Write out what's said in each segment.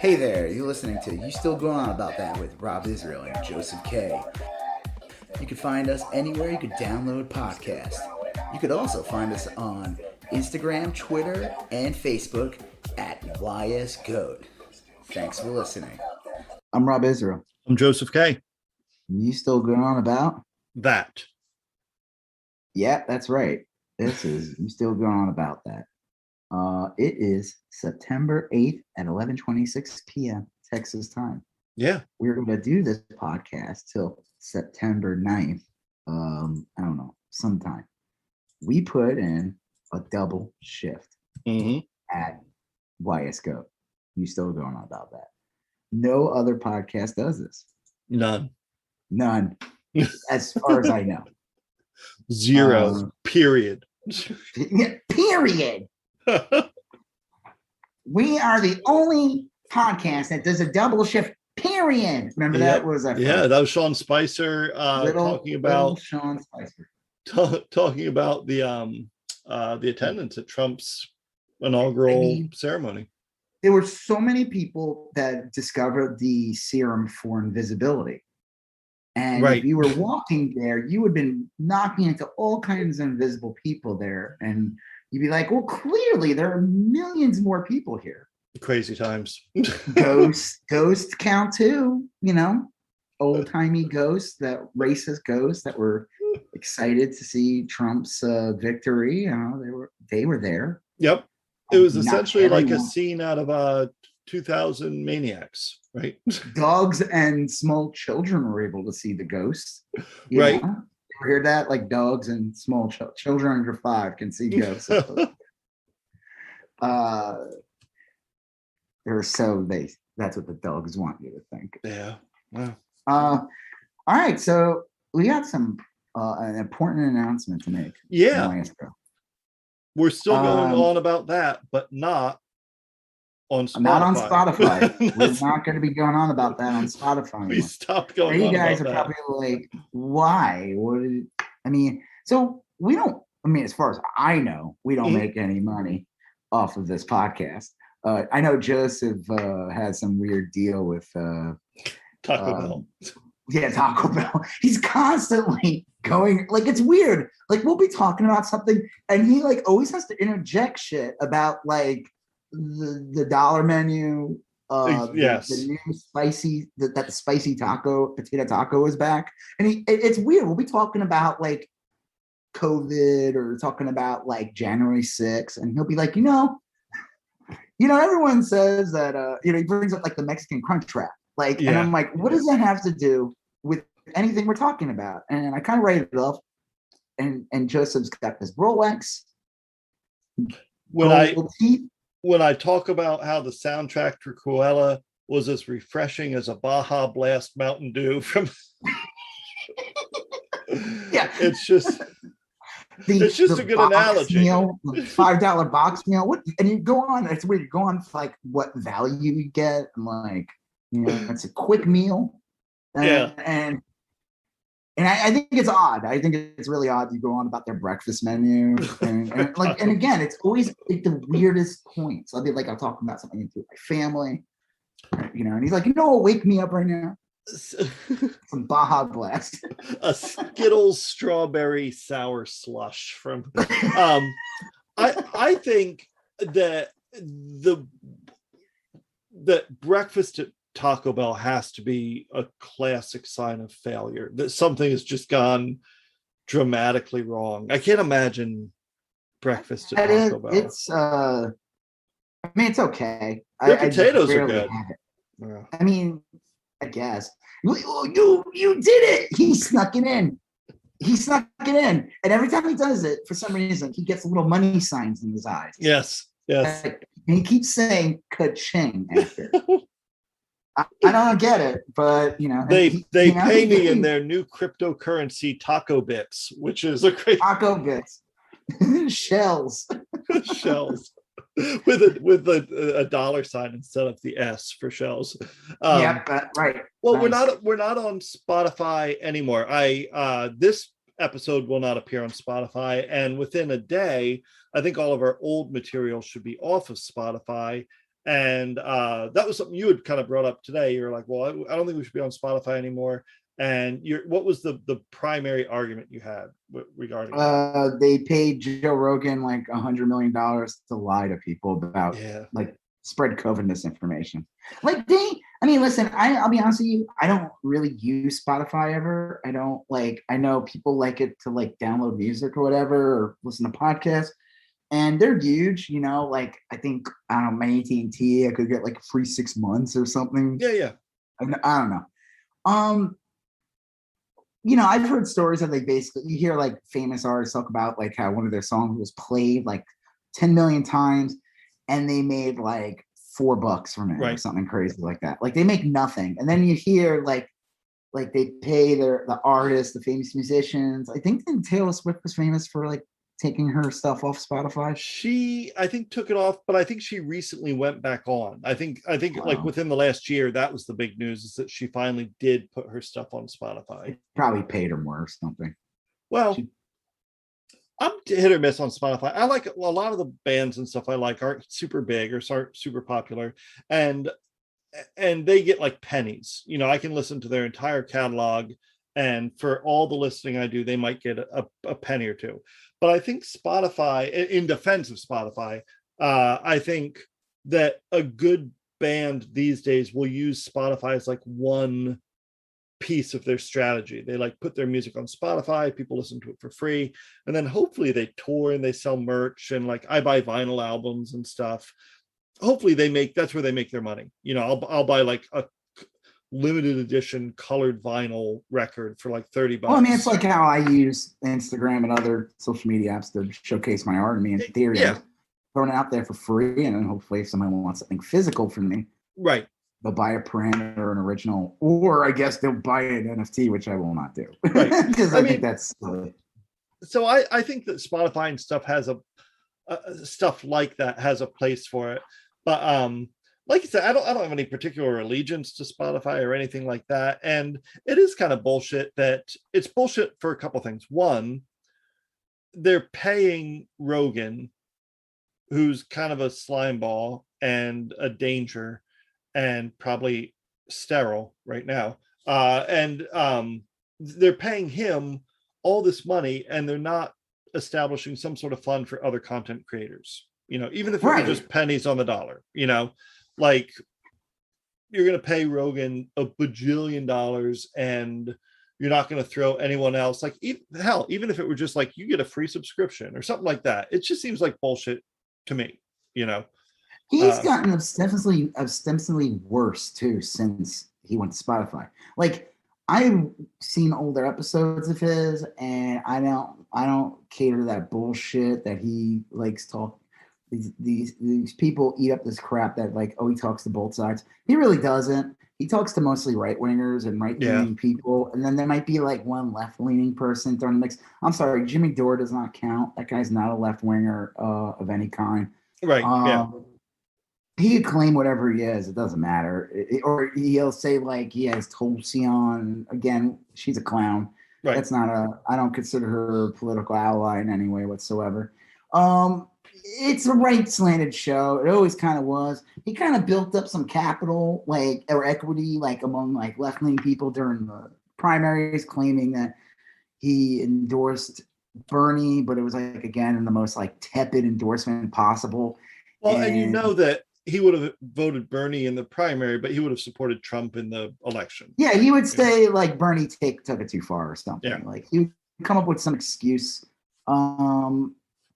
Hey there, you're listening to You Still Going On About That with Rob Israel and Joseph K. You can find us anywhere you could download podcasts. You could also find us on Instagram, Twitter, and Facebook at YSGOAT. Thanks for listening. I'm Rob Israel. I'm Joseph K. You still going on about that? Yeah, that's right. This is You Still Going On About That. It is September 8th at 11:26 p.m. Texas time. Yeah. We're going to do this podcast till September 9th. I don't know, sometime. We put in a double shift at YSGOAT. You still going on about that? No other podcast does this. None. As far as I know. Zero. Period. Period. We are the only podcast that does a double shift. Period. Remember that was that? Yeah, that was Sean Spicer talking about Sean Spicer talking about the attendance at Trump's inaugural ceremony. There were so many people that discovered the serum for invisibility. And if you were walking there, you would have been knocking into all kinds of invisible people there. And you'd be like, well, clearly there are millions more people here. Crazy times. Ghost count too, old-timey ghosts, that racist ghosts that were excited to see Trump's victory. They were there. Yep. It was essentially like a scene out of 2000 Maniacs, right? Dogs and small children were able to see the ghosts. Right. You ever hear that? Like dogs and small children under 5 can see ghosts. That's what the dogs want you to think. Yeah. Wow. All right. So we got an important announcement to make. Yeah. We're still going on about that, but not on Spotify. Not on Spotify. We're not going to be going on about that on Spotify. We stopped going on. You guys are probably like, why? So we don't, as far as I know, we don't make any money off of this podcast. I know Joseph has some weird deal with Taco Bell. Yeah, Taco Bell. He's constantly going, like, it's weird. Like, we'll be talking about something, and he like always has to interject shit about like the dollar menu. The new spicy that the spicy potato taco is back, and it's weird. We'll be talking about like COVID or talking about like January 6th, and he'll be like, everyone says that he brings up like the Mexican crunch wrap. And I'm like, what does that have to do with anything we're talking about? And I kind of write it off. And Joseph's got this Rolex. When I talk about how the soundtrack to Cruella was as refreshing as a Baja Blast Mountain Dew from it's just a good analogy. Meal, $5 box meal. And you go on, it's weird. You go on for like what value you get, and like, it's a quick meal. And I think it's odd. I think it's really odd. You go on about their breakfast menu, and again, it's always like the weirdest points. I'll talk about something with my family, and he's like, wake me up right now. Some Baja Blast. A Skittles strawberry sour slush from. I think that that breakfast at Taco Bell has to be a classic sign of failure, that something has just gone dramatically wrong. I can't imagine breakfast at Taco Bell. It's it's okay. Their potatoes are good. Yeah. I guess you did it. He snuck it in. And every time he does it, for some reason, he gets little money signs in his eyes. Yes. And he keeps saying "ka-ching" after. I don't get it, but they pay me in their new cryptocurrency taco bits, which is a great taco bits, shells with a dollar sign instead of the S for shells. Right. Well, nice. We're not on Spotify anymore. This episode will not appear on Spotify, and within a day, I think all of our old material should be off of Spotify. And that was something you had kind of brought up today. You're like, well, I don't think we should be on Spotify anymore. And what was the primary argument you had regarding that? They paid Joe Rogan like $100 million to lie to people about like spread COVID misinformation. Like listen, I'll be honest with you, I don't really use Spotify ever. I know people like it to like download music or whatever, or listen to podcasts. And they're huge, like I think, I don't know, my AT&T, I could get like a free 6 months or something. Yeah. I don't know. I've heard stories that you hear like famous artists talk about like how one of their songs was played like 10 million times and they made like $4 from it or something crazy like that. Like they make nothing. And then you hear like they pay the artists, the famous musicians. I think Taylor Swift was famous for like taking her stuff off Spotify. She, I think, took it off, but I think she recently went back on. I think wow. Like within the last year, that was the big news, is that she finally did put her stuff on Spotify. It probably paid her more or something. Well, I'm hit or miss on Spotify. I like a lot of the bands and stuff I like aren't super big or aren't super popular, and they get like pennies. I can listen to their entire catalog, and for all the listening I do, they might get a penny or two. But I think Spotify, in defense of Spotify, I think that a good band these days will use Spotify as like one piece of their strategy. They like put their music on Spotify, people listen to it for free, and then hopefully they tour and they sell merch, and like I buy vinyl albums and stuff. Hopefully that's where they make their money. I'll buy like a limited edition colored vinyl record for like $30. Well, I mean, it's like how I use Instagram and other social media apps to showcase my art. I mean, in theory, throwing it out there for free, and then hopefully if somebody wants something physical from me, they'll buy a print or an original, or I guess they'll buy an NFT, which I will not do, because I think that's silly. So I think that Spotify and stuff has stuff like that has a place for it, but like I said, I don't have any particular allegiance to Spotify or anything like that. And it is kind of bullshit that it's bullshit for a couple things. One, they're paying Rogan, who's kind of a slime ball and a danger and probably sterile right now. And they're paying him all this money, and they're not establishing some sort of fund for other content creators, even if it were just pennies on the dollar, like you're going to pay Rogan a bajillion dollars and you're not going to throw anyone else. Like even if it were just like you get a free subscription or something like that, it just seems like bullshit to me. He's gotten ostensibly worse too since he went to Spotify. Like I've seen older episodes of his, and I don't cater to that bullshit that he likes talk. These people eat up this crap that like, he talks to both sides. He really doesn't. He talks to mostly right-wingers and right-leaning people, and then there might be like one left-leaning person thrown in the mix. I'm sorry, Jimmy Dore does not count. That guy's not a left-winger of any kind. He could claim whatever he is. It doesn't matter. Or he'll say like he has Tulsi on. Again, she's a clown. That's not I don't consider her a political ally in any way whatsoever. It's a right slanted show. It always kind of was. He kind of built up some capital, like, or equity, like among like left-leaning people during the primaries, claiming that he endorsed Bernie, but it was like, again, in the most like tepid endorsement possible. Well, and that he would have voted Bernie in the primary, but he would have supported Trump in the election. Yeah, he would say like Bernie took it too far or something. Yeah. Like he would come up with some excuse.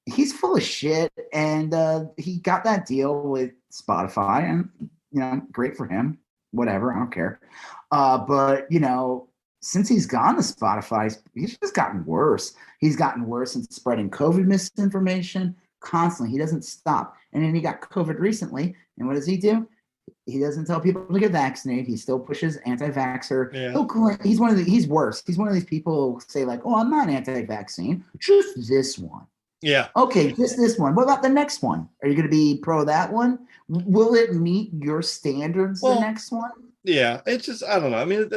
He's full of shit, and he got that deal with Spotify, and great for him. Whatever, I don't care. But since he's gone to Spotify, he's just gotten worse. He's gotten worse in spreading COVID misinformation constantly. He doesn't stop. And then he got COVID recently, and what does he do? He doesn't tell people to get vaccinated. He still pushes anti-vaxxer. Yeah. He's worse. He's one of these people who say like, I'm not anti-vaccine, just this one. Yeah. Okay, just this one. What about the next one? Are you going to be pro that one? Will it meet your standards, the next one? Yeah, it's just, I don't know. I mean,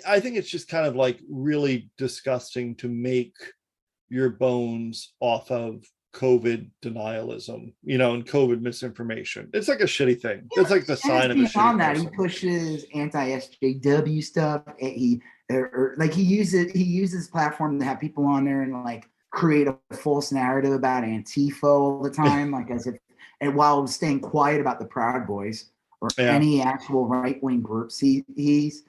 I think it's just kind of like really disgusting to make your bones off of COVID denialism, and COVID misinformation. It's like a shitty thing. It's like the sign of a shitty beyond that, person. he pushes anti-SJW stuff. He uses platform to have people on there and like create a false narrative about Antifa all the time, like as if, and while staying quiet about the Proud Boys or any actual right-wing groups. He's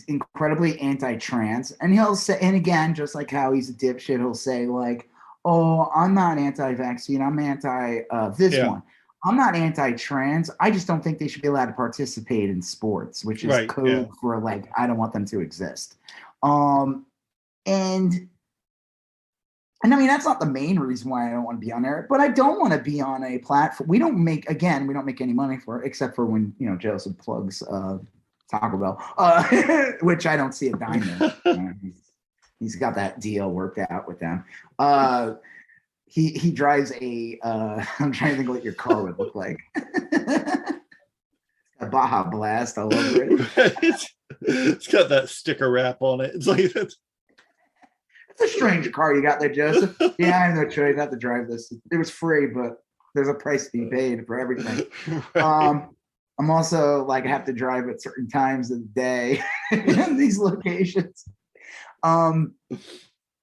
incredibly anti-trans, and he'll say, and again, just like how he's a dipshit, he'll say like, "Oh, I'm not anti-vaccine. I'm anti this one. I'm not anti-trans. I just don't think they should be allowed to participate in sports," which is code for like, I don't want them to exist. And I mean, that's not the main reason why I don't want to be on there, but I don't want to be on a platform. We don't make any money for it, except for when, Joseph plugs Taco Bell, which I don't see a dime in. He's got that deal worked out with them. He drives a, I'm trying to think what your car would look like. A Baja Blast all over it. It's got that sticker wrap on it. It's like that's. It's a strange car you got there, Joseph. Yeah, I have no choice. I have to drive this. It was free, but there's a price to be paid for everything. Right. I'm also like, I have to drive at certain times of the day in these locations. Yeah,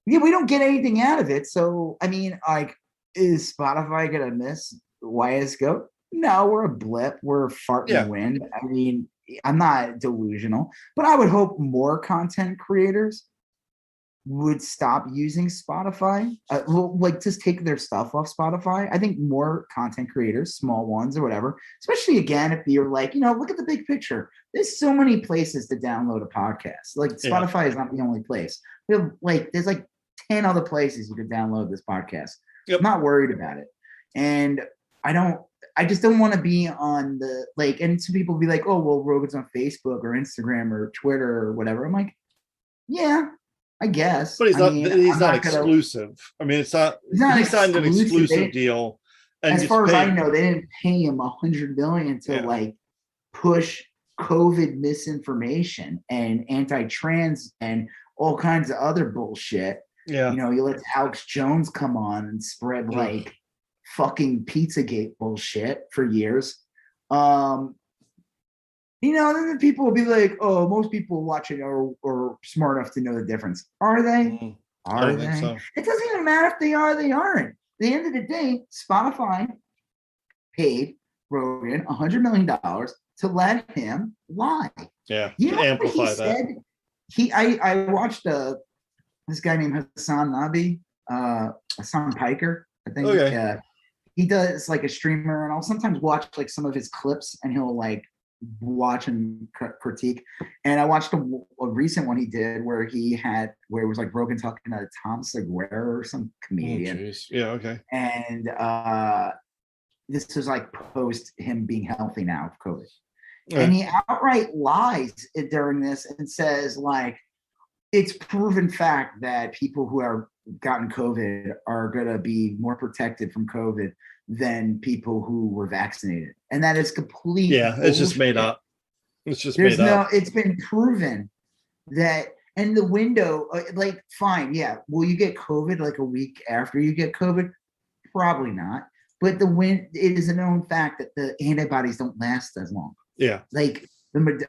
we don't get anything out of it. So, I mean, like, is Spotify gonna miss YSGOAT? No, we're a blip. We're a fart in the wind. I mean, I'm not delusional, but I would hope more content creators would stop using Spotify, like just take their stuff off Spotify. I think more content creators, small ones or whatever, especially again, if you're like, look at the big picture. There's so many places to download a podcast. Like Spotify is not the only place. There's like 10 other places you could download this podcast. I'm not worried about it. And I just don't want to be on the, like, and some people be like, oh, well, Rogan's on Facebook or Instagram or Twitter or whatever. I'm like, yeah, I guess. But he's not exclusive. I mean, it's not. He signed an exclusive deal. And as far as I know, they didn't pay him $100 million to like push COVID misinformation and anti-trans and all kinds of other bullshit. Yeah. You let Alex Jones come on and spread like fucking Pizzagate bullshit for years. Then the people will be like, oh, most people watching are smart enough to know the difference. Are they? Are they? So. It doesn't even matter if they are, they aren't. At the end of the day, Spotify paid Rogan $100 million to let him lie. Yeah, to amplify that. I watched this guy named Hassan Nabi, Hassan Piker, I think. Okay. He does like a streamer, and I'll sometimes watch like some of his clips, and he'll like watch and critique. And I watched a recent one he did where it was like Rogan talking to Tom Segura or some comedian. Yeah, okay. And this was like post him being healthy now of COVID. Right. And he outright lies during this and says like, it's proven fact that people who are gotten COVID are going to be more protected from COVID than people who were vaccinated. And that is complete bullshit. It's just made up. It's been proven that, and the window, like, fine, yeah. Will you get COVID like a week after you get COVID? Probably not. But it is a known fact that the antibodies don't last as long. Yeah. Like,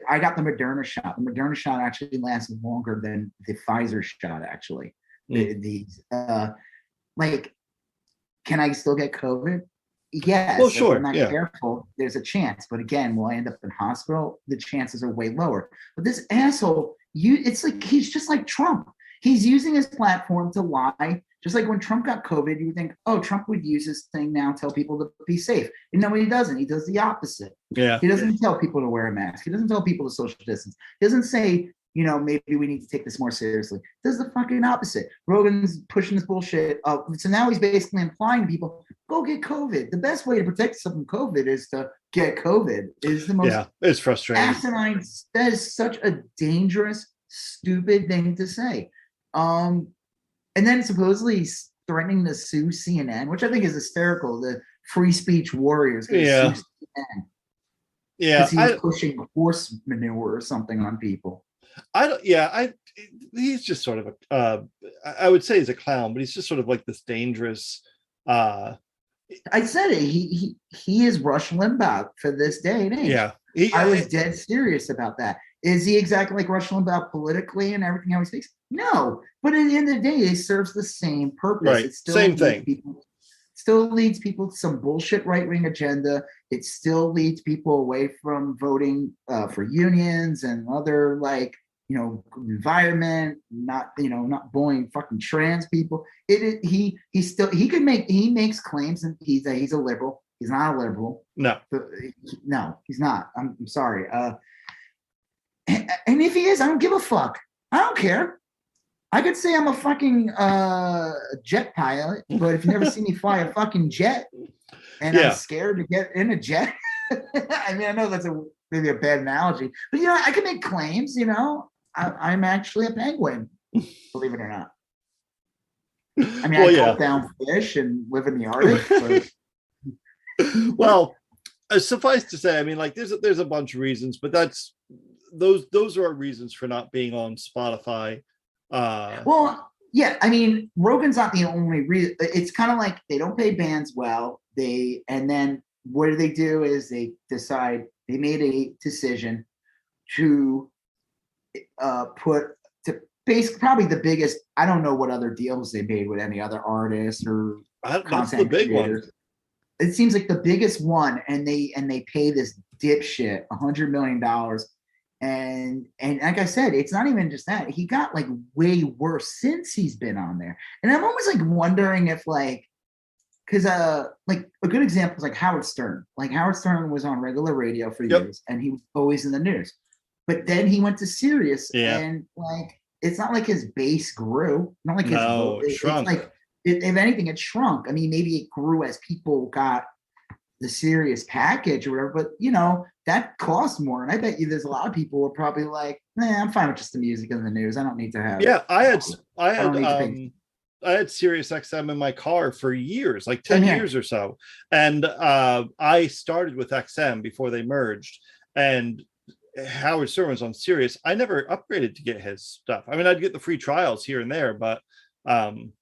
I got the Moderna shot. The Moderna shot actually lasts longer than the Pfizer shot, actually. Like, can I still get COVID? Yes. Well, sure. If I'm not careful, there's a chance. But again, will I end up in hospital? The chances are way lower. But this asshole, it's like he's just like Trump. He's using his platform to lie. Just like when Trump got COVID, you would think, oh, Trump would use this thing now, tell people to be safe. And no, he doesn't. He does the opposite. Yeah. He doesn't tell people to wear a mask. He doesn't tell people to social distance. He doesn't say, maybe we need to take this more seriously. He does the fucking opposite. Rogan's pushing this bullshit up. So now he's basically implying to people, go get COVID. The best way to protect yourself from COVID is to get COVID. Is the most it's frustrating. Asinine. That is such a dangerous, stupid thing to say. And then supposedly he's threatening to sue CNN, which I think is hysterical. The free speech warriors going to sue CNN. Yeah, because he's pushing horse manure or something on people. He's just sort of I would say he's a clown, but he's just sort of like this dangerous I said it. He is Rush Limbaugh for this day and age. Yeah, I was dead serious about that. Is he exactly like Rush Limbaugh politically and everything how he speaks? No, but at the end of the day, it serves the same purpose. Right, It still same thing. Still leads people to some bullshit right-wing agenda. It still leads people away from voting for unions and other environment, not bullying fucking trans people. He makes claims and he's a liberal. He's not a liberal. No, he's not. I'm sorry. And if he is, I don't give a fuck. I don't care. I could say I'm a fucking jet pilot, but if you never see me fly a fucking jet and I'm scared to get in a jet, I mean, I know that's maybe a bad analogy, but I can make claims, I'm actually a penguin, believe it or not. I mean, I cut down fish and live in the Arctic. But... Well, suffice to say, I mean, like there's a bunch of reasons, but those are our reasons for not being on Spotify. Well, yeah, I mean, Rogan's not the only reason. It's kind of like they don't pay bands well. And then what do is they decide they made a decision to basically probably the biggest. I don't know what other deals they made with any other artists or that's the big creators. One. It seems like the biggest one, and they pay this dipshit $100 million. And like I said, it's not even just that. He got like way worse since he's been on there. And I'm always like wondering if because like a good example is like Howard Stern. Like Howard Stern was on regular radio for years and he was always in the news. But then he went to Sirius and like it's not like his base grew. Not like it shrunk. It's like if anything, it shrunk. I mean, maybe it grew as people got the Sirius package or whatever, but that costs more. And I bet you there's a lot of people who are probably like, I'm fine with just the music and the news. I don't need to have I had Sirius XM in my car for years, like 10 years or so. And I started with XM before they merged. And Howard Stern was on Sirius. I never upgraded to get his stuff. I mean, I'd get the free trials here and there, but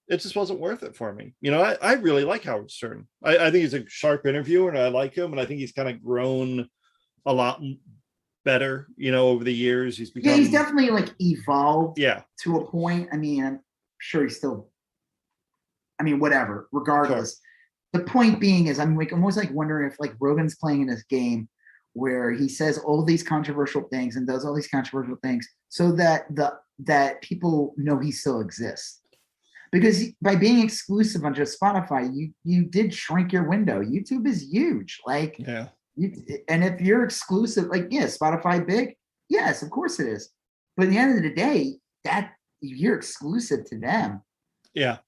it just wasn't worth it for me. I really like Howard Stern. I think he's a sharp interviewer and I like him. And I think he's kind of grown a lot better, over the years. He's definitely like evolved to a point. I mean, I'm sure he's still, whatever, regardless. Sure. The point being is, I'm always like wondering if like Rogan's playing in this game where he says all these controversial things and does all these controversial things so that that people know he still exists. Because by being exclusive on just Spotify, you did shrink your window. YouTube is huge. Like, and if you're exclusive, like, Spotify big, yes, of course it is. But at the end of the day, that you're exclusive to them. Yeah,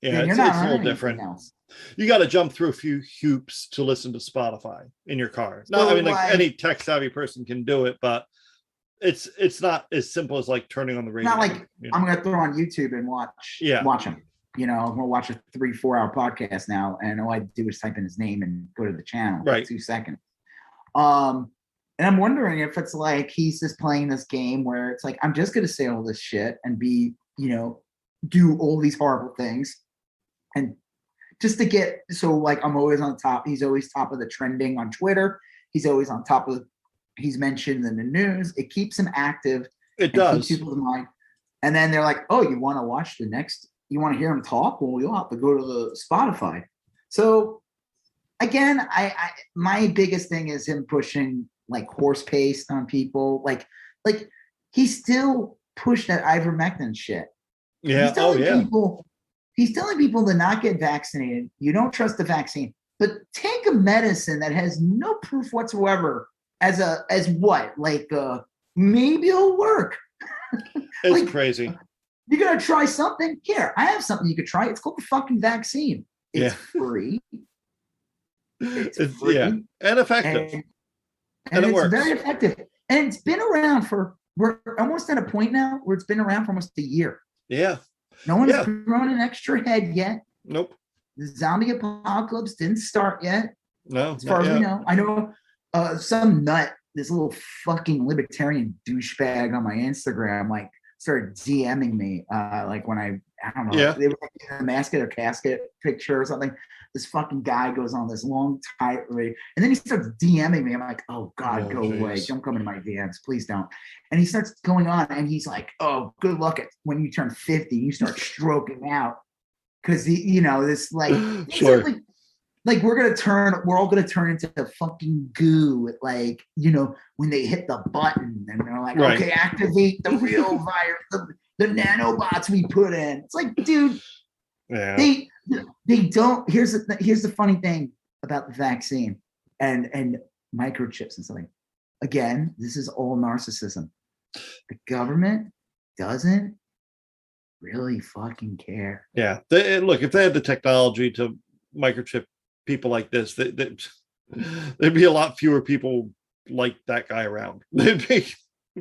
it's a little different. Else. You got to jump through a few hoops to listen to Spotify in your car. No, I mean, like any tech savvy person can do it, but it's not as simple as like turning on the radio. Not like I'm gonna throw on YouTube and watch them. I'm gonna watch a 3-4 hour podcast now, and all I do is type in his name and go to the channel for 2 seconds. And I'm wondering if it's like he's just playing this game where it's like I'm just gonna say all this shit and be, do all these horrible things, and just to get like I'm always on top. He's always top of the trending on Twitter. He's always on top of. He's mentioned in the news. It keeps him active. It does. Keeps people in mind. And then they're like, oh, you want to watch the next? You want to hear him talk? Well, you'll have to go to the Spotify. So again, my biggest thing is him pushing like horse paste on people. Like he still pushed that ivermectin shit. Yeah. He's telling people to not get vaccinated. You don't trust the vaccine, but take a medicine that has no proof whatsoever as what? Like maybe it'll work. It's like, crazy. You're gonna try something? Here, I have something you could try. It's called the fucking vaccine. It's free. It's free. Yeah, and effective. And it it's works. Very effective. And it's been around we're almost at a point now where it's been around for almost a year. Yeah. No one's thrown an extra head yet. Nope. The zombie apocalypse didn't start yet. No. As far as we know. I know some nut, this little fucking libertarian douchebag on my Instagram, like started DMing me, like when I don't know, they were like a masket or casket picture or something. this fucking guy goes on this long tirade, and then he starts DMing me. I'm like, oh God, go away. Don't come into my DMs. Please don't. And he starts going on, and he's like, oh, good luck when you turn 50, you start stroking out. Because this like, sure. Like we're all gonna turn into fucking goo, like, when they hit the button and they're like, right. Okay, activate the real virus, the nanobots we put in. It's like, dude, they don't. Here's the funny thing about the vaccine and microchips and something. Again, this is all narcissism. The government doesn't really fucking care. Yeah, look, if they had the technology to microchip people like this, there'd be a lot fewer people like that guy around. They'd be,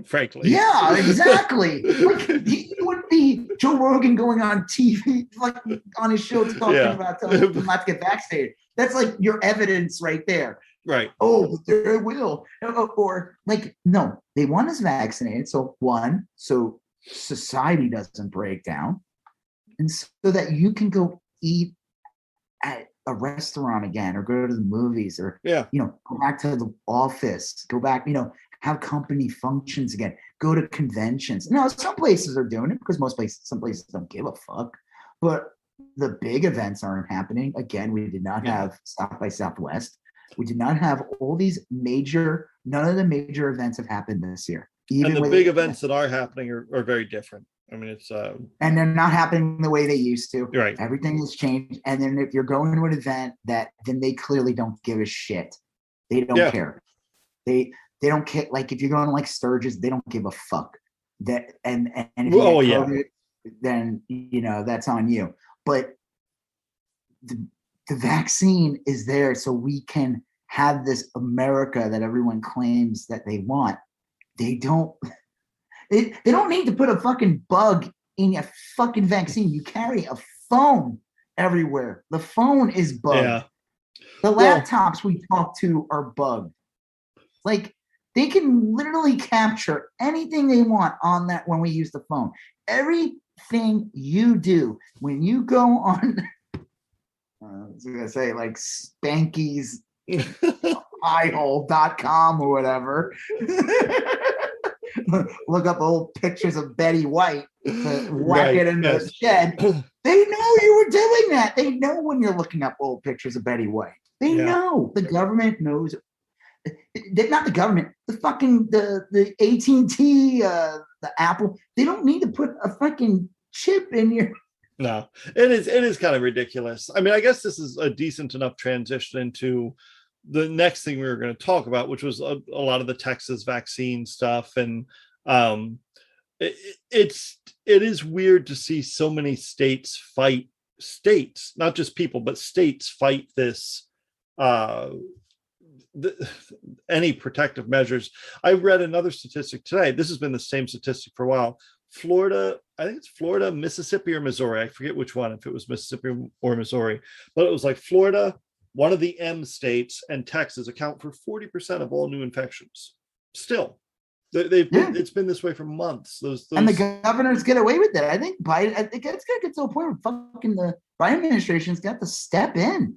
frankly. Yeah, exactly. Like, he wouldn't be Joe Rogan going on TV, like on his show talking about telling people not to get vaccinated. That's like your evidence right there. Right. Oh, but they will. Or like, no, they want us vaccinated. So society doesn't break down, and so that you can go eat at a restaurant again, or go to the movies, or go back to the office, go back, have company functions again, go to conventions. Now, some places are doing it because some places don't give a fuck, but the big events aren't happening. Again, we did not have South by Southwest. We did not have all these none of the major events have happened this year. Even the big events that are happening are very different. I mean, it's and they're not happening the way they used to. Right. Everything has changed. And then if you're going to an event then they clearly don't give a shit. They don't care. They don't care. Like if you're going to like Sturgis, they don't give a fuck. That and if you get COVID, then that's on you. But the vaccine is there so we can have this America that everyone claims that they want. They don't need to put a fucking bug in your fucking vaccine. You carry a phone everywhere. The phone is bugged. Yeah. The laptops we talk to are bugged. Like, they can literally capture anything they want on that when we use the phone. Everything you do when you go on, I was going to say like Spanky's iHole.com or whatever. Look up old pictures of Betty White, whack it in the shed. They know you were doing that. They know when you're looking up old pictures of Betty White. They know. The government knows. Not the government. The fucking the AT&T, the Apple. They don't need to put a fucking chip in your. No, it is kind of ridiculous. I mean, I guess this is a decent enough transition into the next thing we were going to talk about, which was a lot of the Texas vaccine stuff. And it is weird to see so many states, not just people, but states fight this, any protective measures. I read another statistic today. This has been the same statistic for a while. Florida, I think it's Florida, Mississippi, or Missouri. I forget which one, if it was Mississippi or Missouri, but it was like Florida, one of the M states, and Texas account for 40% of all new infections. Still, it's been this way for months. Those and the governors get away with it. I think it's going to get to a point where fucking the Biden administration's got to step in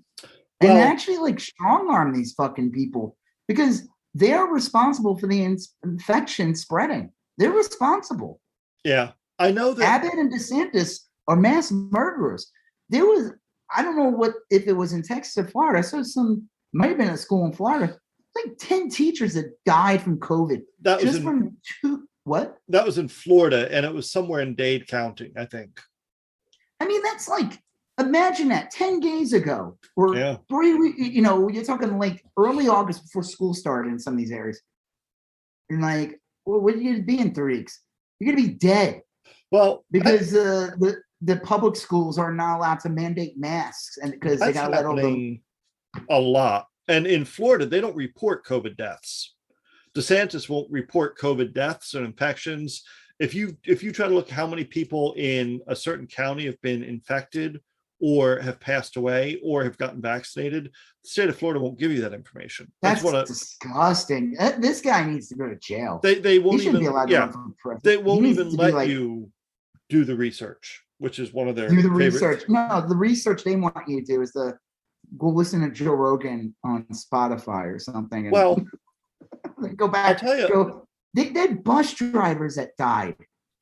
and actually like strong arm these fucking people, because they are responsible for the infection spreading. They're responsible. Yeah, I know that Abbott and DeSantis are mass murderers. There was, I don't know if it was in Texas or Florida. I saw might have been a school in Florida, like 10 teachers that died from COVID. That was That was in Florida, and it was somewhere in Dade County, I think. I mean, that's like, imagine that 10 days ago, or 3 weeks, you're talking like early August before school started in some of these areas. And like, well, what are you going to be in 3 weeks? You're going to be dead. Well, because the public schools are not allowed to mandate masks, and because they got to let all them. A lot. And in Florida, they don't report COVID deaths. DeSantis won't report COVID deaths and infections. If you try to look how many people in a certain county have been infected or have passed away or have gotten vaccinated, the state of Florida won't give you that information. That's disgusting. This guy needs to go to jail. They won't even be allowed to run for president. They won't even let you do the research, which is one of their research. No, the research they want you to do is the go listen to Joe Rogan on Spotify or something, and Well, go back. I'll tell you. They had bus drivers that died.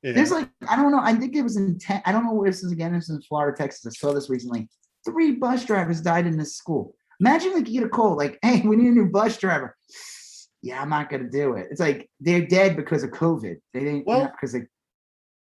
Yeah. There's like, I don't know. I think it was in I don't know where this is again. This is in Florida, Texas. I saw this recently. 3 bus drivers died in this school. Imagine like you get a call like, "Hey, we need a new bus driver." Yeah, I'm not gonna do it. It's like they're dead because of COVID. They didn't, Well, not because they.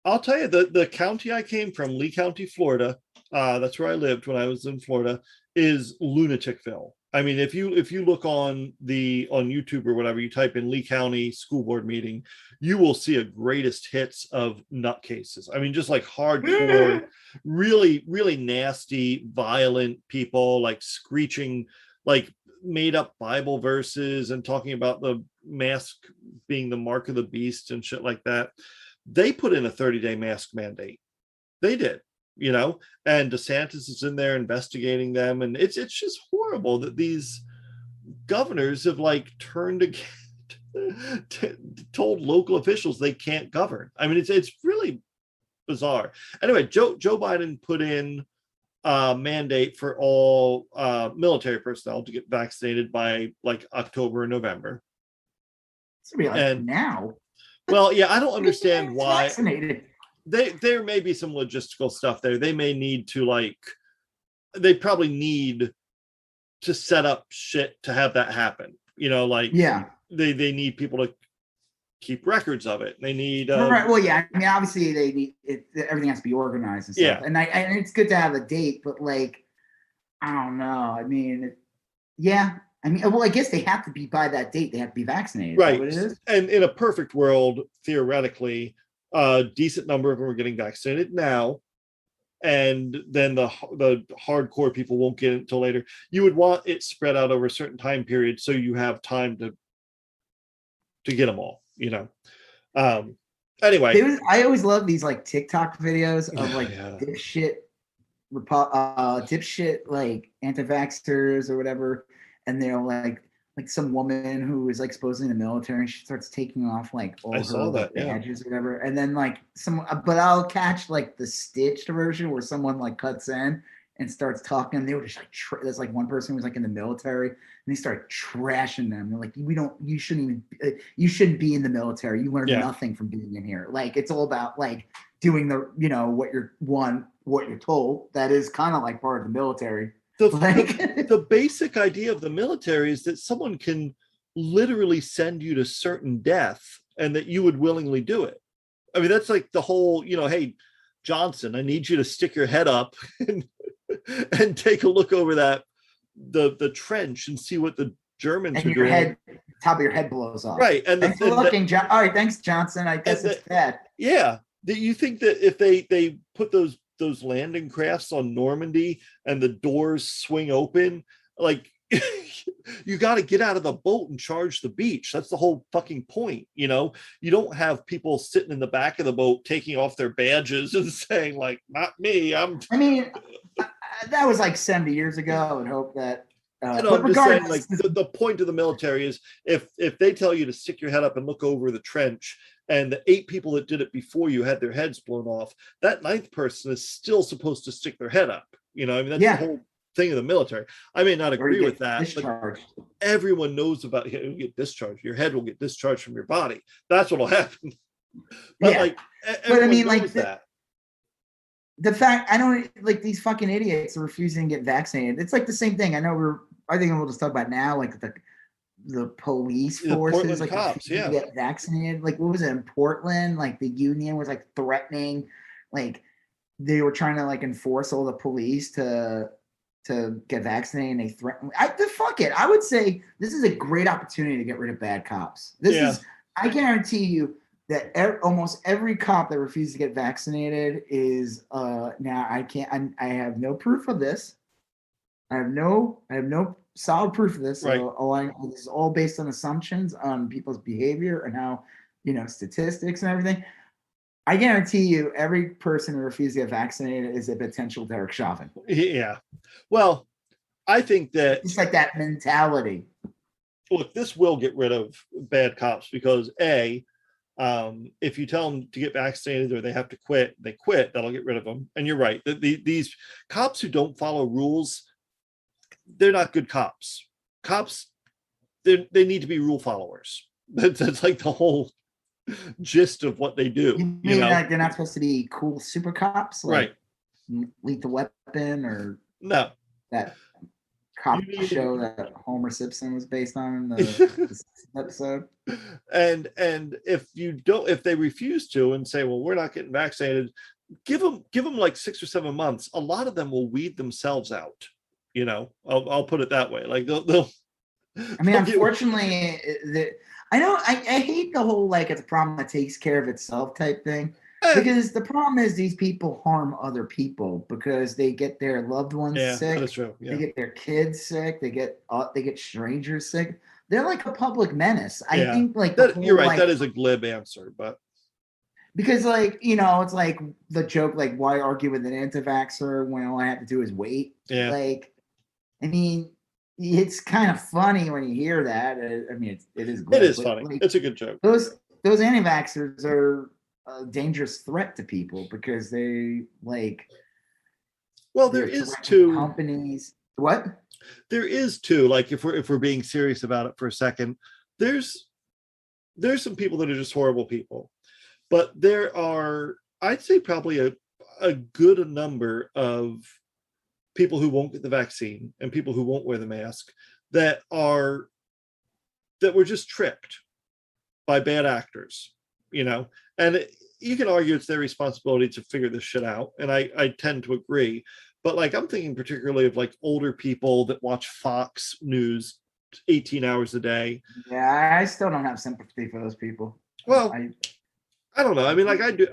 I'll tell you, the county I came from, Lee County, Florida, that's where I lived when I was in Florida, is Lunaticville. I mean, if you look on YouTube or whatever, you type in Lee County school board meeting, you will see a greatest hits of nutcases. I mean, just like hardcore, really, really nasty, violent people, like screeching, like made up Bible verses and talking about the mask being the mark of the beast and shit like that. They put in a 30-day mask mandate. They did, and DeSantis is in there investigating them. And it's just horrible that these governors have like turned against, told local officials they can't govern. I mean, it's really bizarre. Anyway, Joe Biden put in a mandate for all military personnel to get vaccinated by like October and November. It's gonna be like now. Well, yeah, I don't understand why. Vaccinated. There may be some logistical stuff there. They may need to they probably need to set up shit to have that happen. They need people to keep records of it. They need right. Well, yeah. I mean, obviously they need it. Everything has to be organized and stuff. Yeah. And it's good to have a date, but like, I don't know. I mean, yeah. I mean, well, I guess they have to be by that date. They have to be vaccinated. Right. What it is? And in a perfect world, theoretically, a decent number of them are getting vaccinated now. And then the hardcore people won't get it until later. You would want it spread out over a certain time period so you have time to get them all, Anyway. I always love these like TikTok videos of like dipshit like anti-vaxxers or whatever. And they're like some woman who is like supposedly in the military, and she starts taking off like all her badges or whatever. And then like but I'll catch like the stitched version where someone like cuts in and starts talking. They were just like, there's like one person who was like in the military, and they start trashing them. They're like, you shouldn't be in the military. You learn nothing from being in here. Like it's all about like doing the, what you're told. That is kind of like part of the military. The basic idea of the military is that someone can literally send you to certain death and that you would willingly do it. I mean, that's like the whole, hey, Johnson, I need you to stick your head up and take a look over the trench and see what the Germans are doing. Top of your head blows off. Right. And thanks for looking, John. All right, thanks, Johnson. I guess it's bad. Yeah. You think that if they put those landing crafts on Normandy and the doors swing open, like you got to get out of the boat and charge the beach. That's the whole fucking point. You don't have people sitting in the back of the boat taking off their badges and saying like, not me. I mean, that was like 70 years ago. I would hope that. But I'm just saying, like the point of the military is if they tell you to stick your head up and look over the trench, and the 8 people that did it before you had their heads blown off, that 9th person is still supposed to stick their head up. I mean, that's the whole thing of the military. I may not agree with that, discharged. But everyone knows about you get discharged. Your head will get discharged from your body. That's what will happen. But but I mean, like the fact, I don't like these fucking idiots are refusing to get vaccinated. It's like the same thing. I think we'll just talk about now, like the police forces like cops, to get vaccinated. Like what was it in Portland? Like the union was like threatening, like they were trying to like enforce all the police to get vaccinated, and they threatened. Fuck it. I would say this is a great opportunity to get rid of bad cops. I guarantee you that almost every cop that refuses to get vaccinated is now I have no proof of this. I have no solid proof of this. Right. So this is all based on assumptions on people's behavior and how, statistics and everything. I guarantee you every person who refuses to get vaccinated is a potential Derek Chauvin. Yeah. Well, I think that it's like that mentality. Look, this will get rid of bad cops because if you tell them to get vaccinated or they have to quit, they quit, that'll get rid of them. And you're right. These cops who don't follow rules, they're not good cops. Cops, they need to be rule followers. That's like the whole gist of what they do. You mean like they're not supposed to be cool super cops, like right? Lethal Weapon or no that cop show that Homer Simpson was based on in the episode. And if they refuse to and say, well, we're not getting vaccinated, give them like 6 or 7 months. A lot of them will weed themselves out. I'll put it that way. Like they'll I mean, unfortunately, I know I hate the whole like it's a problem that takes care of itself type thing. Because the problem is these people harm other people because they get their loved ones sick. That's true. Yeah. They get their kids sick. They get strangers sick. They're like a public menace. I think like that, you're right. Like, that is a glib answer, but because like it's like the joke like why argue with an anti-vaxxer when all I have to do is wait. Yeah. Like, I mean, it's kind of funny when you hear that. I mean, it is glib. It is funny. Like, it's a good joke. Those anti-vaxxers are a dangerous threat to people because they like. Well, there is two companies. What? There is two. Like if we're being serious about it for a second, there's some people that are just horrible people, but there are, I'd say, probably a good number of people who won't get the vaccine and people who won't wear the mask that were just tricked by bad actors, and you can argue it's their responsibility to figure this shit out. And I tend to agree, but like, I'm thinking particularly of like older people that watch Fox News 18 hours a day. Yeah. I still don't have sympathy for those people. Well, I don't know. I mean, like I do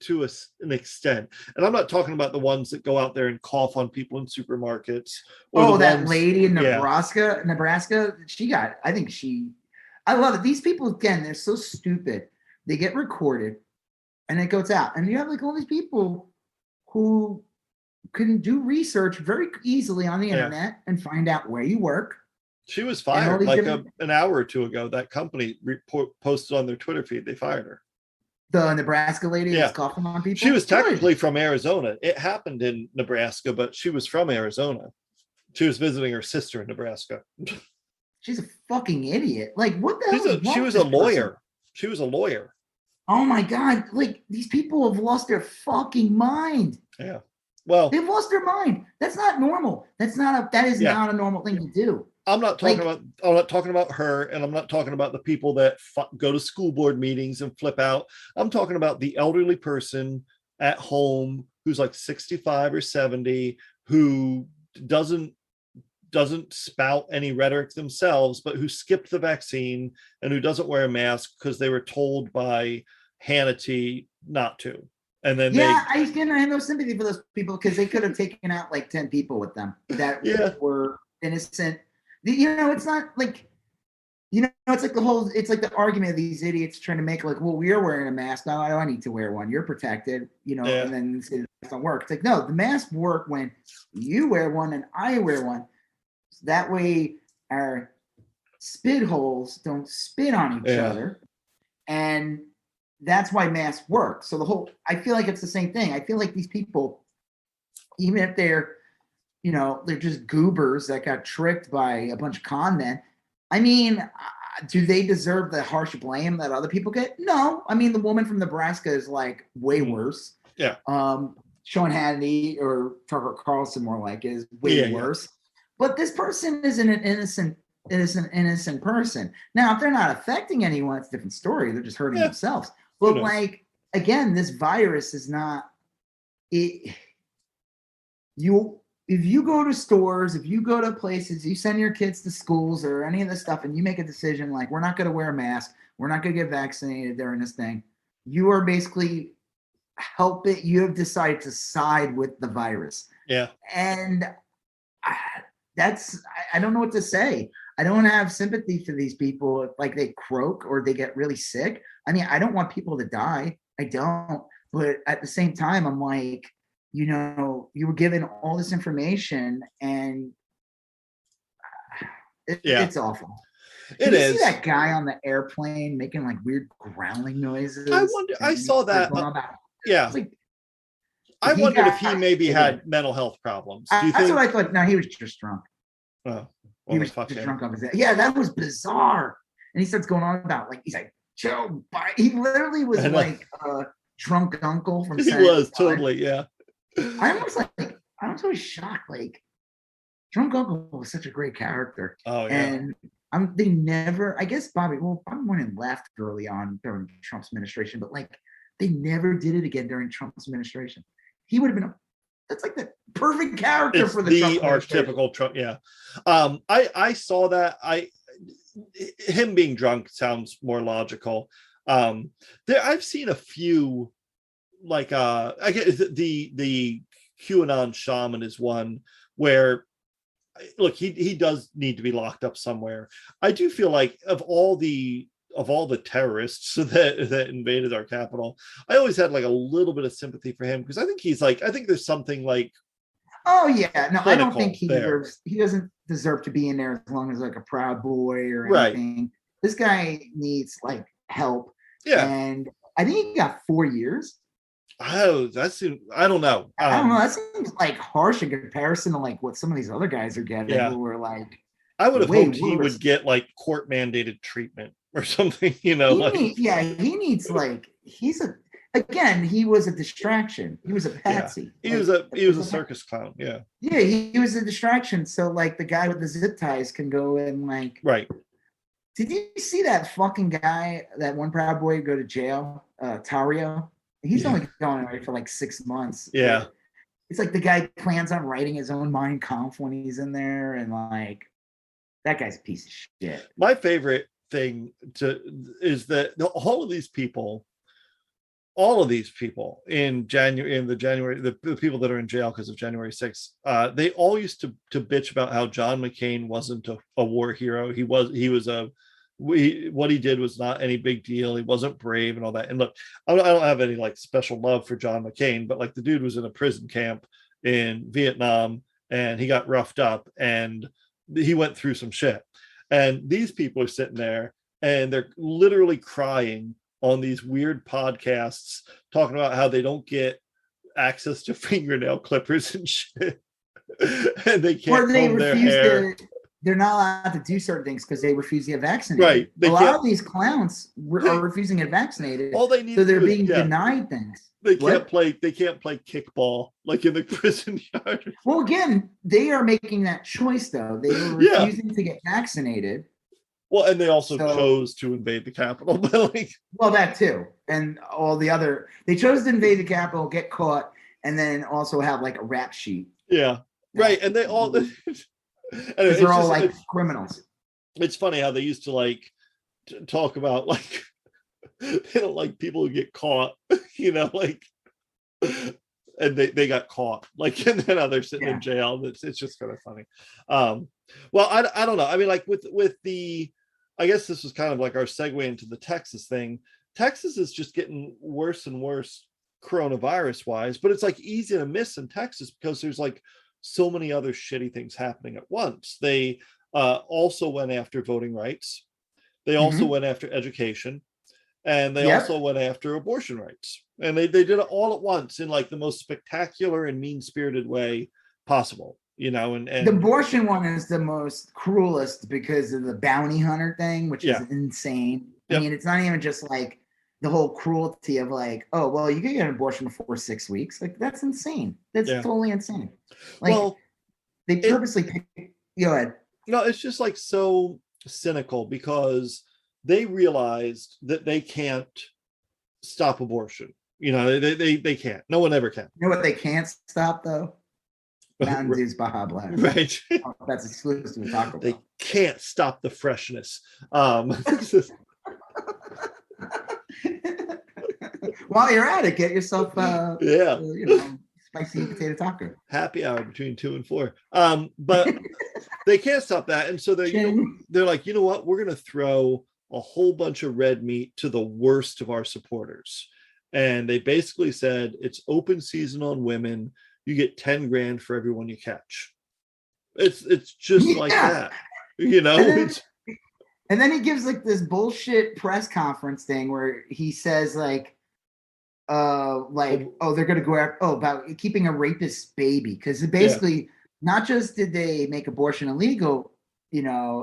to an extent. And I'm not talking about the ones that go out there and cough on people in supermarkets. Or that lady in Nebraska, I love it. These people, again, they're so stupid. They get recorded and it goes out. And you have like all these people who can do research very easily on the internet and find out where you work. She was fired like an hour or two ago. That company posted on their Twitter feed, they fired her. The Nebraska lady was coughing on people? She was technically from Arizona. It happened in Nebraska, but she was from Arizona. She was visiting her sister in Nebraska. She's a fucking idiot. Like, what the hell? She was a lawyer. She was a lawyer. Oh my God. Like, these people have lost their fucking mind. Yeah. Well, they've lost their mind. That's not normal. That is not a normal thing to do. I'm not talking about her, and I'm not talking about the people that go to school board meetings and flip out. I'm talking about the elderly person at home who's like 65 or 70 who doesn't spout any rhetoric themselves, but who skipped the vaccine and who doesn't wear a mask because they were told by Hannity not to. And then I have no sympathy for those people because they could have taken out like 10 people with them that were innocent. It's not like, it's like it's like the argument of these idiots trying to make like, well, we're wearing a mask. Now I need to wear one. You're protected, and then it doesn't work. It's like, no, the masks work when you wear one and I wear one. So that way our spit holes don't spit on each other. And that's why masks work. So I feel like it's the same thing. I feel like these people, even if they're, they're just goobers that got tricked by a bunch of con men. I mean, do they deserve the harsh blame that other people get? No. I mean, the woman from Nebraska is like way worse. Yeah. Sean Hannity or Tucker Carlson more like is way worse. But this person is an innocent person. Now, if they're not affecting anyone, it's a different story. They're just hurting themselves. But like, again, this virus is not it. If you go to stores, if you go to places, you send your kids to schools or any of this stuff, and you make a decision like, we're not going to wear a mask, we're not going to get vaccinated during this thing, you are basically you have decided to side with the virus. Yeah. And I don't know what to say. I don't have sympathy for these people if like they croak or they get really sick. I mean, I don't want people to die. I don't. But at the same time, I'm like, you were given all this information and it's awful. Did you see that guy on the airplane making like weird growling noises? I saw that. Yeah. I wondered if he maybe had mental health problems. Do you think? That's what I thought. No, he was just drunk. Oh, well, he was just drunk off his head. Yeah, that was bizarre. And he starts going on about he's like, Joe Biden. He literally was like a drunk uncle from. He was totally, yeah. I was always shocked. Like, drunk uncle was such a great character. Oh yeah. And they never. I guess Bobby Moynihan left early on during Trump's administration, but like they never did it again during Trump's administration. He would have been. That's like the perfect character for the archetypical Trump. Yeah. I saw that. Him being drunk sounds more logical. I've seen a few, like I guess the QAnon shaman is one where, look, he does need to be locked up somewhere. I do feel like of all the terrorists that invaded our capital, I always had like a little bit of sympathy for him because I think there's something like. Oh yeah, no, I don't think he deserves. He doesn't deserve to be in there as long as like a Proud Boy or anything. Right. This guy needs like help. Yeah, and I think he got 4 years. Oh, I don't know. I don't know. That seems like harsh in comparison to like what some of these other guys are getting. Yeah. Who were like, I would have hoped he would get like court mandated treatment or something. You know, he needs like he was a distraction. He was a patsy. Yeah. He was a circus clown. Yeah. Yeah, he was a distraction. So like the guy with the zip ties can go and like. Right. Did you see that fucking guy, that one Proud Boy, go to jail? Tario. He's only going away for like 6 months. Yeah. It's like the guy plans on writing his own Mein Kampf when he's in there, and like that guy's a piece of shit. My favorite thing is that all of these people in January, the people that are in jail because of January 6th, they all used to bitch about how John McCain wasn't a war hero. What he did was not any big deal. He wasn't brave and all that. And look, I don't have any like special love for John McCain, but like the dude was in a prison camp in Vietnam and he got roughed up and he went through some shit. And these people are sitting there and they're literally crying on these weird podcasts talking about how they don't get access to fingernail clippers and shit. And they can't comb their hair. They're not allowed to do certain things because they refuse to get vaccinated. Right. A lot of these clowns are refusing to get vaccinated. All they need so they're being denied things. They can't play kickball like in the prison yard. Well, again, they are making that choice though. They were refusing to get vaccinated. Well, and they also chose to invade the Capitol. But well, that too. And all the other, they chose to invade the Capitol, get caught, and then also have like a rap sheet. Yeah. Right. And they all Anyway, they're all like criminals. It's funny how they used to like talk about like they don't like people who get caught, you know, like, and they got caught, like, and then now they're sitting in jail. It's just kind of funny. Well, I don't know. I mean, like with the, I guess this was kind of like our segue into the Texas thing. Texas is just getting worse and worse coronavirus wise, but it's like easy to miss in Texas because there's like so many other shitty things happening at once. They also went after voting rights. They also went after education, and they also went after abortion rights. And they did it all at once in like the most spectacular and mean-spirited way possible, you know. And the abortion one is the most cruelest because of the bounty hunter thing, which is insane. I mean, it's not even just like the whole cruelty of like, oh, well, you can get an abortion before 6 weeks. Like, that's insane. That's totally insane. Like, well, they purposely go ahead. No, it's just like so cynical because they realized that they can't stop abortion. You know, they can't. No one ever can. You know what they can't stop though? Mountain Dew's Baja Blast. Right. That's exclusive to Taco Bell. They can't stop the freshness. While you're at it, get yourself spicy potato taco. Happy hour between 2 and 4. But they can't stop that. And so they're like, you know what? We're going to throw a whole bunch of red meat to the worst of our supporters. And they basically said, it's open season on women. You get 10 grand for everyone you catch. It's just like that, you know? And then he gives like this bullshit press conference thing where he says like, like, oh, they're gonna go after, about keeping a rapist baby, because basically, not just did they make abortion illegal,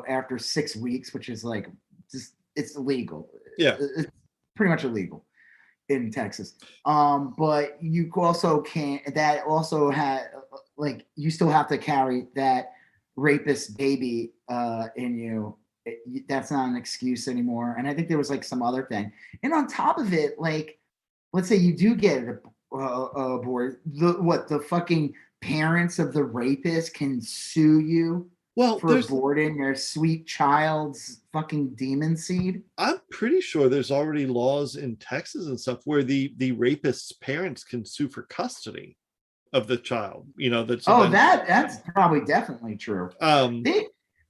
after 6 weeks, which is like, just, it's illegal. Yeah, it's pretty much illegal in Texas. But you also can't. That also had, like, you still have to carry that rapist baby in you. That's not an excuse anymore. And I think there was like some other thing. And on top of it, like, let's say you do get aborted, the fucking parents of the rapist can sue you for aborting their sweet child's fucking demon seed. I'm pretty sure there's already laws in Texas and stuff where the rapist's parents can sue for custody of the child. That's probably definitely true.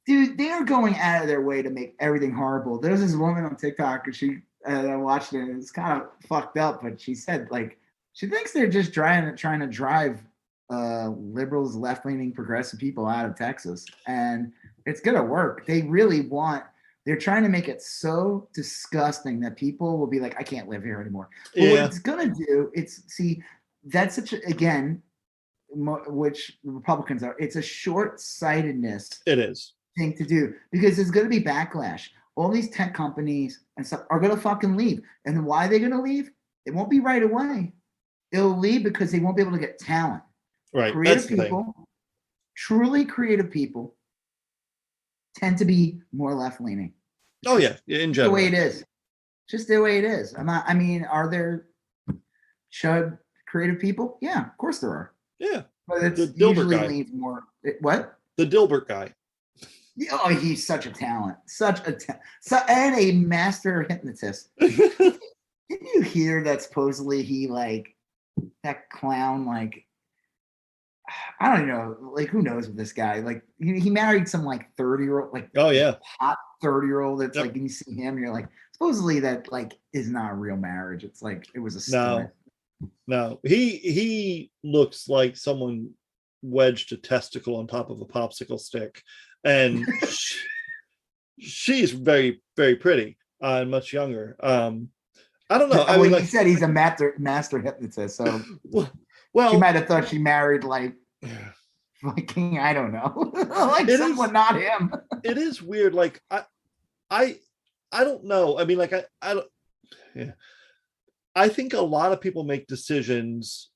They are going out of their way to make everything horrible. There's this woman on TikTok, and I watched it, and it's kind of fucked up, but she said, like, she thinks they're just trying to drive liberals, left-leaning, progressive people out of Texas, and it's gonna work. They're trying to make it so disgusting that people will be like, I can't live here anymore. But what it's gonna do, that's such a, again, which Republicans are, it's a short-sightedness. It is thing to do, because there's going to be backlash. All these tech companies and stuff are going to fucking leave. And why are they going to leave? It won't be right away. It'll leave because they won't be able to get talent. Right. Creative people, truly creative people, tend to be more left-leaning. Oh yeah, in general. The way it is. Just the way it is. Are there chud creative people? Yeah, of course there are. Yeah. But it's usually leans more. What? The Dilbert guy. Oh, he's such a talent, and a master hypnotist. Did you hear that supposedly he, like, that clown, like, I don't know, like, who knows with this guy? Like, he married some, like, 30-year-old, like, hot 30-year-old. It's like, and you see him, you're like, supposedly that, like, is not a real marriage. It's like, it was a stunt. No, he looks like someone wedged a testicle on top of a popsicle stick, and she's very, very pretty and much younger. I don't know. I mean, he said he's a master hypnotist, so well, she might have thought she married, like, fucking, I don't know, like someone not him. It is weird. Like, I don't know. I mean, like, I don't. Yeah. I think a lot of people make decisions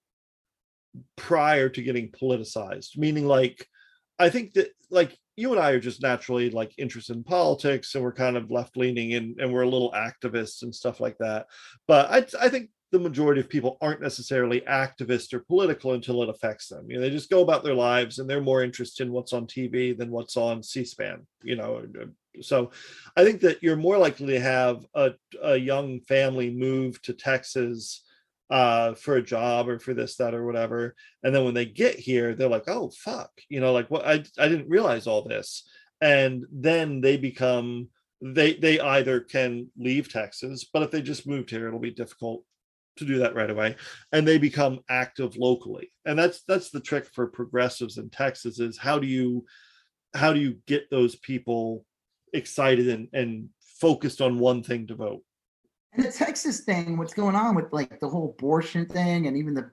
prior to getting politicized, meaning, like, I think that, like, you and I are just naturally, like, interested in politics, and we're kind of left-leaning, and we're a little activists and stuff like that. But I think the majority of people aren't necessarily activist or political until it affects them. They just go about their lives, and they're more interested in what's on TV than what's on C-SPAN. So I think that you're more likely to have a young family move to Texas for a job or for this, that, or whatever. And then when they get here, they're like, oh, fuck, like, what? I didn't realize all this. And then they become, they either can leave Texas, but if they just moved here, it'll be difficult to do that right away. And they become active locally. And that's the trick for progressives in Texas, is how do you get those people excited and focused on one thing to vote? And the Texas thing, what's going on with, like, the whole abortion thing, and even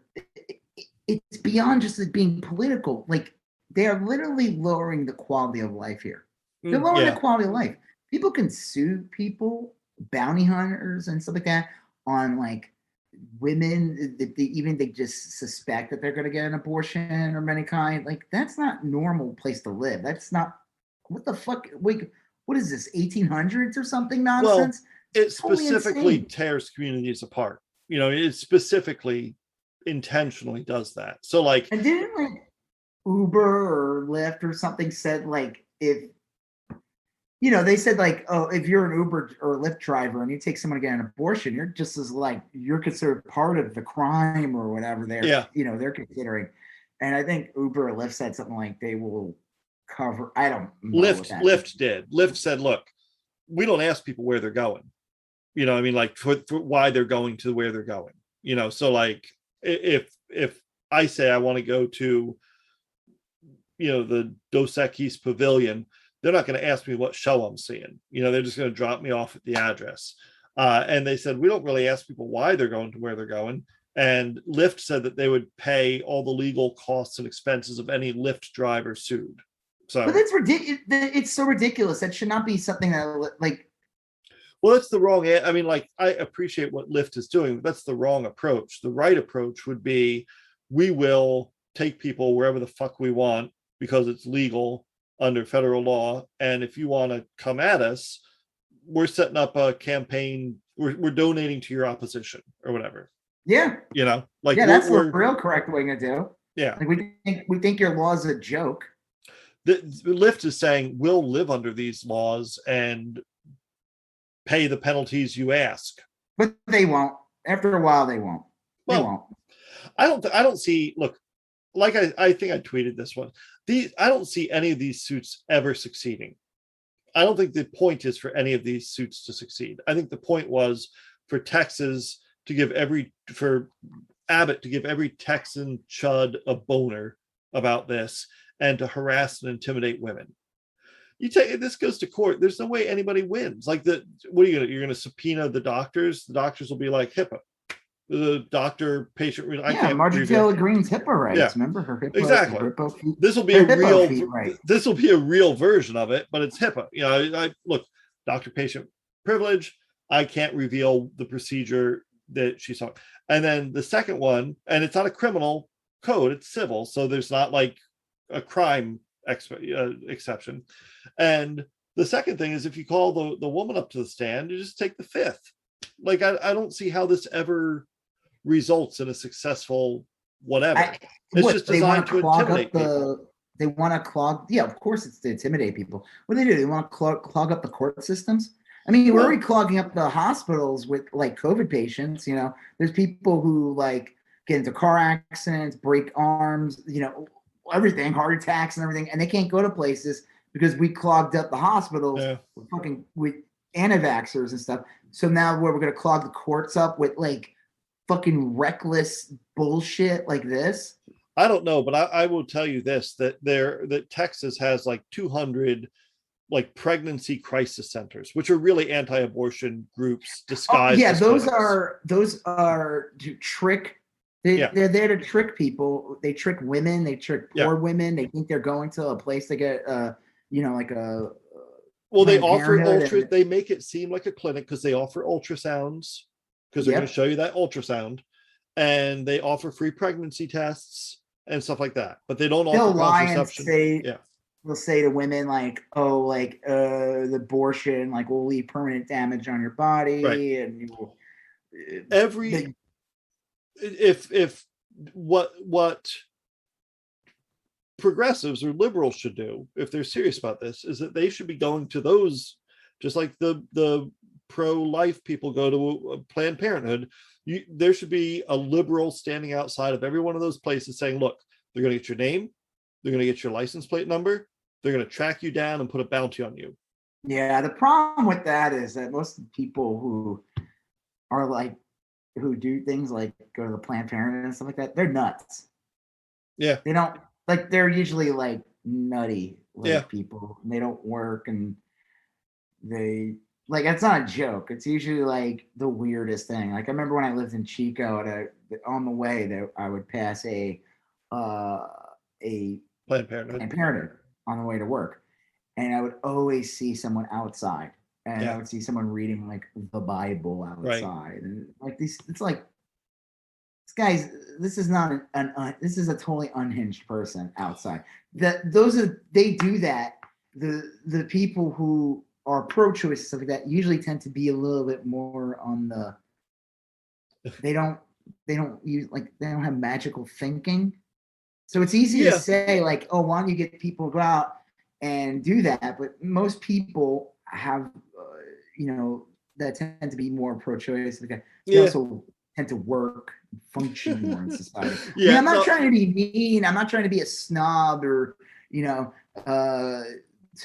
it's beyond just it being political. Like, they are literally lowering the quality of life here. They're lowering the quality of life. People can sue people, bounty hunters and stuff like that, on, like, women that they just suspect that they're going to get an abortion or any kind. Like, that's not normal place to live. That's not, what the fuck? Wait, what is this, 1800s or something nonsense? Well, it specifically tears communities apart. It specifically intentionally does that. So, like, and didn't, like, Uber or Lyft or something said, like, if they said, like, oh, if you're an Uber or Lyft driver and you take someone to get an abortion, you're just as, like, you're considered part of the crime or whatever they're considering. And I think Uber or Lyft said something like they will cover. I don't know. Lyft did. Lyft said, look, we don't ask people where they're going. I mean, like, for why they're going to where they're going. So, like, if I say I want to go to, the Dos Equis Pavilion, they're not going to ask me what show I'm seeing. They're just going to drop me off at the address. And they said, we don't really ask people why they're going to where they're going. And Lyft said that they would pay all the legal costs and expenses of any Lyft driver sued. So, but that's ridiculous. It's so ridiculous. That should not be something that, like. Well, that's the wrong. I mean, like, I appreciate what Lyft is doing, but that's the wrong approach. The right approach would be, we will take people wherever the fuck we want because it's legal under federal law. And if you want to come at us, we're setting up a campaign. We're donating to your opposition or whatever. Yeah. You know, like, yeah, that's the real correct way to do. Yeah. Like, we think your law is a joke. The Lyft is saying we'll live under these laws and pay the penalties you ask. But they won't. After a while, they won't. They won't. I don't see, look, like I think I tweeted this one. I don't see any of these suits ever succeeding. I don't think the point is for any of these suits to succeed. I think the point was for Texas to give for Abbott to give every Texan chud a boner about this and to harass and intimidate women. This goes to court. There's no way anybody wins. Like, you're going to subpoena the doctors. The doctors will be like HIPAA. The doctor patient. Marjorie Taylor Greene's HIPAA rights. Yeah. Remember her HIPAA? Exactly. This will be a real version of it, but it's HIPAA. You know, look, doctor patient privilege. I can't reveal the procedure that she saw. And then the second one, and it's not a criminal code; it's civil, so there's not like a crime exception. And the second thing is, if you call the woman up to the stand, you just take the fifth. Like, I don't see how this ever results in a successful whatever. It's just designed to intimidate people. They want to clog. Yeah, of course it's to intimidate people. What do? They want to clog up the court systems. I mean, we're already clogging up the hospitals with like COVID patients. You know, there's people who like get into car accidents, break arms, you know, everything, heart attacks and everything, and they can't go to places because we clogged up the hospitals with anti-vaxxers and stuff. So now we're going to clog the courts up with like fucking reckless bullshit like this. I don't know, but I will tell you this, that Texas has like 200 like pregnancy crisis centers, which are really anti-abortion groups disguised. Those are to trick. They're there to trick people. They trick women. They trick poor women. They think they're going to a place to get, like a. Well, they offer they make it seem like a clinic because they offer ultrasounds because they're going to show you that ultrasound, and they offer free pregnancy tests and stuff like that. But they don't offer contraception. They'll say to women like, "Oh, like the abortion like will leave permanent damage on your body," and you will. If what progressives or liberals should do, if they're serious about this, is that they should be going to those, just like the pro-life people go to Planned Parenthood. There should be a liberal standing outside of every one of those places saying, look, they're going to get your name, they're going to get your license plate number, they're going to track you down and put a bounty on you. Yeah, the problem with that is that most of the people who are like, who do things like go to the Planned Parenthood and stuff like that, they're nuts. Yeah. They don't, like, they're usually like nutty people. And they don't work, and they, like, it's not a joke. It's usually like the weirdest thing. Like, I remember when I lived in Chico, on the way that I would pass a Planned Parenthood on the way to work, and I would always see someone outside, and I would see someone reading like the Bible outside, and like these, it's like, this guy's, this is not this is a totally unhinged person outside. They do that. The people who are pro-choice and stuff like that usually tend to be a little bit more on the. They don't have magical thinking. So it's easy to say like, oh, why don't you get people to go out and do that? But most people have, that tend to be more pro-choice. They also tend to work, function more in society. I'm not trying to be mean. I'm not trying to be a snob or, to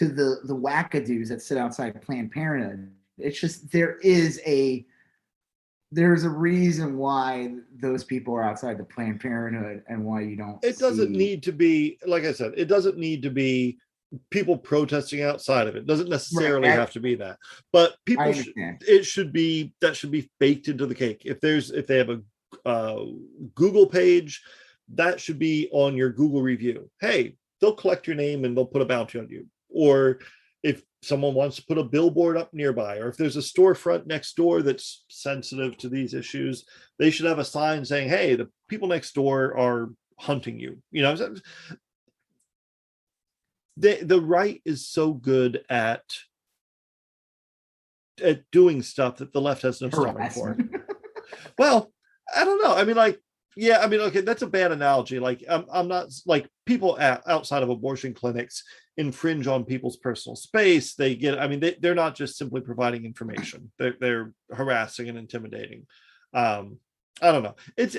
the wackadoos that sit outside Planned Parenthood. It's just there's a reason why those people are outside the Planned Parenthood and why you don't. It doesn't need to be, like I said, it doesn't need to be people protesting outside of it. It doesn't necessarily have to be that, but people that should be baked into the cake. If they have Google page, that should be on your Google review. Hey, they'll collect your name and they'll put a bounty on you. Or if someone wants to put a billboard up nearby, or if there's a storefront next door that's sensitive to these issues, they should have a sign saying, hey, the people next door are hunting you. The right is so good at doing stuff that the left has no stomach for. Well, I don't know. I mean, like, yeah, I mean, okay, that's a bad analogy. Like, I'm not like people outside of abortion clinics infringe on people's personal space. They get, I mean, they're not just simply providing information. They're harassing and intimidating. I don't know. It's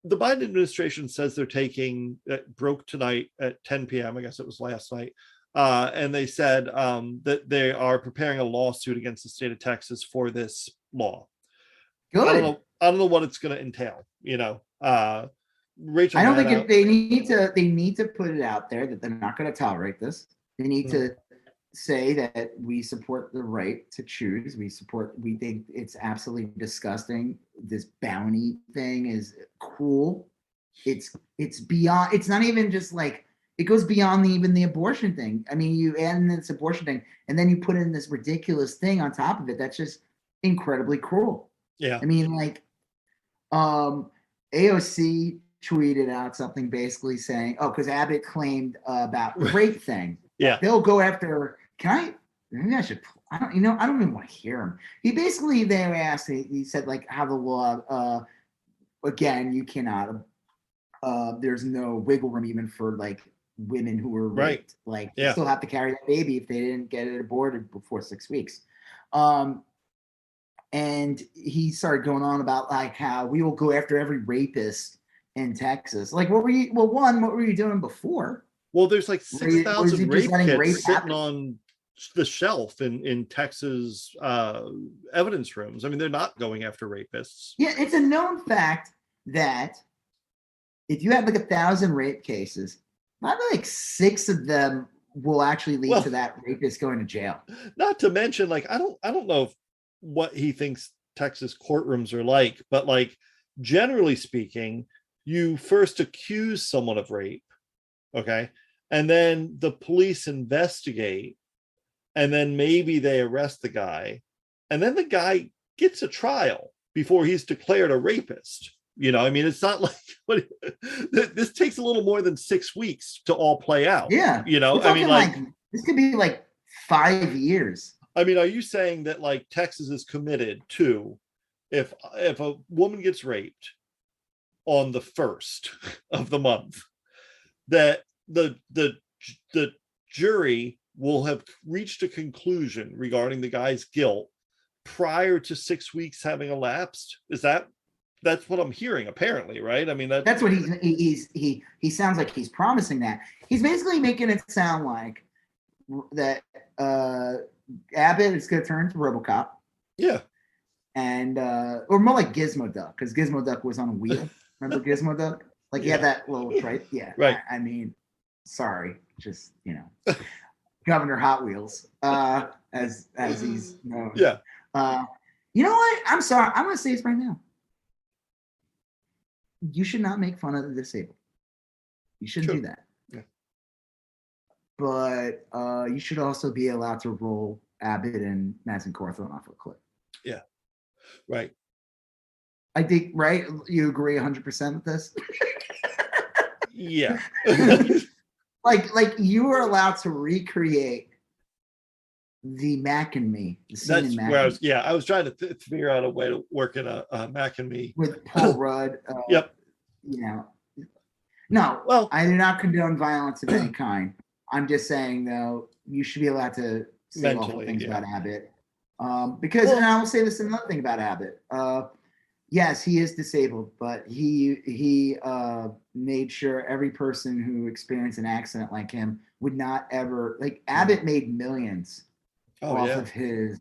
the Biden administration says they're taking, broke tonight at 10 p.m. I guess it was last night. And they said that they are preparing a lawsuit against the state of Texas for this law. Good. I don't know what it's going to entail. Rachel, I don't think they need to put it out there that they're not going to tolerate this. They need to say that we support the right to choose. We think it's absolutely disgusting. This bounty thing is cruel. It's beyond, it's not even just like, it goes beyond even the abortion thing. I mean, you add in this abortion thing and then you put in this ridiculous thing on top of it. That's just incredibly cruel. Yeah. I mean, like, AOC tweeted out something basically saying, oh, because Abbott claimed about the rape thing. Yeah. They'll go after, maybe I should, I don't even want to hear him. He basically, they asked, he said like how the law, again, you cannot, there's no wiggle room even for like women who were raped. Like they still have to carry that baby if they didn't get it aborted before 6 weeks. And he started going on about like how we will go after every rapist in Texas. Like, what were you doing before? Well, there's like 6,000 rape kits sitting on the shelf in Texas evidence rooms. I mean, they're not going after rapists. Yeah, it's a known fact that if you have like 1,000 rape cases, probably like 6 of them will actually lead to that rapist going to jail. Not to mention, like, I don't know what he thinks Texas courtrooms are like, but like generally speaking, you first accuse someone of rape, okay, and then the police investigate, and then maybe they arrest the guy, and then the guy gets a trial before he's declared a rapist. I mean, it's not like this takes a little more than 6 weeks to all play out. Yeah, I mean, like this could be like 5 years. I mean, are you saying that like Texas is committed to, if a woman gets raped on the 1st of the month, that the jury will have reached a conclusion regarding the guy's guilt prior to 6 weeks having elapsed? That's what I'm hearing, apparently, right? I mean, that's what he sounds like he's promising that. He's basically making it sound like that Abbott is going to turn to RoboCop. Yeah. And or more like Gizmo Duck, because Gizmo Duck was on a wheel. Remember Gizmo Duck? Like he had that little right? Yeah. Right. I mean, sorry, just Governor Hot Wheels, as he's known. Yeah. You know what? I'm sorry. I'm going to say this right now. You should not make fun of the disabled. You shouldn't do that. Yeah. But you should also be allowed to roll Abbott and Madison Cawthorn off a cliff. Yeah. Right. I think, right? You agree 100% with this? Yeah. like you are allowed to recreate the Mac and Me. That's where I was trying to figure out a way to work in a Mac and Me with Paul Rudd. Yep. No. Well, I do not condone violence of any kind. I'm just saying, though, you should be allowed to say awful things about Abbott. Because, and I will say this another thing about Abbott. Yes, he is disabled, but he made sure every person who experienced an accident like him would not ever, like Abbott made millions off of his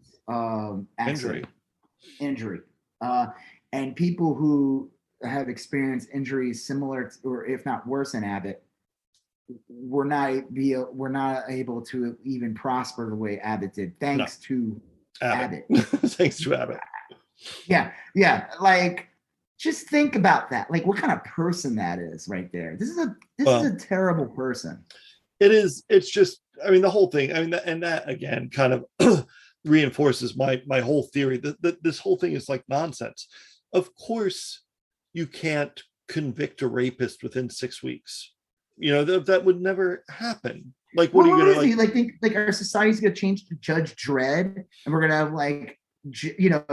injury. And people who have experienced injuries similar to, or if not worse than Abbott, were not able to even prosper the way Abbott did, thanks to Abbott. Thanks to Abbott. Yeah. Like just think about that. Like, what kind of person that is right there. This is a terrible person. It is. It's just, I mean, the whole thing. I mean, and that again kind of reinforces my whole theory that this whole thing is like nonsense. Of course, you can't convict a rapist within 6 weeks. You know, that would never happen. Like, what are you gonna like? Like, think like our society's gonna change to Judge Dredd, and we're gonna have like, you know,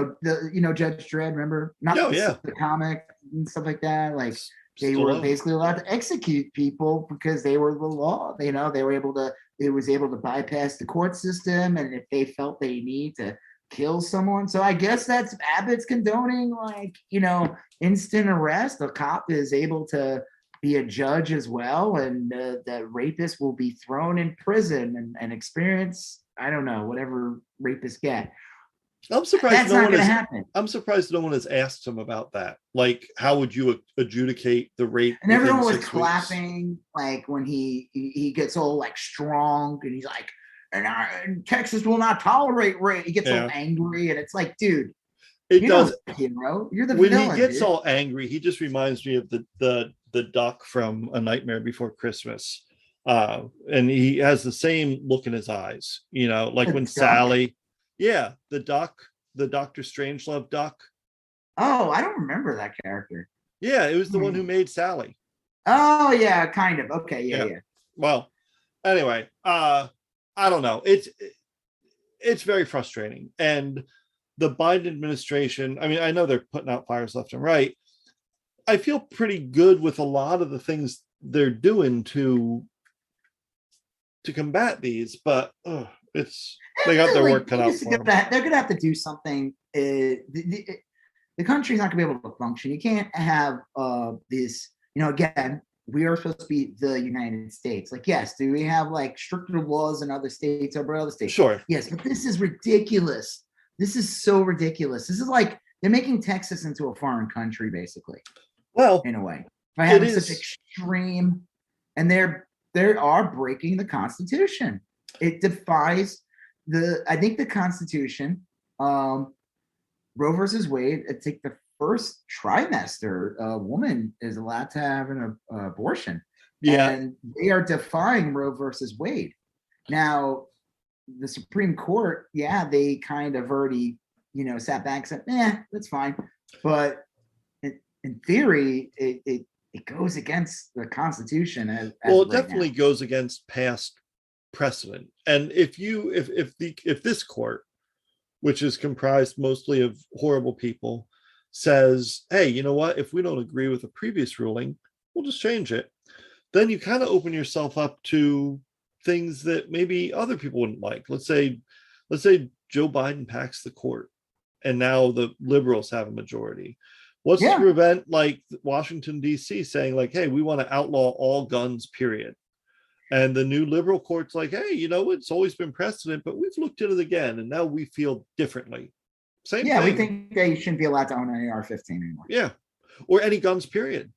Judge Dredd. Remember? Not the comic and stuff like that. Like, they were basically allowed to execute people because they were the law. You know, they were able to. It was able to bypass the court system, and if they felt they need to kill someone, so I guess that's Abbott's condoning, like, you know, instant arrest. A cop is able to be a judge as well, and the rapist will be thrown in prison and experience, I don't know, whatever rapists get. I'm surprised I'm surprised no one has asked him about that. Like, how would you adjudicate the rape? And everyone was clapping, like, when he gets all like strong, and he's like, and Texas will not tolerate rape. He gets all angry, and it's like, dude, you're the hero. You're the villain. When he gets all angry, he just reminds me of the duck from A Nightmare Before Christmas. And he has the same look in his eyes, you know, like when Sally, the duck, the Dr. Strangelove duck. Oh, I don't remember that character. Yeah, it was the one who made Sally. Oh, yeah, kind of. Okay, yeah. Well, anyway, I don't know. It's very frustrating. And the Biden administration, I mean, I know they're putting out fires left and right. I feel pretty good with a lot of the things they're doing to combat these, but they got their work cut out for them. They're going to have to do something. The country's not going to be able to function. You can't have this, you know, again, we are supposed to be the United States. Like, yes, do we have like stricter laws in other states over other states? Sure. Yes, but this is ridiculous. This is so ridiculous. This is like they're making Texas into a foreign country, basically. Well, in a way, by having such extreme, and they are breaking the Constitution. It defies I think the Constitution, Roe versus Wade. It's like the first trimester a woman is allowed to have an abortion. Yeah, and they are defying Roe versus Wade. Now, the Supreme Court, they kind of already, you know, sat back and said, that's fine, but in theory, it goes against the Constitution. It definitely goes against past precedent. And if this court, which is comprised mostly of horrible people, says, hey, you know what? If we don't agree with the previous ruling, we'll just change it. Then you kind of open yourself up to things that maybe other people wouldn't like. Let's say Joe Biden packs the court, and now the liberals have a majority. What's to prevent like Washington, D.C. saying like, hey, we want to outlaw all guns, period. And the new liberal court's like, hey, you know, it's always been precedent, but we've looked at it again, and now we feel differently. Same thing. We think they shouldn't be allowed to own an AR-15 anymore. Yeah. Or any guns, period.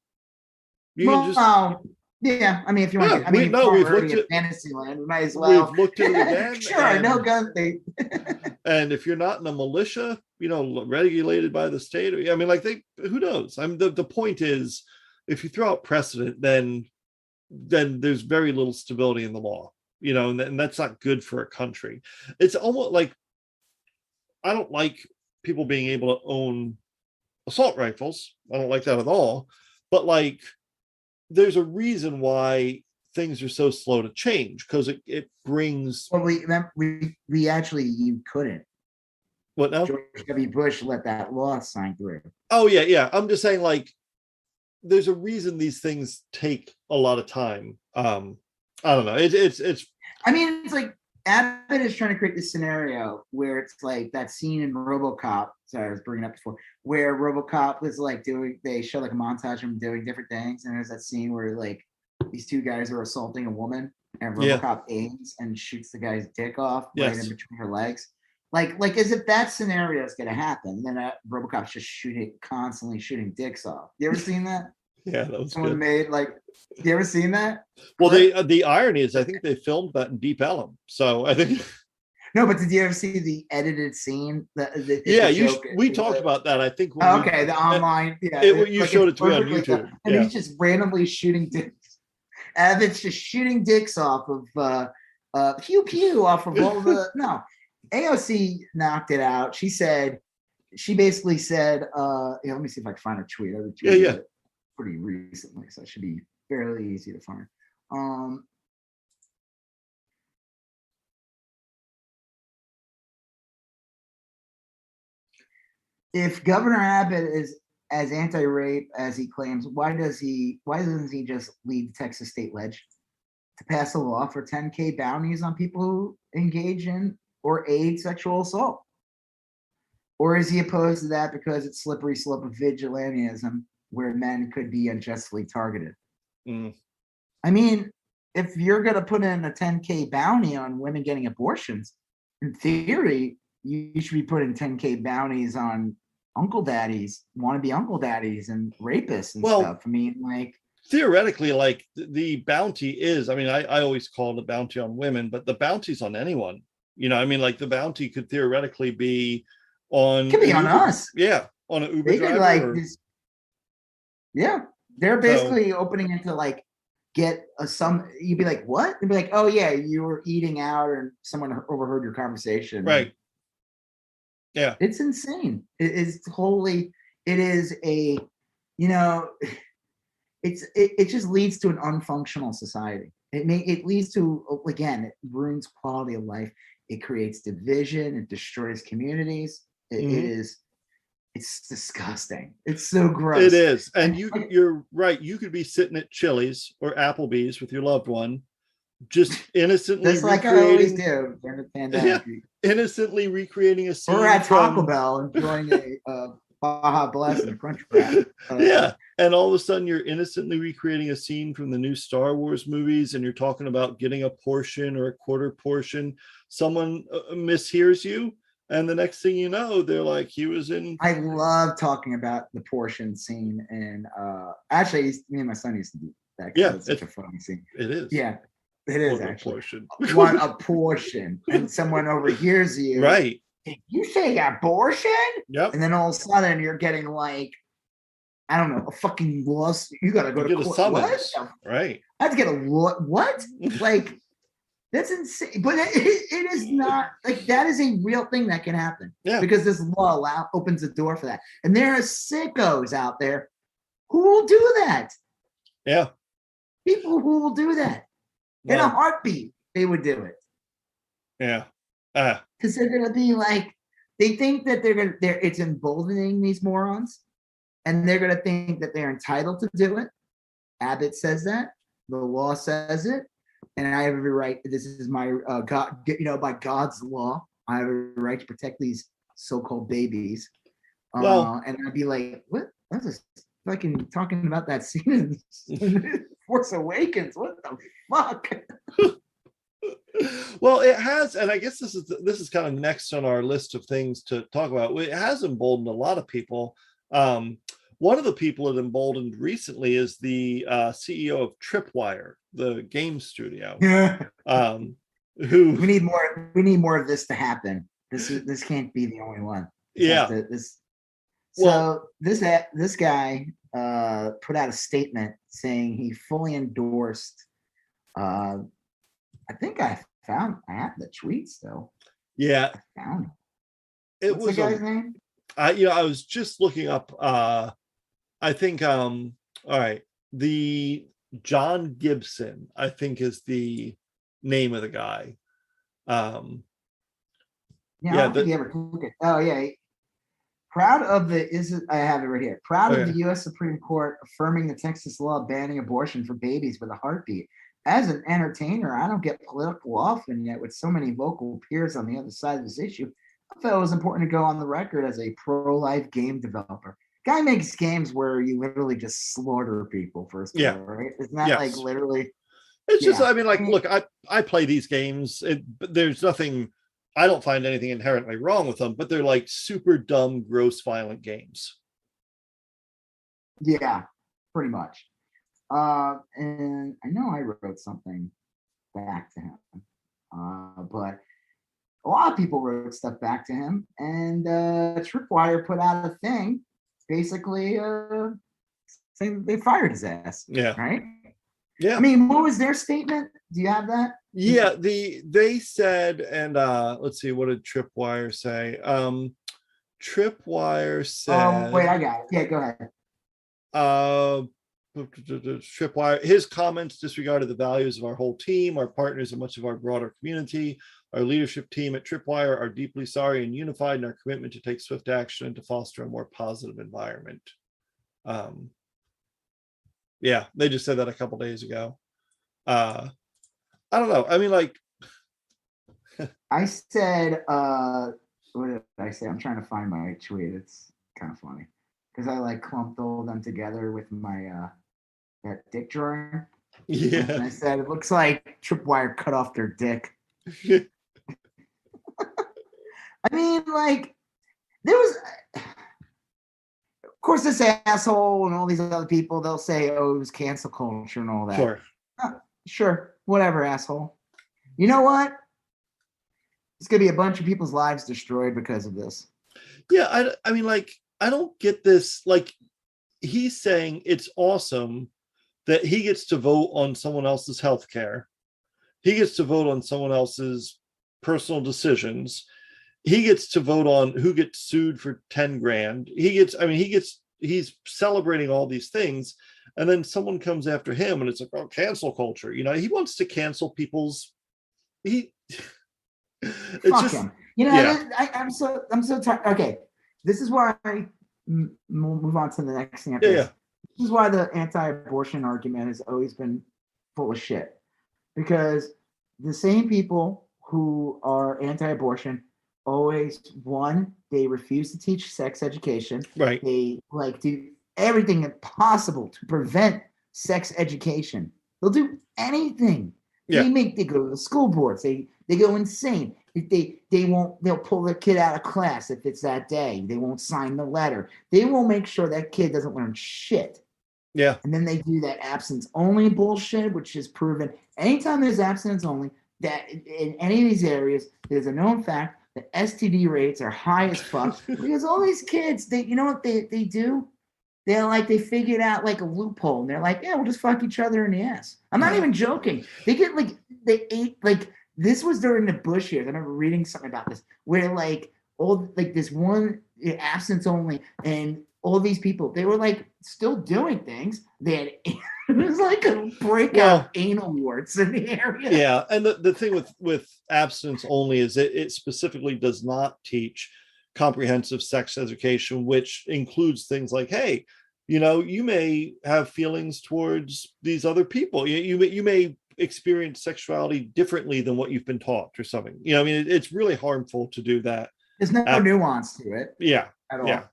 Yeah, I mean, if you want to, we've looked at Fantasyland, we might as well. We've looked at it again. Sure, no gun thing. And if you're not in a militia, you know, regulated by the state, I mean, like who knows? I mean, the point is, if you throw out precedent, then there's very little stability in the law, you know, and that's not good for a country. It's almost like, I don't like people being able to own assault rifles. I don't like that at all. But like, there's a reason why things are so slow to change, because it brings. Well, we actually, you couldn't. What now? George W. Bush let that law sign through. Oh yeah. I'm just saying, like, there's a reason these things take a lot of time. I don't know. It's. I mean, it's like Abbott is trying to create this scenario where it's like that scene in RoboCop. Sorry, I was bringing up before, where RoboCop was like they show like a montage of him doing different things, and there's that scene where like these two guys are assaulting a woman, and RoboCop aims and shoots the guy's dick off right in between her legs. Like as if that scenario is going to happen, then RoboCop's just constantly shooting dicks off. You ever seen that? Yeah, that was someone good. Made like. You ever seen that? Well, the irony is, I think they filmed that in Deep Ellum, so I think. No, but did you ever see the edited scene? Yeah, The joke. we talked about that. I think when Okay, the online. Yeah, you like showed it's it to me on perfectly YouTube. and Yeah, he's just randomly shooting dicks. Abbott's just shooting dicks off of pew pew off of all the no. AOC knocked it out. She basically said, let me see if I can find a tweet. I retweeted it pretty recently, so it should be fairly easy to find. If Governor Abbott is as anti-rape as he claims, why doesn't he just lead Texas state ledge to pass a law for 10K bounties on people who engage in or aid sexual assault? Or is he opposed to that because it's slippery slope of vigilantism where men could be unjustly targeted? I mean, if you're going to put in a 10K bounty on women getting abortions, in theory, you should be putting 10K bounties on uncle daddies, wannabe uncle daddies and rapists and stuff. I mean, like, theoretically, like the bounty is, I mean, I always call it a bounty on women, but the bounty's on anyone. You know, I mean, like the bounty could theoretically be on. Could be on us. Yeah, on an Uber they driver. Could, like, this, yeah, they're basically opening into like get some. You'd be like, what? They'd be like, oh yeah, you were eating out and someone overheard your conversation. Right. Yeah, it's insane. It is totally. It is a, you know, it just leads to an unfunctional society. It leads to, again, it ruins quality of life. It creates division. It destroys communities. It's disgusting. It's so gross. It is. And you're right. You could be sitting at Chili's or Applebee's with your loved one, just innocently just like I always do during the pandemic. Innocently recreating a scene. Or at Taco Bell enjoying a Baja Blast and a Crunch Wrap. And all of a sudden you're innocently recreating a scene from the new Star Wars movies, and you're talking about getting a portion or a quarter portion. Someone mishears you, and the next thing you know, they're like, he was in. I love talking about the portion scene, and actually, me and my son used to do that. It's such a funny scene. It is. Yeah, it is actually. Portion. Want a portion, and someone overhears you. Right. You say abortion? Yep. And then all of a sudden you're getting like, I don't know, a fucking lawsuit. You gotta go to court. What? Right. I have to get a what? Like, that's insane. But it is not like that is a real thing that can happen. Yeah. Because this law opens the door for that. And there are sickos out there who will do that. Yeah. People who will do that. In a heartbeat, they would do it. Yeah. Because they're gonna be like, they think that it's emboldening these morons, and they're gonna think that they're entitled to do it. Abbott says that, the law says it, and I have every right. This is my God, by God's law, I have a right to protect these so-called babies. And I'd be like, what? That's just fucking talking about that scene in Force Awakens. What the fuck? Well, it has, and I guess this is kind of next on our list of things to talk about. It has emboldened a lot of people. One of the people it emboldened recently is the CEO of Tripwire, the game studio. Who we need more of this to happen. This can't be the only one. This guy put out a statement saying he fully endorsed. I think I have the tweets though. Yeah, I found it. What's was the guy's name? I was just looking up. I think. All right, the John Gibson, I think, is the name of the guy. I don't think he ever took it. Oh yeah. Proud of I have it right here. Proud of the U.S. Supreme Court affirming the Texas law banning abortion for babies with a heartbeat. As an entertainer, I don't get political often, yet with so many vocal peers on the other side of this issue, I felt it was important to go on the record as a pro-life game developer. Guy makes games where you literally just slaughter people first of all, right? Isn't that like literally? It's just, I mean, like, look, I play these games. There's nothing, I don't find anything inherently wrong with them, but they're like super dumb, gross, violent games. Yeah, pretty much. And I know I wrote something back to him, but a lot of of people wrote stuff back to him, and Tripwire put out a thing, basically saying they fired his ass. Yeah. Right. Yeah. I mean, what was their statement? Do you have that? Yeah, they said, and let's see, what did Tripwire say? Tripwire said, wait, I got it. Yeah, go ahead. Tripwire, his comments disregarded the values of our whole team, our partners, and much of our broader community. Our leadership team at Tripwire are deeply sorry and unified in our commitment to take swift action and to foster a more positive environment. Yeah, they just said that a couple days ago. I don't know. I mean, like, I said, what did I say? I'm trying to find my tweet. It's kind of funny because I like clumped all of them together with my that dick drawing. Yeah. And I said, it looks like Tripwire cut off their dick. I mean, like, there was, of course, this asshole and all these other people, they'll say, oh, it was cancel culture and all that. Sure. Sure, whatever, asshole. You know what? It's going to be a bunch of people's lives destroyed because of this. Yeah, I mean, like, I don't get this. Like, he's saying it's awesome that he gets to vote on someone else's health care. He gets to vote on someone else's personal decisions. He gets to vote on who gets sued for 10 grand. He's celebrating all these things. And then someone comes after him and it's like, oh, cancel culture. You know, he wants to cancel people's, it's Fuck just, him. You know, yeah. I'm so tired. Okay. This is why we'll move on to the next thing. Yeah. This is why the anti-abortion argument has always been full of shit. Because the same people who are anti-abortion always, one, they refuse to teach sex education. Right. They like do everything possible to prevent sex education. They'll do anything. Yeah. They go to the school boards. They go insane. If they'll pull their kid out of class if it's that day. They won't sign the letter. They will make sure that kid doesn't learn shit. Yeah. And then they do that abstinence only bullshit, which is proven anytime there's abstinence only, that in any of these areas, there's a known fact that STD rates are high as fuck because all these kids, you know what they do? They figured out like a loophole and they're like, yeah, we'll just fuck each other in the ass. I'm not even joking. They ate this was during the Bush years. I remember reading something about this where like all like this one abstinence only and all these people, they were like still doing things. They had it was like a breakout anal warts in the area. Yeah, and the thing with abstinence only is it specifically does not teach comprehensive sex education, which includes things like, hey, you know, you may have feelings towards these other people. You may experience sexuality differently than what you've been taught or something. You know, I mean, it's really harmful to do that. There's no nuance to it. Yeah, at all. Yeah.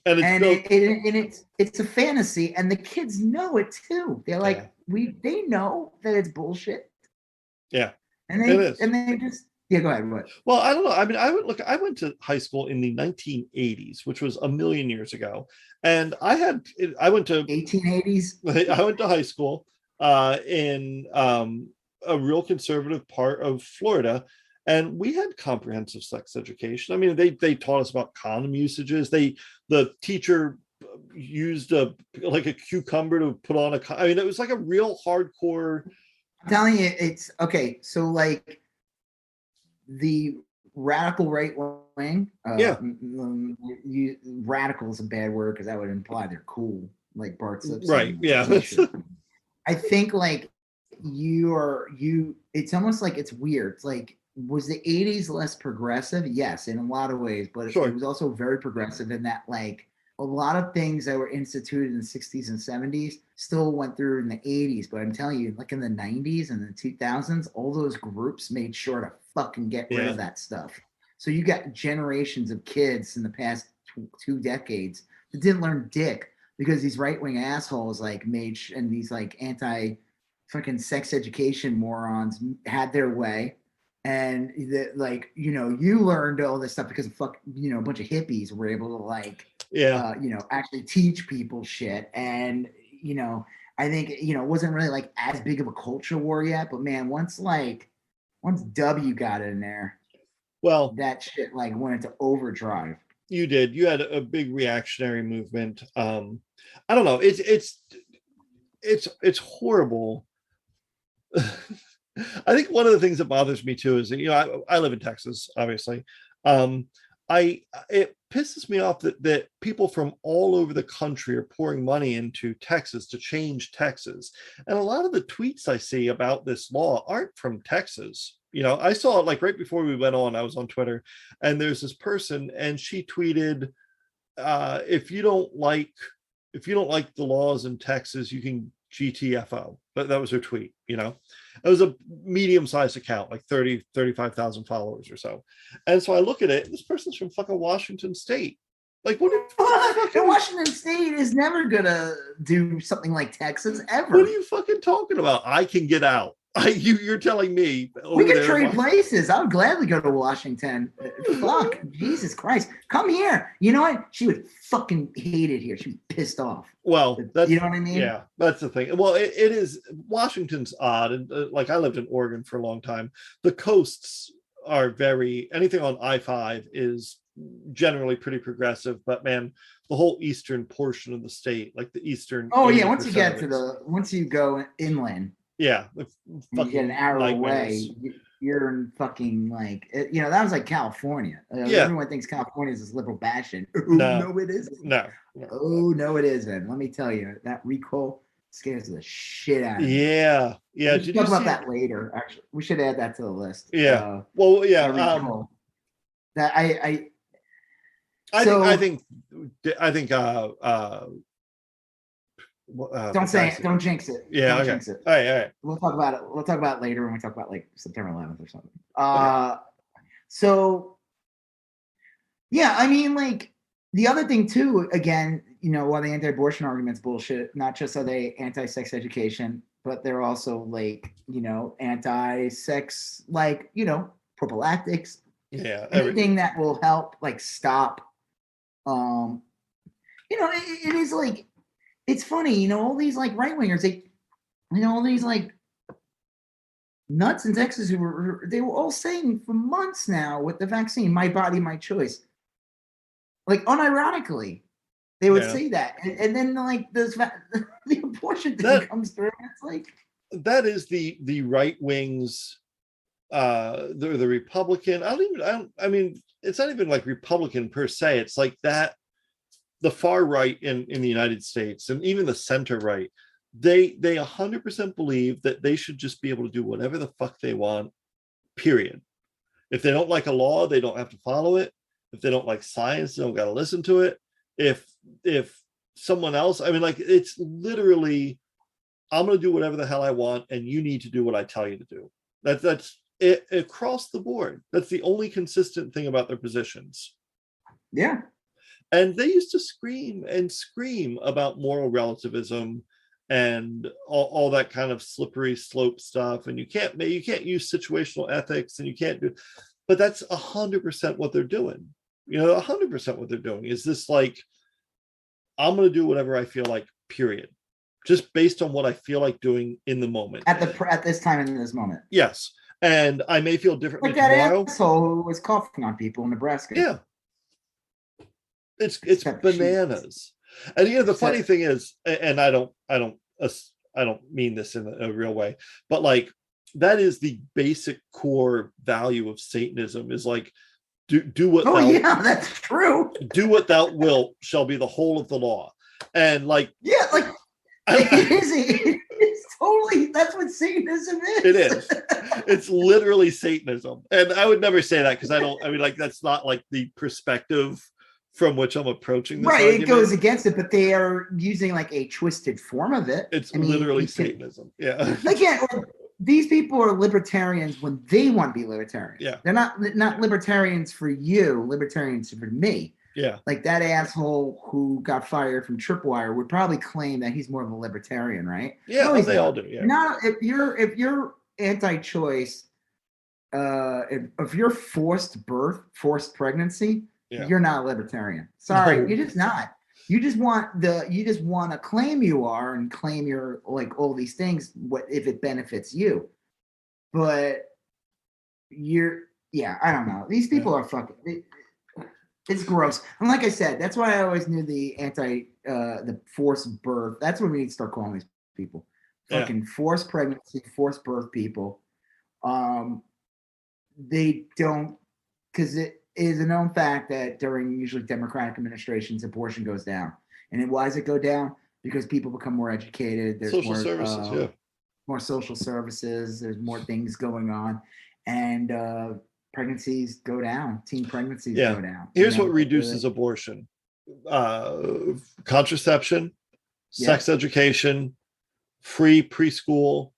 And it's a fantasy, and the kids know it too. They're like, they know that it's bullshit. Yeah, and they just go ahead. What? Well, I don't know. I mean, I went to high school in the 1980s, which was a million years ago, and I went to 1880s. I went to high school in a real conservative part of Florida. And we had comprehensive sex education. I mean, they taught us about condom usages. The teacher used a cucumber to put on I mean, it was like a real hardcore. I'm telling you, it's okay. So like the radical right wing. Radical is a bad word because that would imply they're cool, like Bart Simpson. Right. Yeah. I think like it's almost like it's weird. It's like, was the 80s less progressive? Yes, in a lot of ways, but it was also very progressive in that like a lot of things that were instituted in the 60s and 70s still went through in the 80s. But I'm telling you, like in the 90s and the 2000s, all those groups made sure to fucking get rid of that stuff. So you got generations of kids in the past two decades that didn't learn dick because these right-wing assholes like made and these like anti fucking sex education morons had their way. And you learned all this stuff because of a bunch of hippies were able to actually teach people shit. And, I think, it wasn't really like as big of a culture war yet, but man, once W got in there. Well, that shit like went into overdrive. You did. You had a big reactionary movement. I don't know. It's horrible. I think one of the things that bothers me too is that, I live in Texas, obviously. Um, it pisses me off that people from all over the country are pouring money into Texas to change Texas. And a lot of the tweets I see about this law aren't from Texas. I saw it like right before we went on, I was on Twitter, and there's this person, and she tweeted, if you don't like the laws in Texas, you can GTFO. But that was her tweet. It was a medium-sized account, like 35,000 followers or so. And so I look at it, this person's from fucking Washington State. Like, what? Washington State is never gonna do something like Texas ever. What are you fucking talking about? I can get out. You're telling me we can trade places. I would gladly go to Washington. Fuck, Jesus Christ, come here. You know what? She would fucking hate it here. She'd be pissed off. Well, that's, you know what I mean? Yeah, that's the thing. Well, it is. Washington's odd, and like I lived in Oregon for a long time. The coasts are anything on I-5 is generally pretty progressive, but man, the whole eastern portion of the state, like the eastern. Oh yeah, once you go inland. Yeah, you get an hour away, you're in fucking like, that was like California. Everyone thinks California is this liberal bastion. No, it isn't. No. Oh, no, it isn't. Let me tell you, that recall scares the shit out of me. Yeah. We should talk about that later. Actually, we should add that to the list. Yeah. That I think don't say it. Don't jinx it. Yeah. Don't jinx it. All right. We'll talk about it. We'll talk about it later when we talk about like September 11th or something. Okay. So, yeah, I mean, like the other thing too. Again, while the anti-abortion argument's bullshit, not just are they anti-sex education, but they're also like anti-sex, like prophylactics. Yeah. Anything that will help like stop. It is like. It's funny, all these like right wingers, all these like nuts in Texas they were all saying for months now with the vaccine, my body, my choice. Like unironically, they would say that, and then like the abortion thing comes through, and it's like that is the right wing's, the Republican. I mean, it's not even like Republican per se. It's like that. The far right in the United States and even the center right, they 100% believe that they should just be able to do whatever the fuck they want, period. If they don't like a law, they don't have to follow it. If they don't like science, they don't got to listen to it. If someone else, I mean, like, it's literally, I'm going to do whatever the hell I want, and you need to do what I tell you to do. That's it across the board. That's the only consistent thing about their positions. Yeah. And they used to scream and scream about moral relativism and all that kind of slippery slope stuff. And you can't use situational ethics, and you can't do, but that's 100% what they're doing. 100% what they're doing is this, like, I'm going to do whatever I feel like, period. Just based on what I feel like doing in the moment. At this time in this moment. Yes. And I may feel differently like that tomorrow. Asshole who was coughing on people in Nebraska. Yeah. It's bananas. And the funny thing is, and I don't mean this in a real way, but like that is the basic core value of Satanism, is like do what that's true. Do what thou wilt shall be the whole of the law. And like it's totally, that's what Satanism is. It is. It's literally Satanism. And I would never say that because that's not like the perspective from which I'm approaching this argument. It goes against it, but they are using like a twisted form of it. It's literally Satanism. Yeah. These people are libertarians when they want to be libertarians. Yeah. They're not libertarians for you, libertarians for me. Yeah. Like that asshole who got fired from Tripwire would probably claim that he's more of a libertarian, right? Yeah, they all do. Yeah. If you're anti-choice, if you're forced pregnancy, you're not a libertarian. Sorry, you're just not. You just want to claim you are and claim you're like all these things. What if it benefits you? But you're yeah, I don't know. These people are fucking. It's gross. And like I said, that's why I always knew the forced birth. That's what we need to start calling these people. Fucking forced pregnancy, forced birth people. They don't, because it is a known fact that during usually Democratic administrations, abortion goes down. And then why does it go down? Because people become more educated. There's social services, more social services. There's more things going on, and pregnancies go down. Teen pregnancies go down. Here's what reduces abortion: contraception, sex education, free preschool,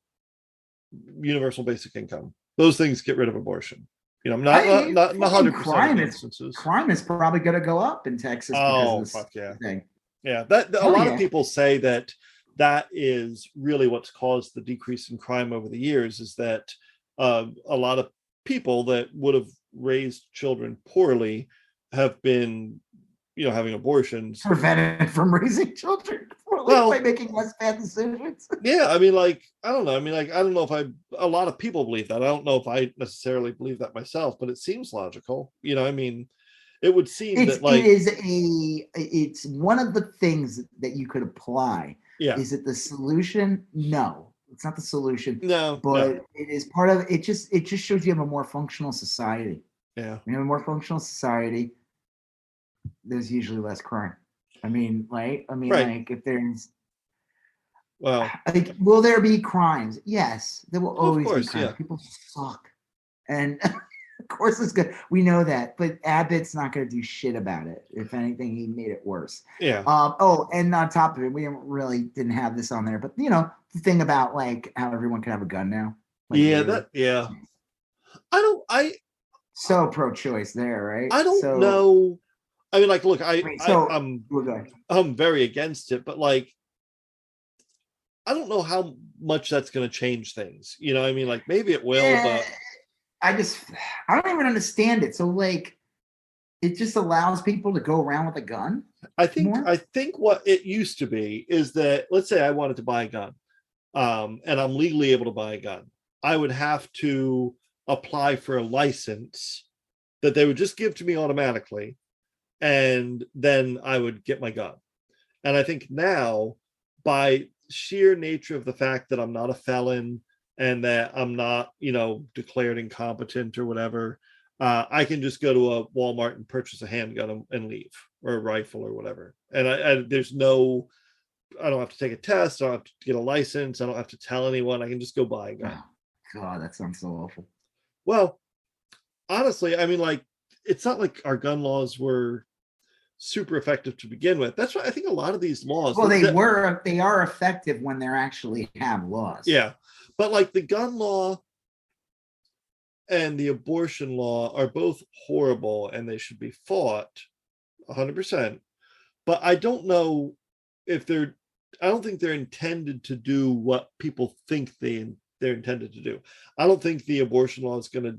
universal basic income. Those things get rid of abortion. You know, not 100% of instances. Crime is probably going to go up in Texas. Oh, fuck yeah. Thing. Yeah, a lot of people say that is really what's caused the decrease in crime over the years, is that a lot of people that would have raised children poorly have been, having abortions. Prevented from raising children poorly by making less bad decisions. Yeah, I mean, like, I don't know. I mean, like, I don't know if a lot of people believe that. I don't know if I necessarily believe that myself, but it seems logical. I mean, it would seem that, like, it's one of the things that you could apply. Yeah. Is it the solution? No, it's not the solution. No, but it is part of it. Just shows you have a more functional society. Yeah. When you have a more functional society, there's usually less crime. I mean, right? Like, if there's, like, will there be crimes? Yes, there will always be crimes. Yeah. People suck, and of course it's good. We know that, but Abbott's not going to do shit about it. If anything, he made it worse. Yeah. And on top of it, we didn't have this on there, but the thing about, like, how everyone can have a gun now. Like, so pro-choice there, right? I don't know. I mean, like, look, I'm very against it, but, like, I don't know how much that's going to change things. I mean, like, maybe it will, but I don't even understand it. So, like, it just allows people to go around with a gun. I think what it used to be is that, let's say I wanted to buy a gun, and I'm legally able to buy a gun. I would have to apply for a license that they would just give to me automatically, and then I would get my gun. And I think now, by sheer nature of the fact that I'm not a felon and that I'm not, declared incompetent or whatever, I can just go to a Walmart and purchase a handgun and leave, or a rifle or whatever. And I don't have to take a test. I don't have to get a license. I don't have to tell anyone. I can just go buy a gun. Oh, God, that sounds so awful. Well, honestly, I mean, like, it's not like our gun laws were super effective to begin with. That's why I think a lot of these laws. Well, they are effective when they actually have laws. Yeah. But, like, the gun law and the abortion law are both horrible, and they should be fought 100%. But I don't know if I don't think they're intended to do what people think they're intended to do. I don't think the abortion law is going to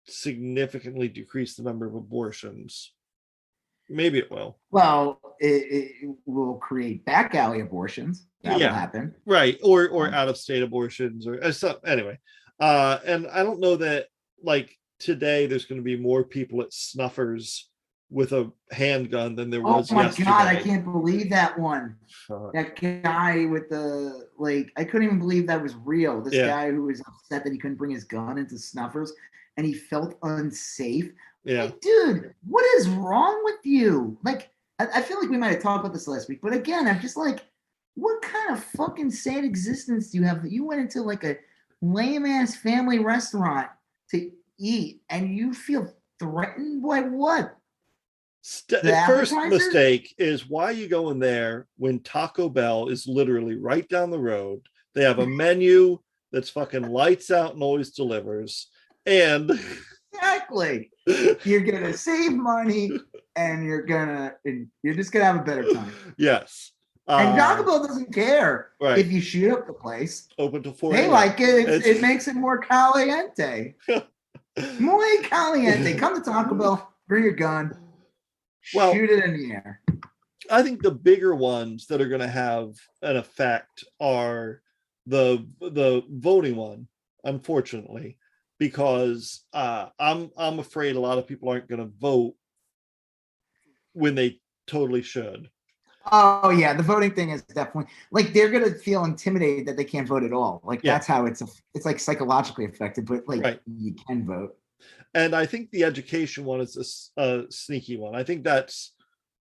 significantly decrease the number of abortions. Maybe it will. Well, it will create back alley abortions. That will happen. Right. Or out of state abortions or stuff. Anyway. And I don't know that, like, today there's going to be more people at Snuffers with a handgun than there was yesterday. Oh my God, I can't believe that one. That guy with the, like, I couldn't even believe that was real. This guy who was upset that he couldn't bring his gun into Snuffers and he felt unsafe. Yeah. Like, dude, what is wrong with you? Like, I feel like we might have talked about this last week, but again, I'm just like, what kind of fucking sad existence do you have that you went into, like, a lame ass family restaurant to eat and you feel threatened by what? The first mistake is, why are you going there when Taco Bell is literally right down the road? They have a menu that's fucking lights out and always delivers. And exactly, you're gonna save money and you're just gonna have a better time. Yes. And Taco Bell doesn't care if you shoot up the place. Open till 4 They like it. It makes it more caliente. Muy caliente. Come to Taco Bell, bring your gun, shoot it in the air. I think the bigger ones that are going to have an effect are the voting one, unfortunately. because I'm afraid a lot of people aren't going to vote when they totally should. Oh yeah, the voting thing is definitely like they're gonna feel intimidated that they can't vote at all. Like that's how it's like psychologically affected, but like you can vote. And I think the education one is a sneaky one. I think that's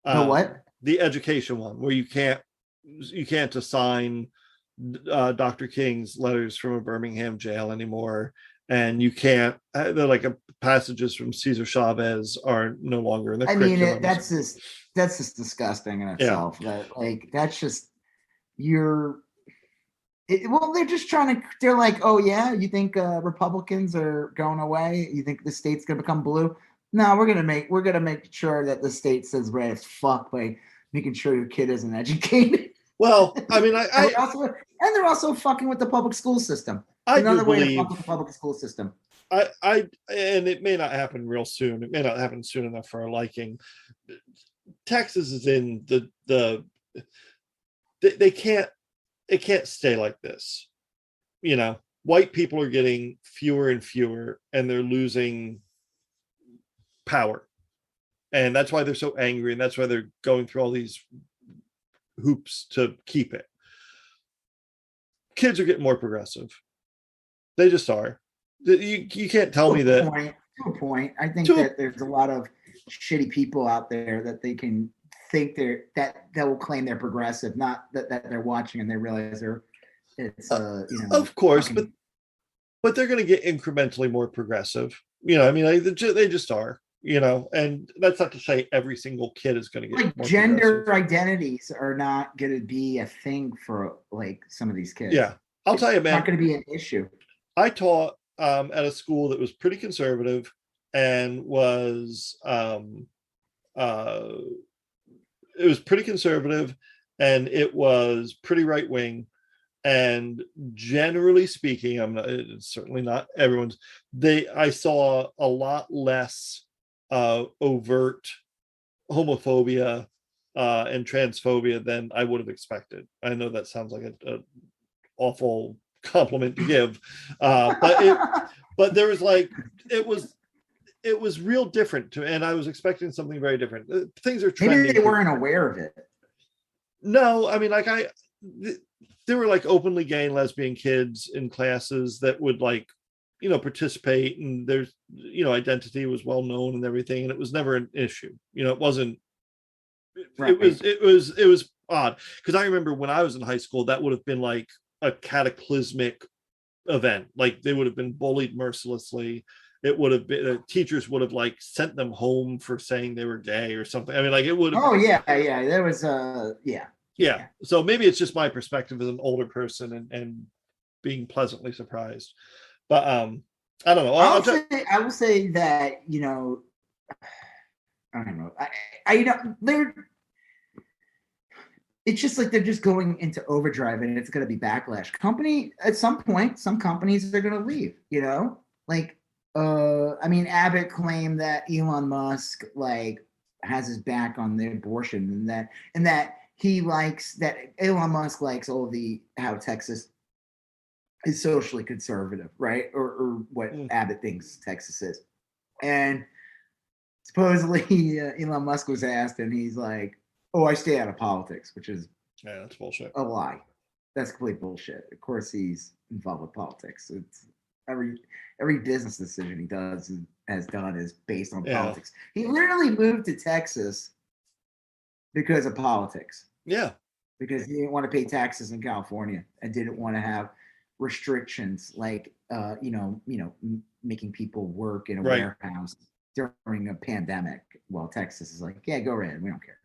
the what? The education one, where you can't assign Dr. King's letters from a Birmingham jail anymore, and you can't. They're like passages from Cesar Chavez are no longer in the curriculum. That's just disgusting in itself. That like that's just well, they're just trying to. They're like, oh yeah, you think Republicans are going away? You think the state's gonna become blue? No, we're gonna make sure that the state says red as fuck by making sure your kid isn't educated. Well, I mean, they're also fucking with the public school system. Another way to fuck with the public school system. And it may not happen real soon. It may not happen soon enough for our liking. Texas is in it can't stay like this. You know, white people are getting fewer and fewer, and they're losing power. And that's why they're so angry, and that's why they're going through all these hoops to keep it. Kids are getting more progressive. They just are. You can't tell me that. To a point. I think that there's a lot of shitty people out there that they can think that will claim they're progressive, not that they're watching and they realize it's of course, but they're going to get incrementally more progressive. You know, I mean, they just are. You know, and that's not to say every single kid is going to get like more gender identities are not going to be a thing for like some of these kids. Yeah, I'll tell you, man, it's not going to be an issue. I taught at a school that was pretty conservative and was it was pretty conservative and it was pretty right wing. And generally speaking, it's certainly not everyone's. I saw a lot less overt homophobia and transphobia than I would have expected. I know that sounds like an awful compliment to give, but there was like it was real different and I was expecting something very different. Things are trending. Maybe they weren't aware of it. No, I mean, like there were like openly gay and lesbian kids in classes that would like, you know, participate, and there's, you know, identity was well known and everything, and it was never an issue. You know, it wasn't. Right. It was odd because I remember when I was in high school, that would have been like a cataclysmic event. Like they would have been bullied mercilessly. It would have been teachers would have like sent them home for saying they were gay or something. I mean, like it would have. Oh yeah. There was Yeah. So maybe it's just my perspective as an older person and being pleasantly surprised. But I don't know. I will say that, you know, I don't know. It's just like they're just going into overdrive and it's going to be backlash. At some point, some companies are going to leave, you know, like, I mean, Abbott claimed that Elon Musk like has his back on the abortion and that he likes that Elon Musk likes how Texas is socially conservative, right? Or what Abbott thinks Texas is. And supposedly Elon Musk was asked and he's like, oh, I stay out of politics, which is that's bullshit. A lie. That's complete bullshit. Of course he's involved with politics. It's every business decision he has done is based on politics. He literally moved to Texas because of politics. Yeah. Because he didn't want to pay taxes in California and didn't want to have restrictions like making people work in a warehouse during a pandemic while Texas is like, yeah, go ahead, we don't care,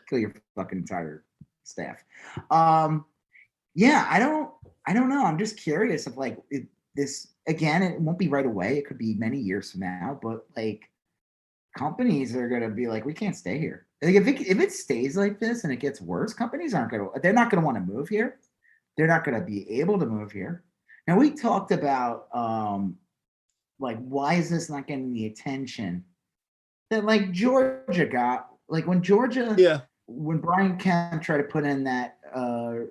kill your fucking entire staff. I don't know, I'm just curious of like this again, it won't be right away, it could be many years from now, but like companies are going to be like, we can't stay here. Like if it stays like this and it gets worse, companies they're not going to want to move here. They're not going to be able to move here. Now we talked about like, why is this not getting the attention that like Georgia got? Like when when Brian Kemp tried to put in that, were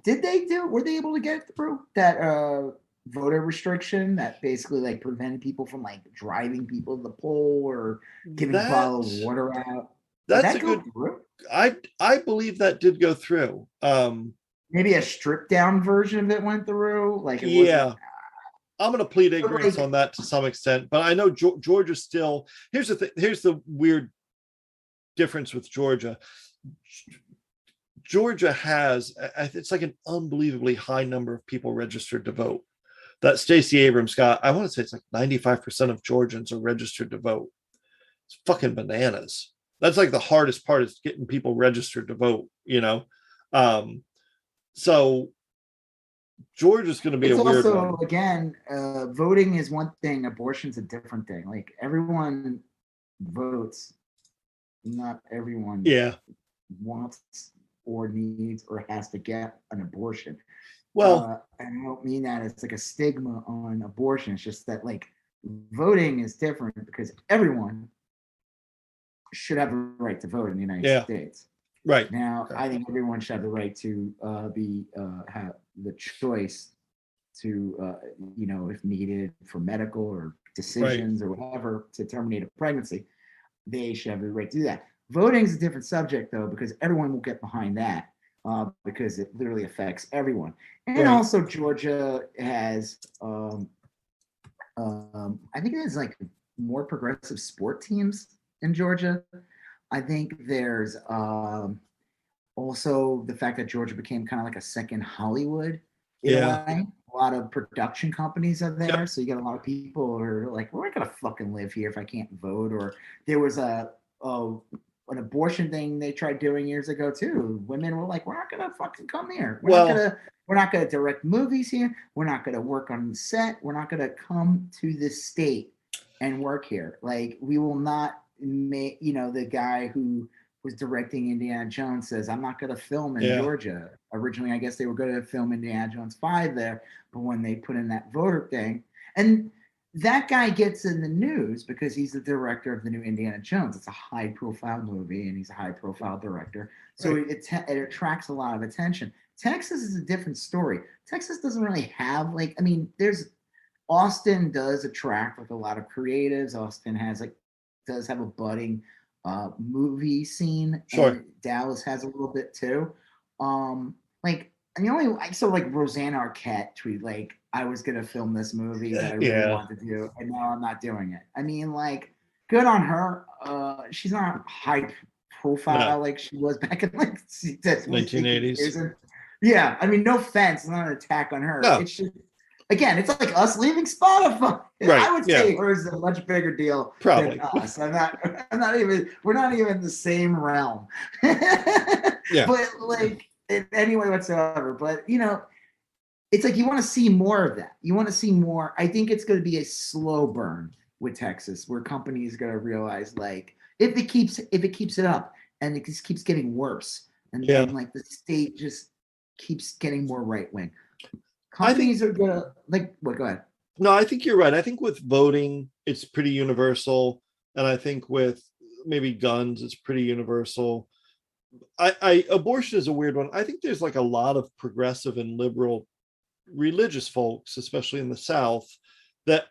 they able to get through that voter restriction that basically like prevented people from like driving people to the poll or giving a bottle of water out. Did That's that a go good. through? I believe that did go through. Maybe a stripped down version of it went through. Like it Yeah, wasn't. I'm going to plead ignorance Like, on that to some extent, but I know Georgia still. Here's the thing. Here's the weird difference with Georgia. Georgia has, it's like an unbelievably high number of people registered to vote. That Stacey Abrams got, I want to say it's like 95% of Georgians are registered to vote. It's fucking bananas. That's like the hardest part is getting people registered to vote, you know? So Georgia's going to be it's a weird also, one. again, voting is one thing, abortion's a different thing. Like everyone votes, not everyone wants or needs or has to get an abortion. Well, and I don't mean that it's like a stigma on abortion. It's just that like voting is different because everyone should have the right to vote in the United States. Right. Now, I think everyone should have the right to have the choice to, you know, if needed for medical or decisions or whatever to terminate a pregnancy, they should have the right to do that. Voting is a different subject though, because everyone will get behind that because it literally affects everyone. And also Georgia has, I think it has like more progressive sport teams in Georgia. I think there's also the fact that Georgia became kind of like a second Hollywood in a way. A lot of production companies are there, so you got a lot of people who are like, "We're not gonna fucking live here if I can't vote." Or there was an abortion thing they tried doing years ago too. Women were like, "We're not gonna fucking come here. We're not gonna direct movies here. We're not gonna work on the set. We're not gonna come to this state and work here. Like we will not make." You know, the guy who was directing Indiana Jones says, "I'm not going to film in Georgia." Originally, I guess they were going to film Indiana Jones 5 there, but when they put in that voter thing, and that guy gets in the news because he's the director of the new Indiana Jones. It's a high-profile movie, and he's a high-profile director, so it attracts a lot of attention. Texas is a different story. Texas doesn't really have like, I mean, Austin does attract like a lot of creatives. Austin does have a budding movie scene, and Dallas has a little bit too. Like, and like Rosanna Arquette tweet like, "I was gonna film this movie that I really wanted to do, and now I'm not doing it." I mean, like, good on her. She's not high profile like she was back in like 1980s. Yeah, I mean, no offense, it's not an attack on her. No. It's just, again, it's like us leaving Spotify. I would say hers is a much bigger deal than us. We're not even in the same realm. But like in any way whatsoever. But you know, it's like you want to see more of that. You want to see more. I think it's going to be a slow burn with Texas, where companies going to realize like if it keeps it up and it just keeps getting worse, and then like the state just keeps getting more right wing. Companies are gonna like what? Go ahead. No, I think you're right. I think with voting, it's pretty universal, and I think with maybe guns, it's pretty universal. Abortion is a weird one. I think there's like a lot of progressive and liberal religious folks, especially in the South, that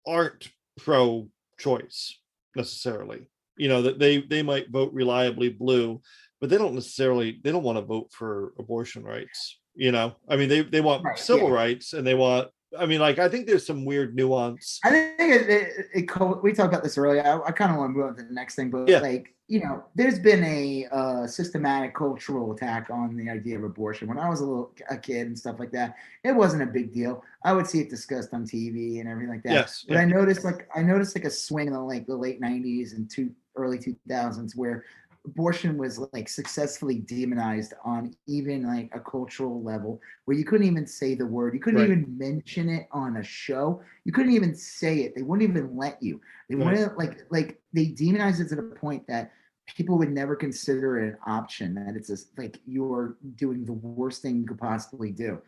aren't pro-choice necessarily. You know, that they might vote reliably blue, but they don't want to vote for abortion rights. You know, I mean, they want civil rights, and they want. I mean, like, I think there's some weird nuance. I think we talked about this earlier. I kind of want to move on to the next thing, but like, you know, there's been a systematic cultural attack on the idea of abortion. When I was a kid and stuff like that, it wasn't a big deal. I would see it discussed on TV and everything like that. Yes, but I noticed like a swing in the late 90s and early 2000s where abortion was like successfully demonized on even like a cultural level, where you couldn't even say the word, you couldn't even mention it on a show, you couldn't even say it, they wouldn't even let you. They wouldn't like they demonized it to the point that people would never consider it an option, that it's just like you're doing the worst thing you could possibly do.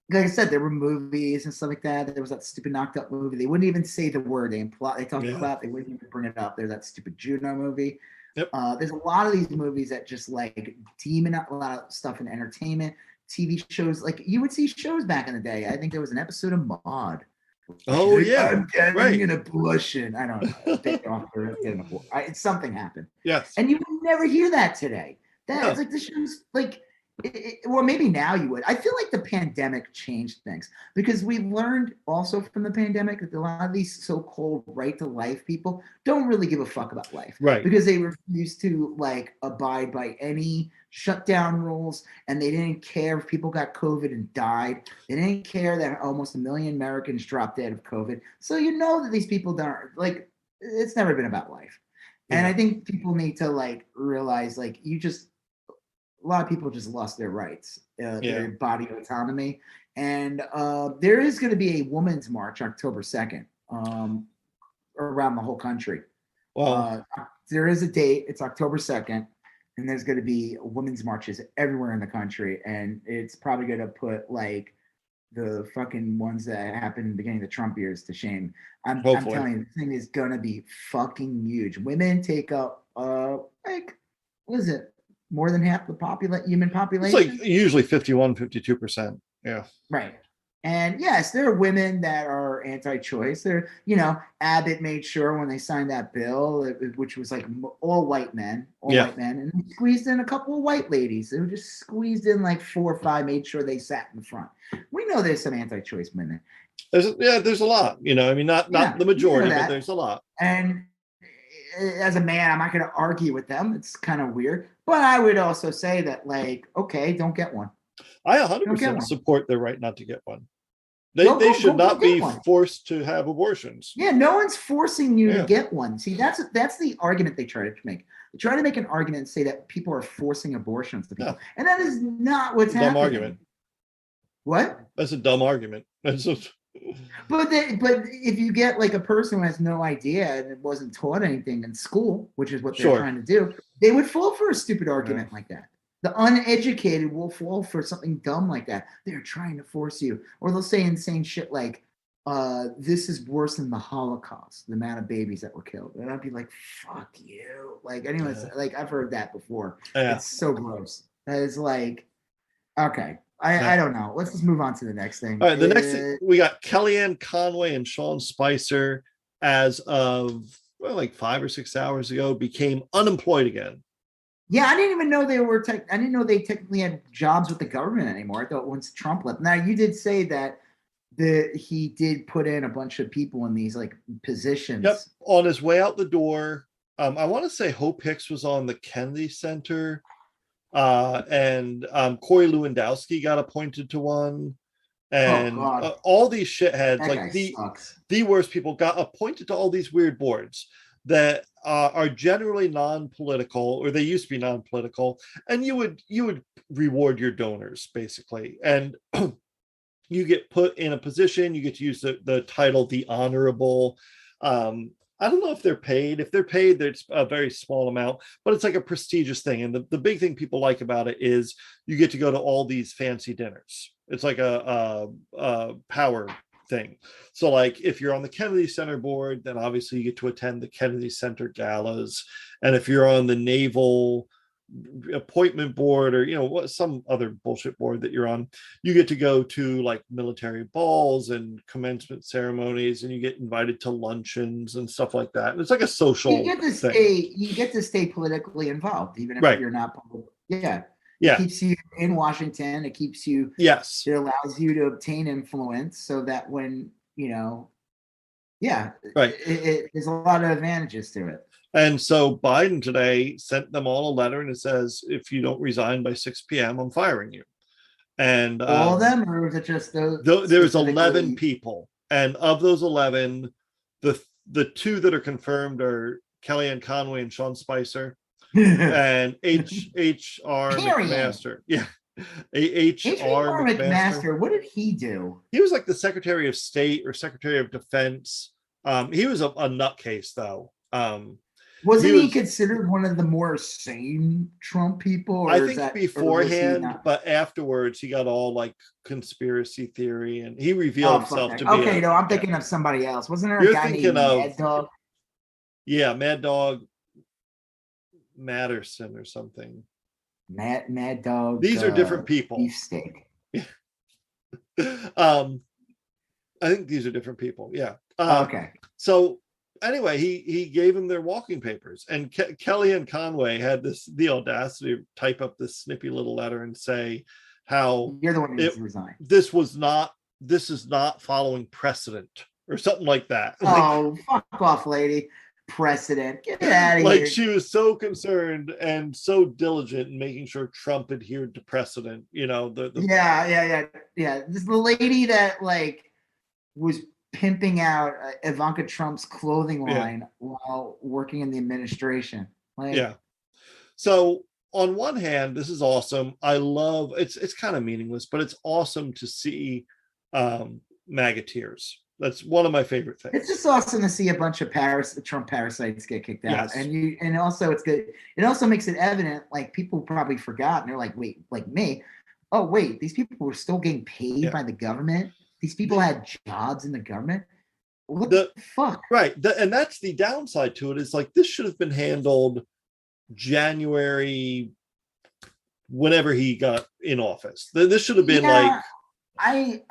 Like I said, there were movies and stuff like that. There was that stupid Knocked Up movie. They wouldn't even say the word. They talked about. They wouldn't even bring it up. There's that stupid Juno movie. There's a lot of these movies that just like demonize a lot of stuff in entertainment. TV shows, like you would see shows back in the day. I think there was an episode of Maude. Oh like, yeah, I'm getting right. an abortion. I don't know. Something happened. Yes. And you would never hear that today. That's No. like the show's like, well, maybe now you would. I feel like the pandemic changed things because we learned also from the pandemic that a lot of these so-called right to life people don't really give a fuck about life, Right. Because they refuse to like abide by any shutdown rules, and they didn't care if people got COVID and died. They didn't care that almost 1 million Americans dropped dead of COVID. So you know that these people don't like. It's never been about life, and I think people need to like realize like a lot of people just lost their rights, their body autonomy. And there is going to be a women's march October 2nd around the whole country. Well, there is a date. It's October 2nd. And there's going to be women's marches everywhere in the country. And it's probably going to put like the fucking ones that happened in the beginning of the Trump years to shame. I'm telling you, the thing is going to be fucking huge. Women take up like, what is it? More than half the human population. It's like usually 51, 52%. Yeah. Right. And yes, there are women that are anti-choice. There, Abbott made sure when they signed that bill, which was like all white men, and squeezed in a couple of white ladies. They were just squeezed in like 4 or 5, made sure they sat in the front. We know there's some anti-choice women. There's a lot. I mean, not the majority, but there's a lot. And as a man, I'm not going to argue with them. It's kind of weird. But I would also say that, like, okay, don't get one. I 100% support their right not to get one. They should not be forced to have abortions. Yeah, no one's forcing you to get one. See, that's the argument they try to make. They try to make an argument and say that people are forcing abortions to people. Yeah. And that is not what's happening. Dumb argument. What? That's a dumb argument. But if you get like a person who has no idea and wasn't taught anything in school, which is what they're trying to do, they would fall for a stupid argument like that. The uneducated will fall for something dumb like that. They're trying to force you. Or they'll say insane shit like, this is worse than the Holocaust, the amount of babies that were killed. And I'd be like, fuck you. Like, anyways, like I've heard that before. Yeah. It's so gross. That is like, okay. I don't know. Let's just move on to the next thing. All right, the next thing, we got Kellyanne Conway and Sean Spicer, as of like 5 or 6 hours ago, became unemployed again. Yeah, I didn't even know they were. I didn't know they technically had jobs with the government anymore. I thought once Trump left. Now you did say that he did put in a bunch of people in these like positions. Yep, on his way out the door. I want to say Hope Hicks was on the Kennedy Center. And Corey Lewandowski got appointed to one, and all these shitheads, that like the worst people, got appointed to all these weird boards that are generally non-political, or they used to be non-political, and you would reward your donors basically, and you get put in a position, you get to use the title the honorable. I don't know if they're paid. If they're paid, it's a very small amount, but it's like a prestigious thing. And the big thing people like about it is you get to go to all these fancy dinners. It's like a power thing. So like if you're on the Kennedy Center board, then obviously you get to attend the Kennedy Center galas. And if you're on the Naval appointment board, or some other bullshit board that you're on, you get to go to like military balls and commencement ceremonies, and you get invited to luncheons and stuff like that. And it's like a social you get to stay politically involved, even if you're not public. It keeps you in Washington. It keeps you, it allows you to obtain influence so that when there's a lot of advantages to it. And so Biden today sent them all a letter, and it says, if you don't resign by 6 p.m., I'm firing you. And all of them, or was it just those? There's 11 people. And of those 11, the 2 that are confirmed are Kellyanne Conway and Sean Spicer, and H.R. McMaster. Yeah. H.R. McMaster. What did he do? He was like the Secretary of State or Secretary of Defense. He was a nutcase, though. Wasn't he considered one of the more sane Trump people? Or I think beforehand, but afterwards he got all like conspiracy theory, and he revealed himself to be. Okay, no, I'm thinking of somebody else. Wasn't there a guy named Mad Dog? Yeah, Mad Dog Matterson or something. Mad Dog. These are different people. Beefsteak. I think these are different people. Yeah. Okay. So anyway, he gave him their walking papers, and Kellyanne Conway had the audacity to type up this snippy little letter and say how you're the one who needs to resign. This is not following precedent or something like that. Oh, fuck off, lady. Precedent. Get out of here. Like, she was so concerned and so diligent in making sure Trump adhered to precedent. Yeah. This is the lady that like was pimping out Ivanka Trump's clothing line while working in the administration. So on one hand, this is awesome. I love it's kind of meaningless, but it's awesome to see MAGA tears. That's one of my favorite things. It's just awesome to see a bunch of Trump parasites get kicked out. Yes. And also it's good. It also makes it evident, like, people probably forgot, and they're like, wait, like me. Oh, wait, these people were still getting paid by the government. These people had jobs in the government. What the fuck? Right. And that's the downside to it, is like, this should have been handled January, whenever he got in office. This should have been I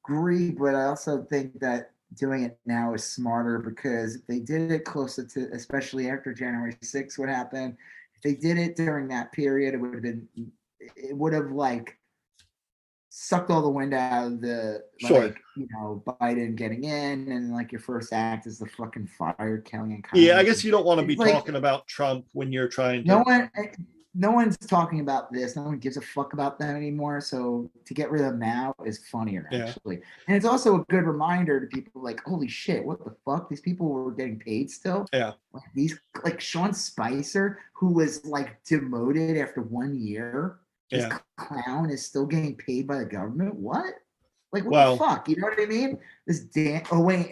agree, but I also think that doing it now is smarter, because if they did it closer to, especially after January 6th, what happened, if they did it during that period, it would have like sucked all the wind out of the Biden getting in, and like your first act is the fucking fire Kellyanne Conway. Yeah, I guess you don't want to be talking about Trump when you're trying to. No one's talking about this. No one gives a fuck about them anymore. So to get rid of them now is funnier, actually. And it's also a good reminder to people, like, holy shit, what the fuck? These people were getting paid still? Yeah. Like Sean Spicer, who was like demoted after 1 year. This clown is still getting paid by the government. What? Like, what the fuck? You know what I mean?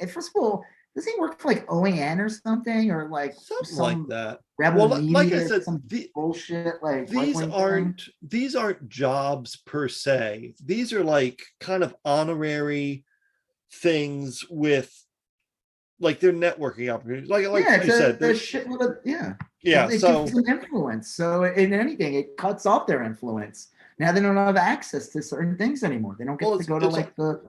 First of all, does he work for like OAN or something, or like something like that? Rebel Media, like I said, some bullshit. Like, these aren't jobs per se. These are like kind of honorary things with, like, their networking opportunities. Like you said, there's shit. It so gives them influence. So in anything, it cuts off their influence. Now they don't have access to certain things anymore. They don't get to go to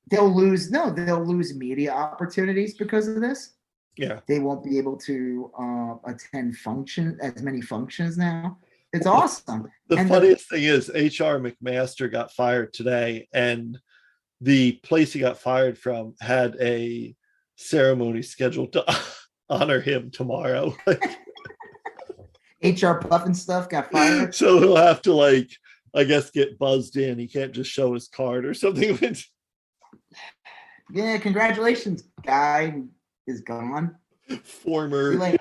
they'll lose media opportunities because of this. Yeah. They won't be able to attend as many functions now. It's awesome. The funniest thing is HR McMaster got fired today, and the place he got fired from had a ceremony scheduled to honor him tomorrow. HR Puffin stuff got fired. So he'll have to, like, I guess, get buzzed in. He can't just show his card or something. Yeah, congratulations, guy is gone. Former. I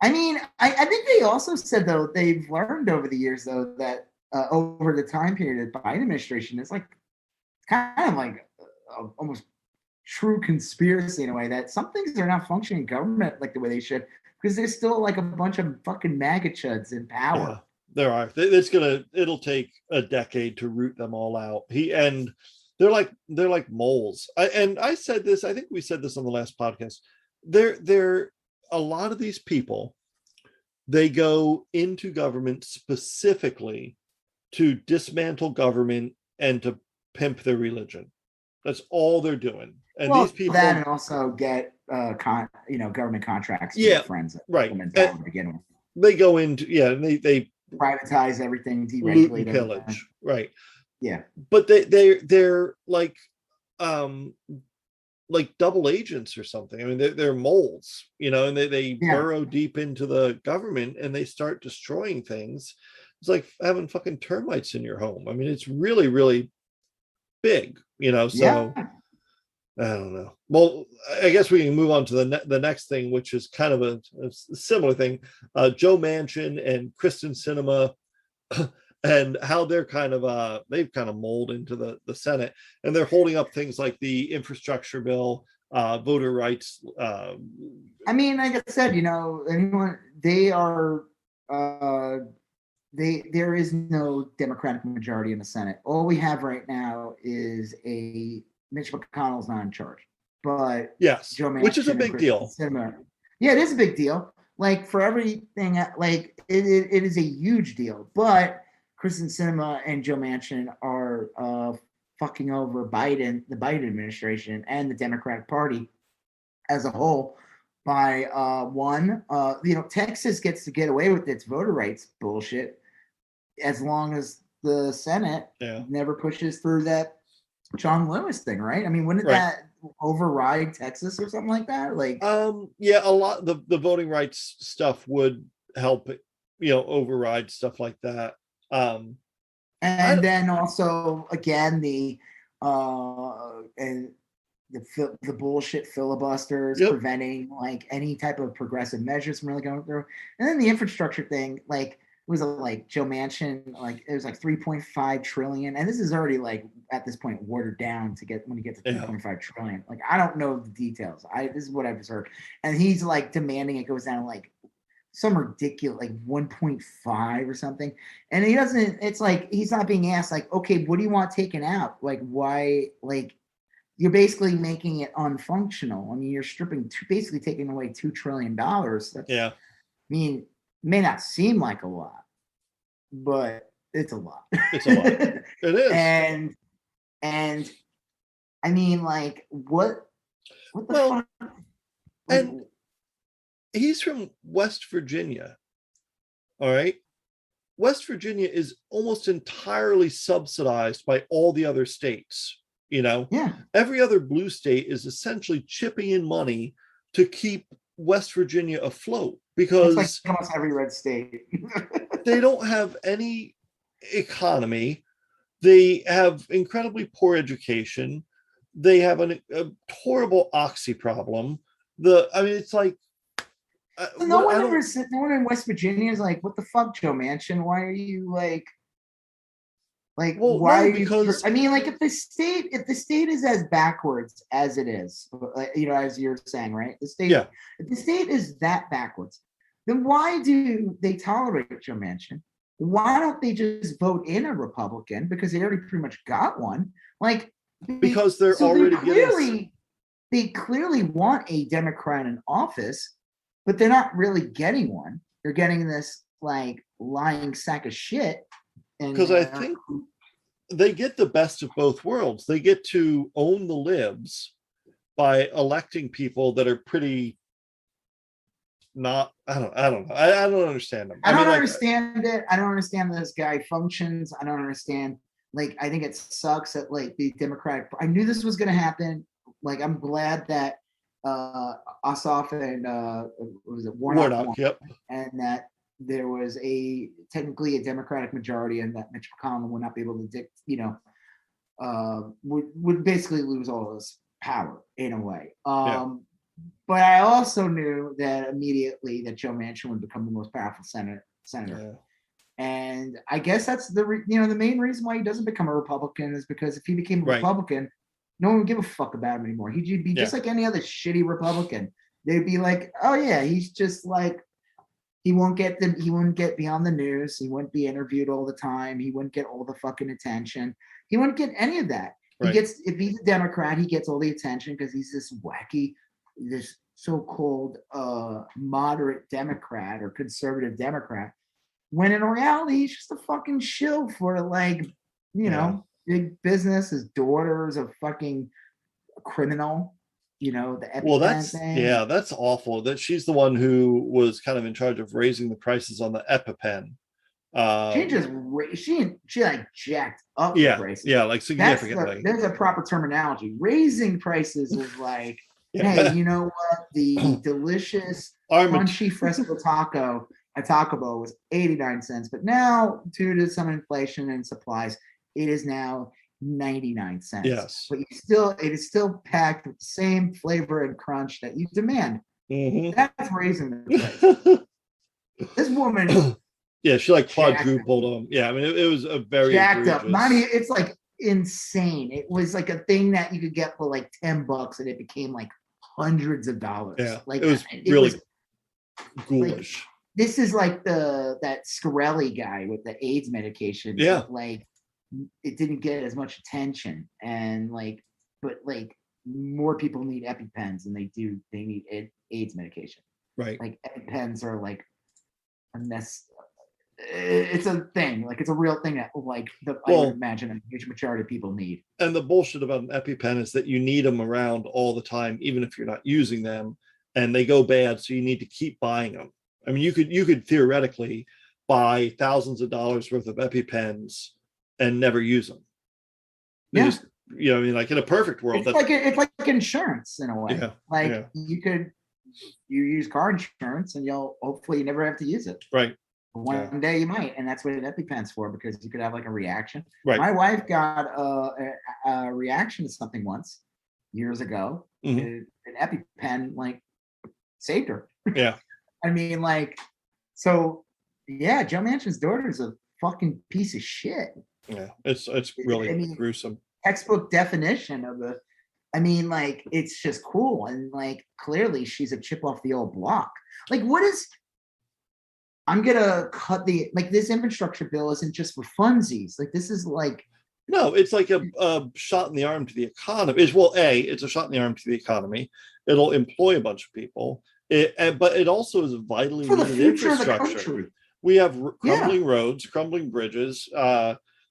think they also said, though, they've learned over the years, though, that over the time period of the Biden administration, it's like kind of like almost true conspiracy in a way, that some things are not functioning in government like the way they should, because there's still like a bunch of fucking MAGA chuds in power. Yeah, there are. It'll take a decade to root them all out. They're like moles. I said this, I think we said this on the last podcast. They're a lot of these people, they go into government specifically to dismantle government and to pimp their religion. That's all they're doing. And these people and also get government contracts with their friends, right? To begin with. They go into and they privatize everything, deregulate and pillage, right? Yeah, but they're like double agents or something. I mean, they're moles, and they burrow deep into the government and they start destroying things. It's like having fucking termites in your home. I mean, it's really, really big, so I don't know. Well, I guess we can move on to the next thing, which is kind of a similar thing. Joe Manchin and Kristen Sinema and how they're they've kind of molded into the Senate, and they're holding up things like the infrastructure bill, voter rights. I mean, like I said, there is no Democratic majority in the Senate. All we have right now is Mitch McConnell's not in charge, but yes, Joe Manchin, which is a big deal. Yeah, it is a big deal. like for everything, like it is a huge deal. But Kristen Sinema and Joe Manchin are fucking over the Biden administration and the Democratic Party as a whole by Texas gets to get away with its voter rights bullshit as long as the Senate never pushes through that John Lewis thing, right? I mean, wouldn't that override Texas or something like that? Like, a lot the voting rights stuff would help, override stuff like that. And then also again and the bullshit filibusters preventing like any type of progressive measures from really going through, and then the infrastructure thing, like it was like Joe Manchin, like it was like 3.5 trillion, and this is already like at this point watered down to get when you get to 3.5 trillion. Like I don't know the details. This is what I've just heard, and he's like demanding it goes down to like some ridiculous like 1.5 or something, and he doesn't. It's like he's not being asked like, okay, what do you want taken out? Like why? Like you're basically making it unfunctional. I mean, you're basically taking away $2 trillion. That's, I mean, may not seem like a lot, but it's a lot. It's a lot. It is. And I mean, like, what the fuck? Like, and he's from West Virginia. All right. West Virginia is almost entirely subsidized by all the other states. Every other blue state is essentially chipping in money to keep West Virginia afloat because it's like almost every red state. They don't have any economy. They have incredibly poor education. They have a horrible oxy problem. It's like no one in West Virginia is like, what the fuck, Joe Manchin? Why are you like? Why? No, because I mean, like, if the state is as backwards as it is, as you're saying, right? If the state is that backwards, then why do they tolerate Joe Manchin? Why don't they just vote in a Republican? Because they already pretty much got one. Like, because they're already they clearly want a Democrat in office, but they're not really getting one. They're getting this like lying sack of shit. Because I think they get the best of both worlds. They get to own the libs by electing people that are pretty not. I don't know. I don't understand them. I don't understand it. I don't understand this guy functions. I don't understand. Like, I think it sucks that like the Democratic. I knew this was going to happen. Like, I'm glad that Ossoff and was it Warnock? Yep. And that there was technically a Democratic majority, and that Mitch McConnell would not be able to would basically lose all his power in a way. But I also knew that immediately that Joe Manchin would become the most powerful senator. Yeah. And I guess that's the main reason why he doesn't become a Republican is because if he became a Republican, no one would give a fuck about him anymore. He'd be just like any other shitty Republican. They'd be like, oh yeah, he's just like, he won't get beyond the news. He wouldn't be interviewed all the time. He wouldn't get all the fucking attention. He wouldn't get any of that. Right. If he's a Democrat, he gets all the attention because he's this wacky, this so-called moderate Democrat or conservative Democrat. When in reality, he's just a fucking shill for like, big business. His daughter's a fucking criminal. The EpiPen thing. That's awful. That she's the one who was kind of in charge of raising the prices on the EpiPen. She like jacked up the prices. Like significantly. There's a proper terminology. Raising prices is like, hey, you know what? The delicious crunchy fresco taco at Taco Bell was 89 cents, but now due to some inflation and supplies, it is now 99 cents. Yes. But it is still packed with the same flavor and crunch that you demand. Mm-hmm. That's raising the price. This woman she like quadrupled them. Yeah, I mean it was a very jacked up. It's like insane. It was like a thing that you could get for like $10 and it became like hundreds of dollars. Yeah, like it was really ghoulish. Like, this is like that Scarelli guy with the AIDS medication. Yeah. Like it didn't get as much attention, and but more people need EpiPens than they need AIDS medication. Right. Like EpiPens are like a mess. It's a thing. Like it's a real thing that like I would imagine a huge majority of people need. And the bullshit about an EpiPen is that you need them around all the time, even if you're not using them, and they go bad, so you need to keep buying them. I mean, you could theoretically buy thousands of dollars worth of EpiPens and never use them. They just, I mean, like in a perfect world, it's like insurance in a way. Yeah, like you use car insurance and you'll hopefully you never have to use it. Right. One day you might, and that's what an EpiPen's for, because you could have like a reaction. Right. My wife got a reaction to something once years ago. An EpiPen like saved her. Yeah. I mean, like, so yeah, Joe Manchin's daughter is a fucking piece of shit. Yeah, it's really gruesome. Textbook definition of the. I mean, like, it's just cool, and like clearly she's a chip off the old block. Like, what is? I'm gonna cut this infrastructure bill isn't just for funsies. Like, this is like. No, it's like a shot in the arm to the economy. It's a shot in the arm to the economy. It'll employ a bunch of people, but it also is a vitally needed infrastructure. We have crumbling roads, crumbling bridges.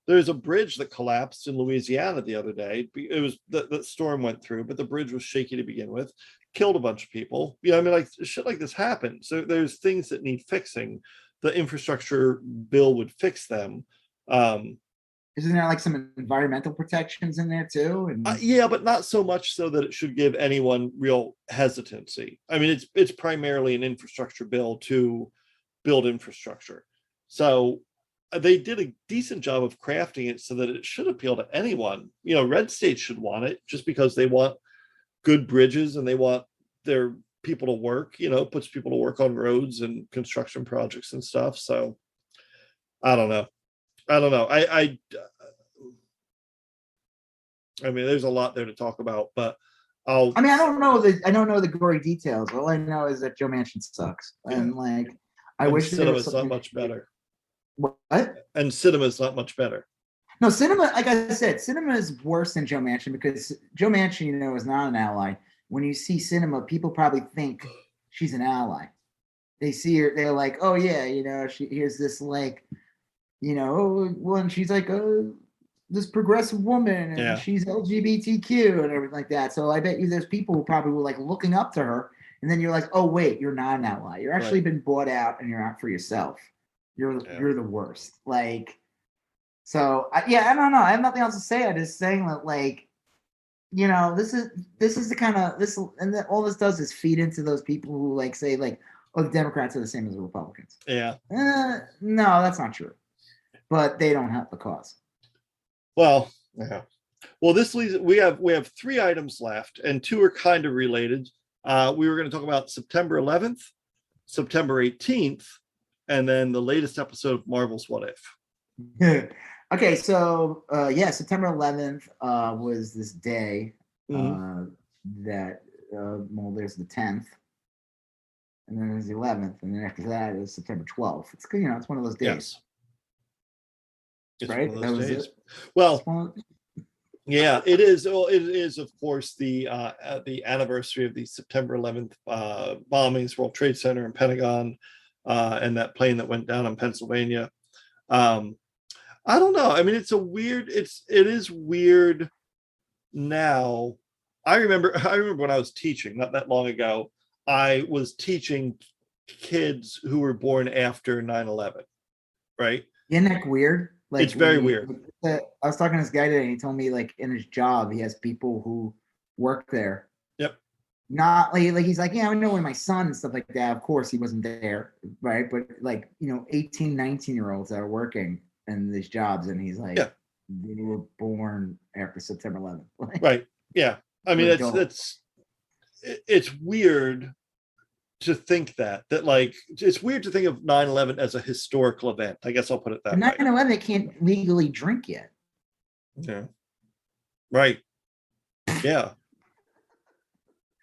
There's a bridge that collapsed in Louisiana the other day. It was the storm went through, but the bridge was shaky to begin with, killed a bunch of people. I mean, like shit like this happens. So there's things that need fixing. The infrastructure bill would fix them. Isn't there like some environmental protections in there too? Yeah, but not so much so that it should give anyone real hesitancy. I mean, it's primarily an infrastructure bill to build infrastructure. So they did a decent job of crafting it so that it should appeal to anyone. Red states should want it just because they want good bridges and they want their people to work, puts people to work on roads and construction projects and stuff. So I don't know. I mean, there's a lot there to talk about, but I don't know the gory details. All I know is that Joe Manchin sucks. And like, I wish Cinema's not much better. What? And Cinema's not much better. No, Cinema, like I said, Cinema is worse than Joe Manchin because Joe Manchin, is not an ally. When you see Cinema, people probably think she's an ally. They see her, they're like, oh yeah, here's this like, and she's like this progressive woman and she's LGBTQ and everything like that. So I bet you there's people who probably were like looking up to her, and then you're like, oh wait, you're not an ally. You're actually been bought out and you're out for yourself. You're the worst. Like, so I don't know. I have nothing else to say. I'm just saying that, like, this is the kind of this, and all this does is feed into those people who like say like, oh, the Democrats are the same as the Republicans. Yeah. No, that's not true. But they don't help the cause. Well, yeah. Well, this leads. We have 3 items left, and 2 are kind of related. We were going to talk about September 11th, September 18th, and then the latest episode of Marvel's What If. Okay, so September 11th was this day that there's the 10th, and then there's the 11th, and then after that is September 12th. It's it's one of those days. Yes. It's right? One of those days. Well, yeah, it is. Well, it is, of course, the anniversary of the September 11th bombings, World Trade Center and Pentagon, and that plane that went down in Pennsylvania. I don't know. I mean, it is weird now. I remember when I was teaching not that long ago, I was teaching kids who were born after 9/11, right? Isn't that weird? Like, it's very weird. I was talking to this guy today, and he told me like in his job, he has people who work there. Yep. Not like he's like, yeah, I know when my son and stuff like that. Of course, he wasn't there, right? But like 18, 19-year-olds that are working in these jobs, and he's like, they were born after September 11th. Right. Yeah. I mean, it's weird to think that like it's weird to think of 9/11 as a historical event. I guess I'll put it that way. 9/11, they can't legally drink yet. Yeah. Right. Yeah.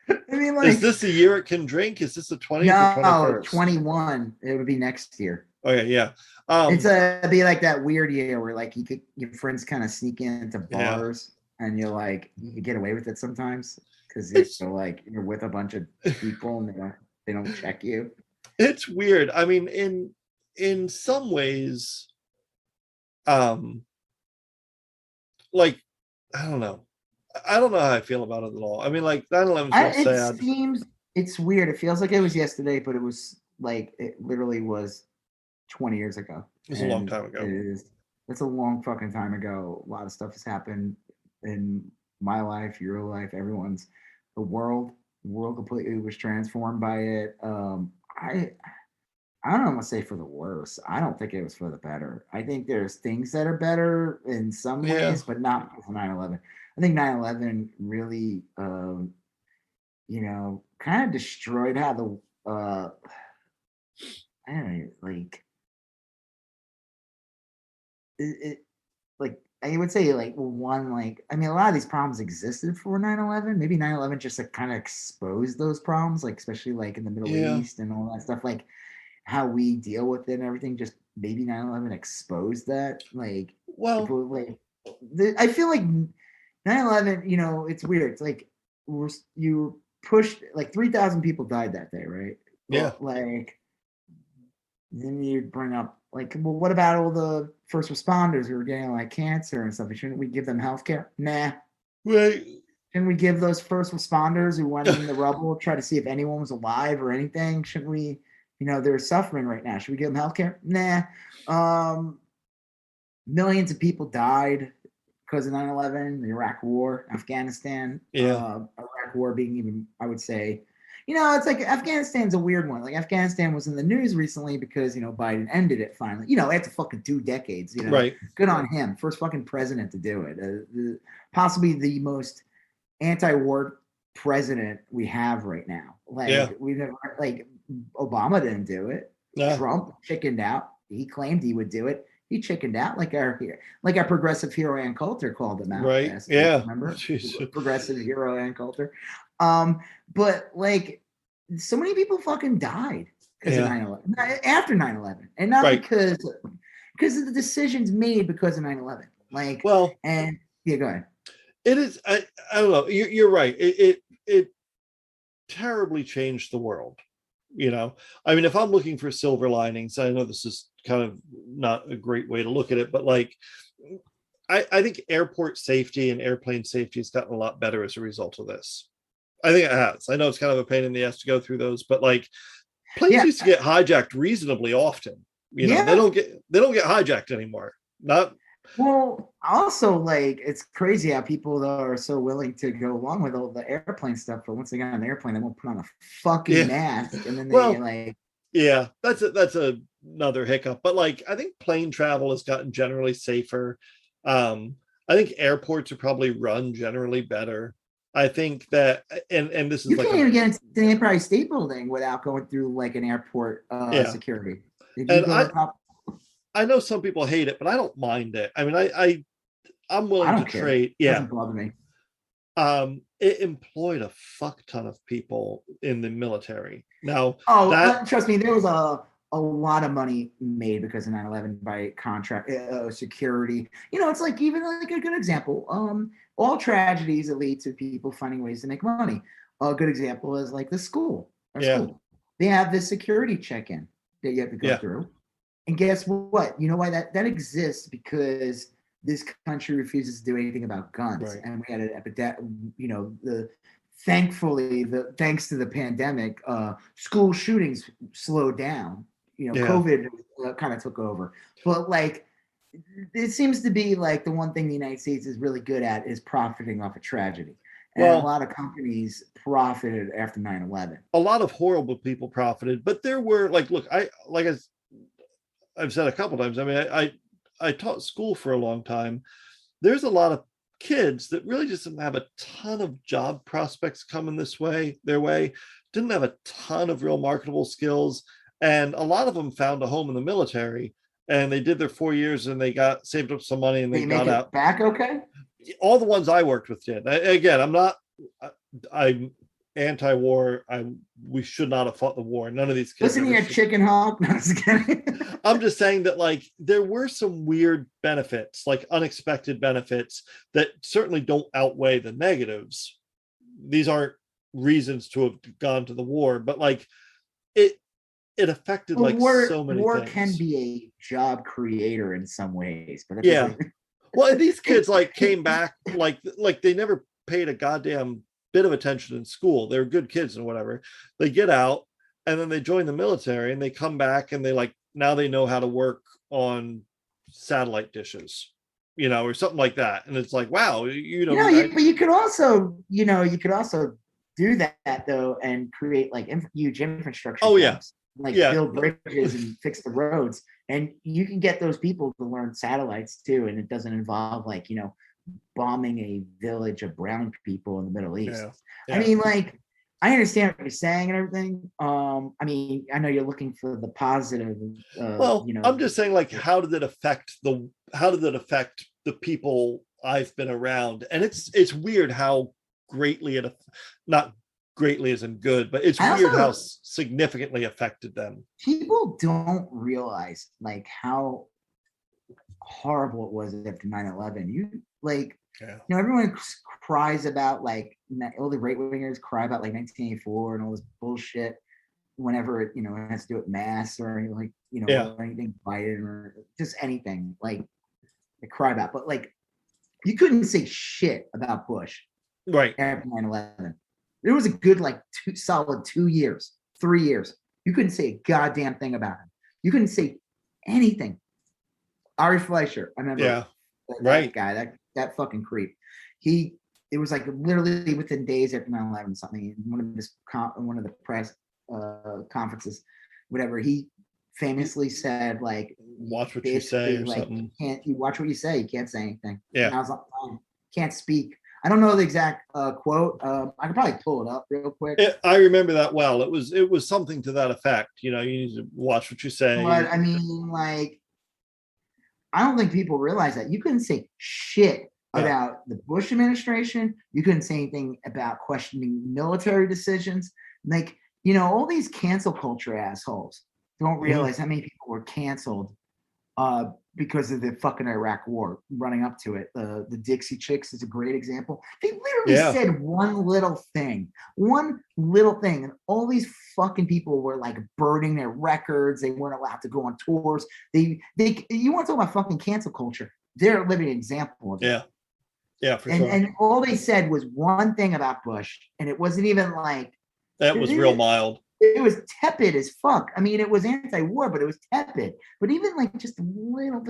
I mean, like, is this the year it can drink? Is this the 20th or 21st? 21. It would be next year. Okay, yeah. It'd be like that weird year where like your friends kind of sneak into bars and you're like, you could get away with it sometimes because you're with a bunch of people and They don't check you. It's weird. I mean, in some ways, like, I don't know. I don't know how I feel about it at all. I mean, like 9/11 is real sad. It's weird. It feels like it was yesterday, but it was like it literally was 20 years ago. It was a long time ago. It's a long fucking time ago. A lot of stuff has happened in my life, your life, everyone's. The world completely was transformed by it. I don't want to say for the worse. I don't think it was for the better. I think there's things that are better in some ways, but not with 9/11. I think 9/11 really, kind of destroyed how I don't know, like like I would say like one I mean a lot of these problems existed for 9/11. Maybe 9/11 just like kind of exposed those problems, like especially like in the Middle East and all that stuff, like how we deal with it and everything. Just maybe 9/11 exposed that. Like, well, people, I feel like 9/11, it's weird. It's like you pushed like 3,000 people died that day, right? Yeah. But, then you bring up well, what about all the first responders who were getting like cancer and stuff? Shouldn't we give them health care? Nah. Right. Shouldn't we give those first responders who went in the rubble, try to see if anyone was alive or anything? Shouldn't we, they're suffering right now. Should we give them health care? Nah. Millions of people died because of 9/11, the Iraq War, Afghanistan. Iraq War being even, I would say, it's like Afghanistan's a weird one. Like Afghanistan was in the news recently because, Biden ended it finally, after fucking 2 decades, right. Good on him. First fucking president to do it. Possibly the most anti-war president we have right now. We've never, Obama didn't do it. No. Trump chickened out. He claimed he would do it. He chickened out, like our progressive hero Ann Coulter called him out. Right. Last week, remember? Progressive hero Ann Coulter. But so many people fucking died because of 9/11, after 9/11, and not because of the decisions made because of 9/11. Go ahead. It is. I don't know. You're right. It terribly changed the world. I mean, if I'm looking for silver linings, I know this is kind of not a great way to look at it, but I think airport safety and airplane safety has gotten a lot better as a result of this. I think it has. I know it's kind of a pain in the ass to go through those, but planes used to get hijacked reasonably often. They don't get hijacked anymore. Well, also, it's crazy how people though are so willing to go along with all the airplane stuff, but once they get on the airplane, they won't put on a fucking mask, and then they that's another hiccup. But I think plane travel has gotten generally safer. I think airports are probably run generally better. I think that, and this is you can't even get into the Empire State Building without going through an airport security. I know some people hate it, but I don't mind it. I mean, I'm willing to trade. It doesn't bother me. It employed a fuck ton of people in the military. Now, trust me, there was a lot of money made because of 9/11 by contract security. It's even a good example. All tragedies that lead to people finding ways to make money. A good example is the school. School. They have this security check-in that you have to go through. And guess what? You know why that exists? Because this country refuses to do anything about guns. Right. And we had an epidemic, thanks to the pandemic, school shootings slowed down. COVID kind of took over. But it seems to be the one thing the United States is really good at is profiting off a tragedy. And a lot of companies profited after 9/11. A lot of horrible people profited, but there were look, I've said a couple times. I mean, I taught school for a long time. There's a lot of kids that really just didn't have a ton of job prospects coming their way, didn't have a ton of real marketable skills. And a lot of them found a home in the military, and they did their 4 years and they saved up some money and they got out. Back okay? All the ones I worked with did. I'm anti-war. We should not have fought the war. None of these kids. Listen here, chicken hawk. No, I'm just saying that there were some weird benefits, unexpected benefits that certainly don't outweigh the negatives. These aren't reasons to have gone to the war, but it affected Well, like so many war things. can be a job creator in some ways, but that Yeah. doesn't... Well, and these kids like came back like they never paid a goddamn bit of attention in school. They're good kids and whatever. They get out and then they join the military and they come back and they like now they know how to work on satellite dishes, you know, or something like that. And it's like, wow, you know, but you could also, do that though and create like huge infrastructure. Oh yeah. Like build bridges and fix the roads, and you can get those people to learn satellites too, and it doesn't involve like, bombing a village of brown people in the Middle East. I mean, like, I understand what you're saying and everything. I mean, I know you're looking for the positive. Well, I'm just saying, like, how did it affect the people I've been around? And it's weird how greatly not greatly as in good, but it's weird how significantly affected them. People don't realize like how horrible it was after 9/11. Everyone cries about like all the right wingers cry about like 1984 and all this bullshit whenever it has to do with mass or like or anything Biden or just anything like they cry about. But like you couldn't say shit about Bush right after 9/11. It was a good like solid 2 years, 3 years. You couldn't say a goddamn thing about him. You couldn't say anything. Ari Fleischer, I remember that guy, that fucking creep. It was like literally within days after 9/11 something, in one of the press conferences, whatever, he famously said like, watch what you say or like, something. You watch what you say, you can't say anything. Yeah. And I was like, can't speak. I don't know the exact quote. I could probably pull it up real quick. I remember that well. It was something to that effect. You need to watch what you say. But I mean, like, I don't think people realize that you couldn't say shit about the Bush administration. You couldn't say anything about questioning military decisions. Like, all these cancel culture assholes don't realize how many people were canceled because of the fucking Iraq war running up to it. The Dixie Chicks is a great example. They literally said one little thing, and all these fucking people were like burning their records. They weren't allowed to go on tours. You want to talk about fucking cancel culture? They're a living example of it. Yeah, for sure. And all they said was one thing about Bush, and it wasn't even like that was real mild. It was tepid as fuck. I mean, it was anti-war, but it was tepid. But even like just a little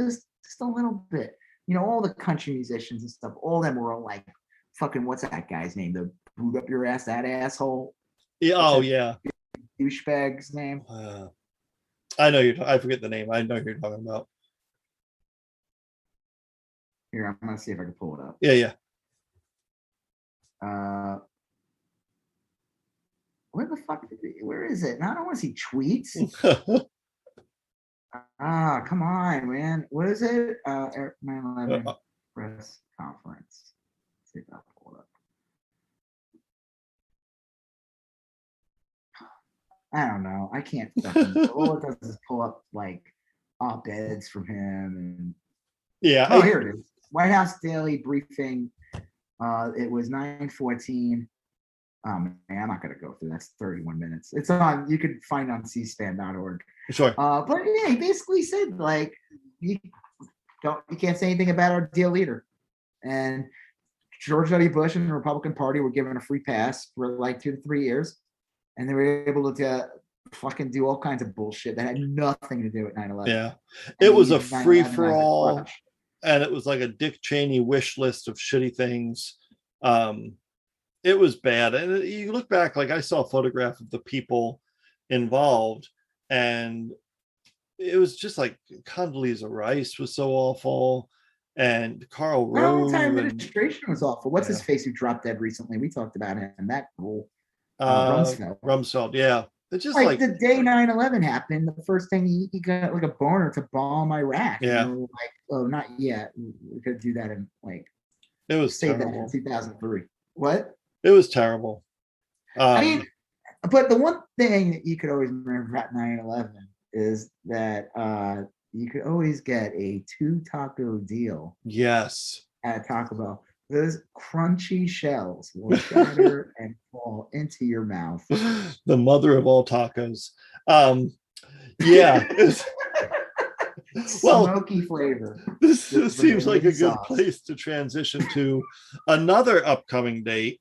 bit, all the country musicians and stuff, all of them were all like, fucking, what's that guy's name? The boot up your ass, that asshole. Yeah. Douchebag's name. I know I forget the name. I know who you're talking about. Here, I'm gonna see if I can pull it up. Yeah. Where the fuck where is it? Now I don't want to see tweets. Come on, man. What is it? 9/11 press conference. Let's see if I pull it up. I don't know. I can't fucking all it does is pull up like op-eds from him and here it is. White House Daily Briefing. It was 9/14. Man, I'm not gonna go through. That's 31 minutes. It's on. You can find it on cspan.org. Sure. But yeah, he basically said like, you can't say anything about our deal leader. And George W. Bush and the Republican Party were given a free pass for like 2 to 3 years, and they were able to fucking do all kinds of bullshit that had nothing to do with 9/11. Yeah, it was a free for all, and it was like a Dick Cheney wish list of shitty things. It was bad. And you look back, like I saw a photograph of the people involved, and it was just like Condoleezza Rice was so awful, and Karl Rove. The entire administration was awful. What's his face who dropped dead recently? We talked about him. That fool. Rumsfeld. Yeah. It's just like the day 9/11 happened, the first thing he got like a boner to bomb Iraq. Yeah. And we were like, oh, not yet. We could do that in like. It was say terrible. That in 2003. What? It was terrible. I mean, but the one thing that you could always remember about 9/11 is that you could always get a 2 taco deal. Yes. At Taco Bell. Those crunchy shells will shatter and fall into your mouth. The mother of all tacos. Yeah. Well, smoky flavor. This seems like a good place to transition to another upcoming date,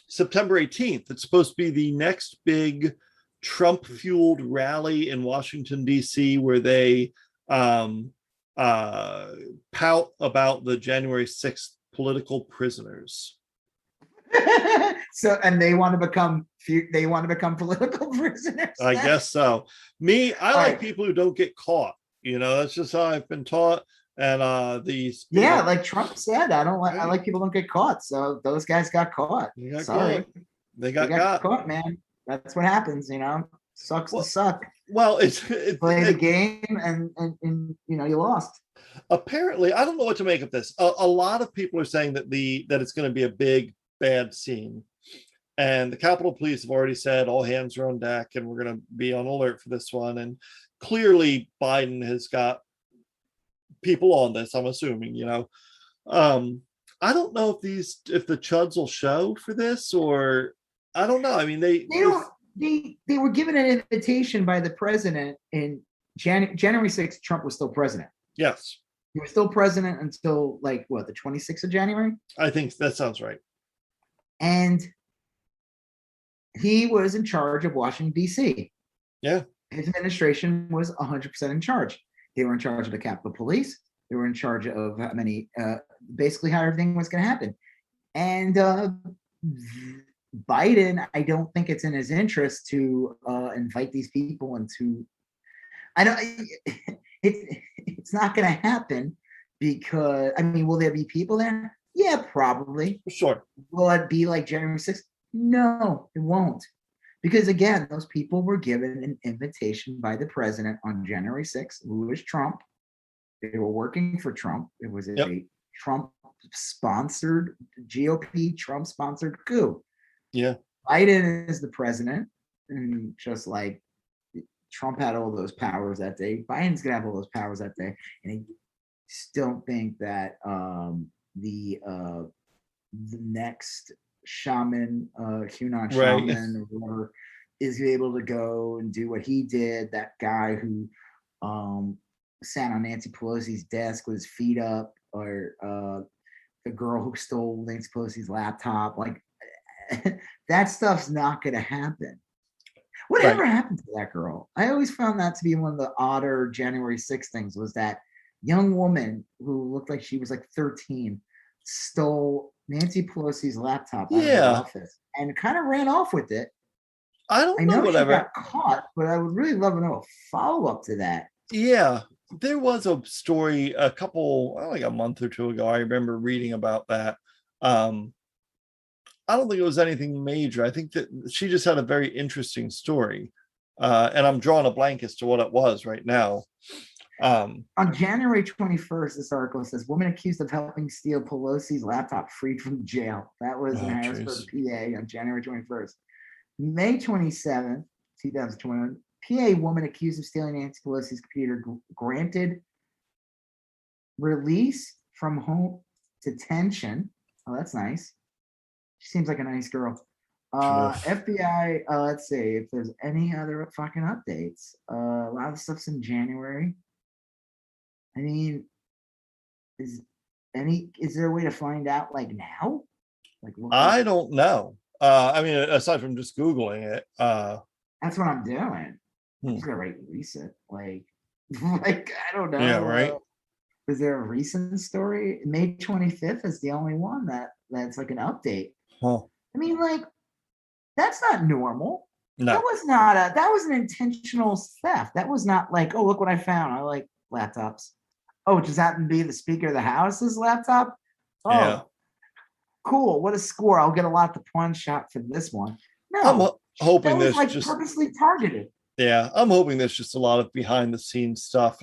September 18th. It's supposed to be the next big Trump-fueled rally in Washington, D.C., where they pout about the January 6th political prisoners. So, and they want to become political prisoners. I guess so. I like right. people who don't get caught. That's just how I've been taught. And these, like Trump said, I like people don't get caught. So those guys got caught. Sorry, they got caught, man. That's what happens. Sucks to suck. Well, it's play the game and you lost. Apparently, I don't know what to make of this. A lot of people are saying that it's going to be a big bad scene, and the Capitol Police have already said all hands are on deck, and we're going to be on alert for this one. And clearly, Biden has got people on this. I'm assuming, I don't know if the chuds will show for this, or I don't know. I mean, they were given an invitation by the president in January 6th. Trump was still president. Yes, he was still president until the 26th of January. I think that sounds right. And he was in charge of Washington, D.C. Yeah. His administration was 100% in charge. They were in charge of the Capitol Police. They were in charge of basically how everything was going to happen. And Biden, I don't think it's in his interest to invite these people into. It's not going to happen because, will there be people there? Yeah, probably. Sure. Will it be like January 6th? No, it won't. Because again, those people were given an invitation by the president on January 6th, who was Trump. They were working for Trump. It was a Trump-sponsored, GOP Trump-sponsored coup. Yeah. Biden is the president, and just like Trump had all those powers that day, Biden's going to have all those powers that day. And I just don't think that the next shaman, Hunan shaman, or whoever, is able to go and do what he did. That guy who sat on Nancy Pelosi's desk with his feet up, or the girl who stole Nancy Pelosi's laptop. That stuff's not going to happen. Whatever happened to that girl? I always found that to be one of the odder January 6th things, was that young woman who looked like she was 13 stole Nancy Pelosi's laptop out of the office and kind of ran off with it. I don't know whatever. She got caught, but I would really love to know a follow-up to that. Yeah, there was a story a month or two ago. I remember reading about that. I don't think it was anything major. I think that she just had a very interesting story. And I'm drawing a blank as to what it was right now. On January 21st, this article says, woman accused of helping steal Pelosi's laptop freed from jail. That was in Harrisburg, PA on January 21st. May 27th, 2021, PA woman accused of stealing Nancy Pelosi's computer granted release from home detention. Oh, that's nice. She seems like a nice girl. FBI, let's see if there's any other fucking updates. A lot of stuff's in January. I mean, is there a way to find out now? I don't know. Aside from just Googling it. That's what I'm doing. I'm just gonna write recent. I don't know. Yeah, right. Is there a recent story? May 25th is the only one that's an update. Huh. That's not normal. No. That was an intentional theft. That was not oh, look what I found. I like laptops. Oh, it just happened to be the Speaker of the House's laptop? Oh, yeah. Cool. What a score. I'll get a lot of points shot for this one. No, I'm hoping that was just purposely targeted. Yeah, I'm hoping there's just a lot of behind the scenes stuff,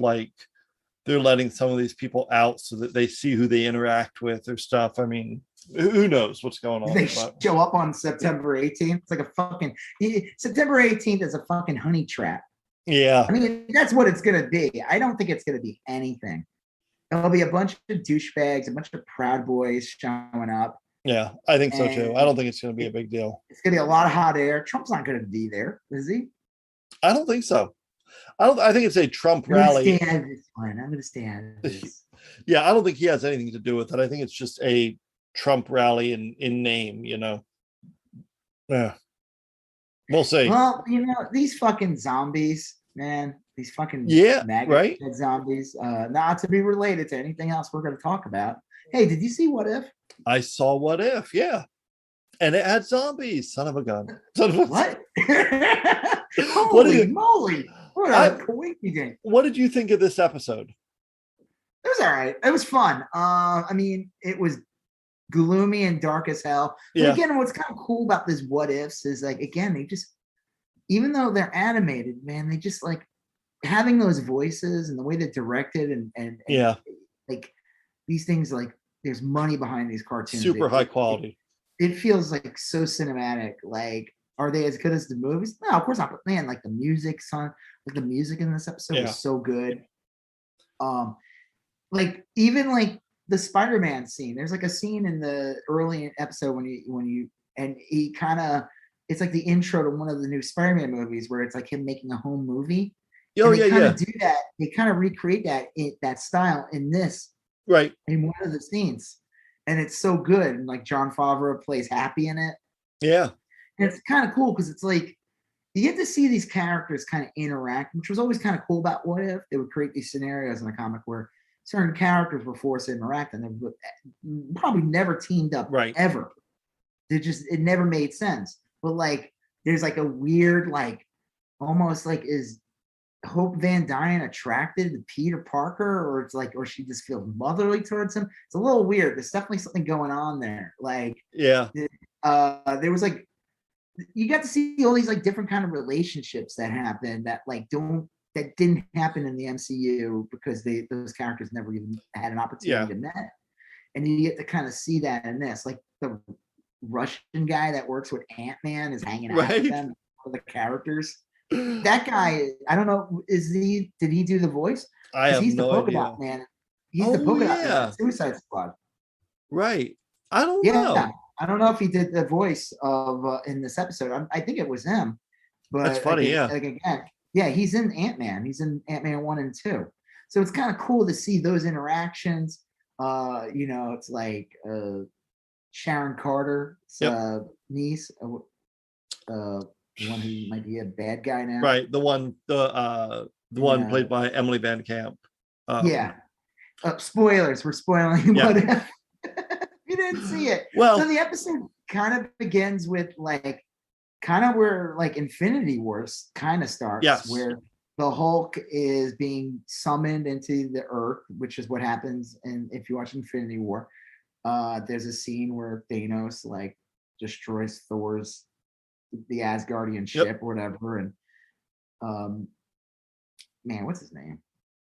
they're letting some of these people out so that they see who they interact with or stuff. I mean, who knows what's going on? They show up on September 18th. It's a fucking September 18th is a fucking honey trap. Yeah. That's what it's going to be. I don't think it's going to be anything. There'll be a bunch of douchebags, a bunch of Proud Boys showing up. Yeah, I think so too. I don't think it's going to be a big deal. It's going to be a lot of hot air. Trump's not going to be there, is he? I don't think so. I think it's a Trump I'm gonna rally. stay out of this one. I'm gonna stay out of this. Yeah, I don't think he has anything to do with it. I think it's just a Trump rally in name, Yeah. We'll see. Well, these fucking zombies, man. These fucking Yeah, maggot right. zombies. Not to be related to anything else we're gonna talk about. Hey, did you see What If? I saw What If, yeah. And it had zombies. Son of a gun. What? What Holy moly! What a coincidence! What did you think of this episode? It was all right. It was fun. I mean, it was gloomy and dark as hell. But again, what's kind of cool about this What Ifs is like, again, they just, even though they're animated, man, they just like having those voices and the way they're directed and like these things, like there's money behind these cartoons. Super high quality. It feels like so cinematic. Like, are they as good as the movies? No, of course not. But man, like the music in this episode was so good. Like even like the Spider-Man scene. There's like a scene in the early episode when he kind of, it's like the intro to one of the new Spider-Man movies where it's like him making a home movie. Oh, and they kind of do that. They kind of recreate that style in this, right? In one of the scenes, and it's so good. And like Jon Favreau plays Happy in it. Yeah, and it's kind of cool because it's like you get to see these characters kind of interact, which was always kind of cool about What If. They would create these scenarios in a comic where certain characters were forced to interact, and they probably never teamed up ever. It never made sense. But like, there's like a weird, like, almost like, is Hope Van Dyne attracted to Peter Parker, or it's like, or she just feels motherly towards him? It's a little weird. There's definitely something going on there. Like, there was like, you got to see all these like different kind of relationships that happen that like that didn't happen in the MCU because those characters never even had an opportunity to meet. And you get to kind of see that in this, like the Russian guy that works with Ant-Man is hanging out with them, the characters. That guy, I don't know, did he do the voice? I have he's no the polka idea. dot man. He's the polka dot man in Suicide Squad. Right. I don't know. I don't know if he did the voice of in this episode. I think it was him. But that's funny, like again, he's in Ant-Man. He's in Ant-Man 1 and 2. So it's kind of cool to see those interactions. It's like Sharon Carter's niece, the one who might be a bad guy now. Right. The one played by Emily Van Camp. Spoilers. We're spoiling What If. You didn't see it. Well, so the episode kind of begins with like kind of where like Infinity Wars kind of starts, where the Hulk is being summoned into the Earth, which is what happens. And if you watch Infinity War, there's a scene where Thanos like destroys Thor's the Asgardian ship or whatever, and man, what's his name?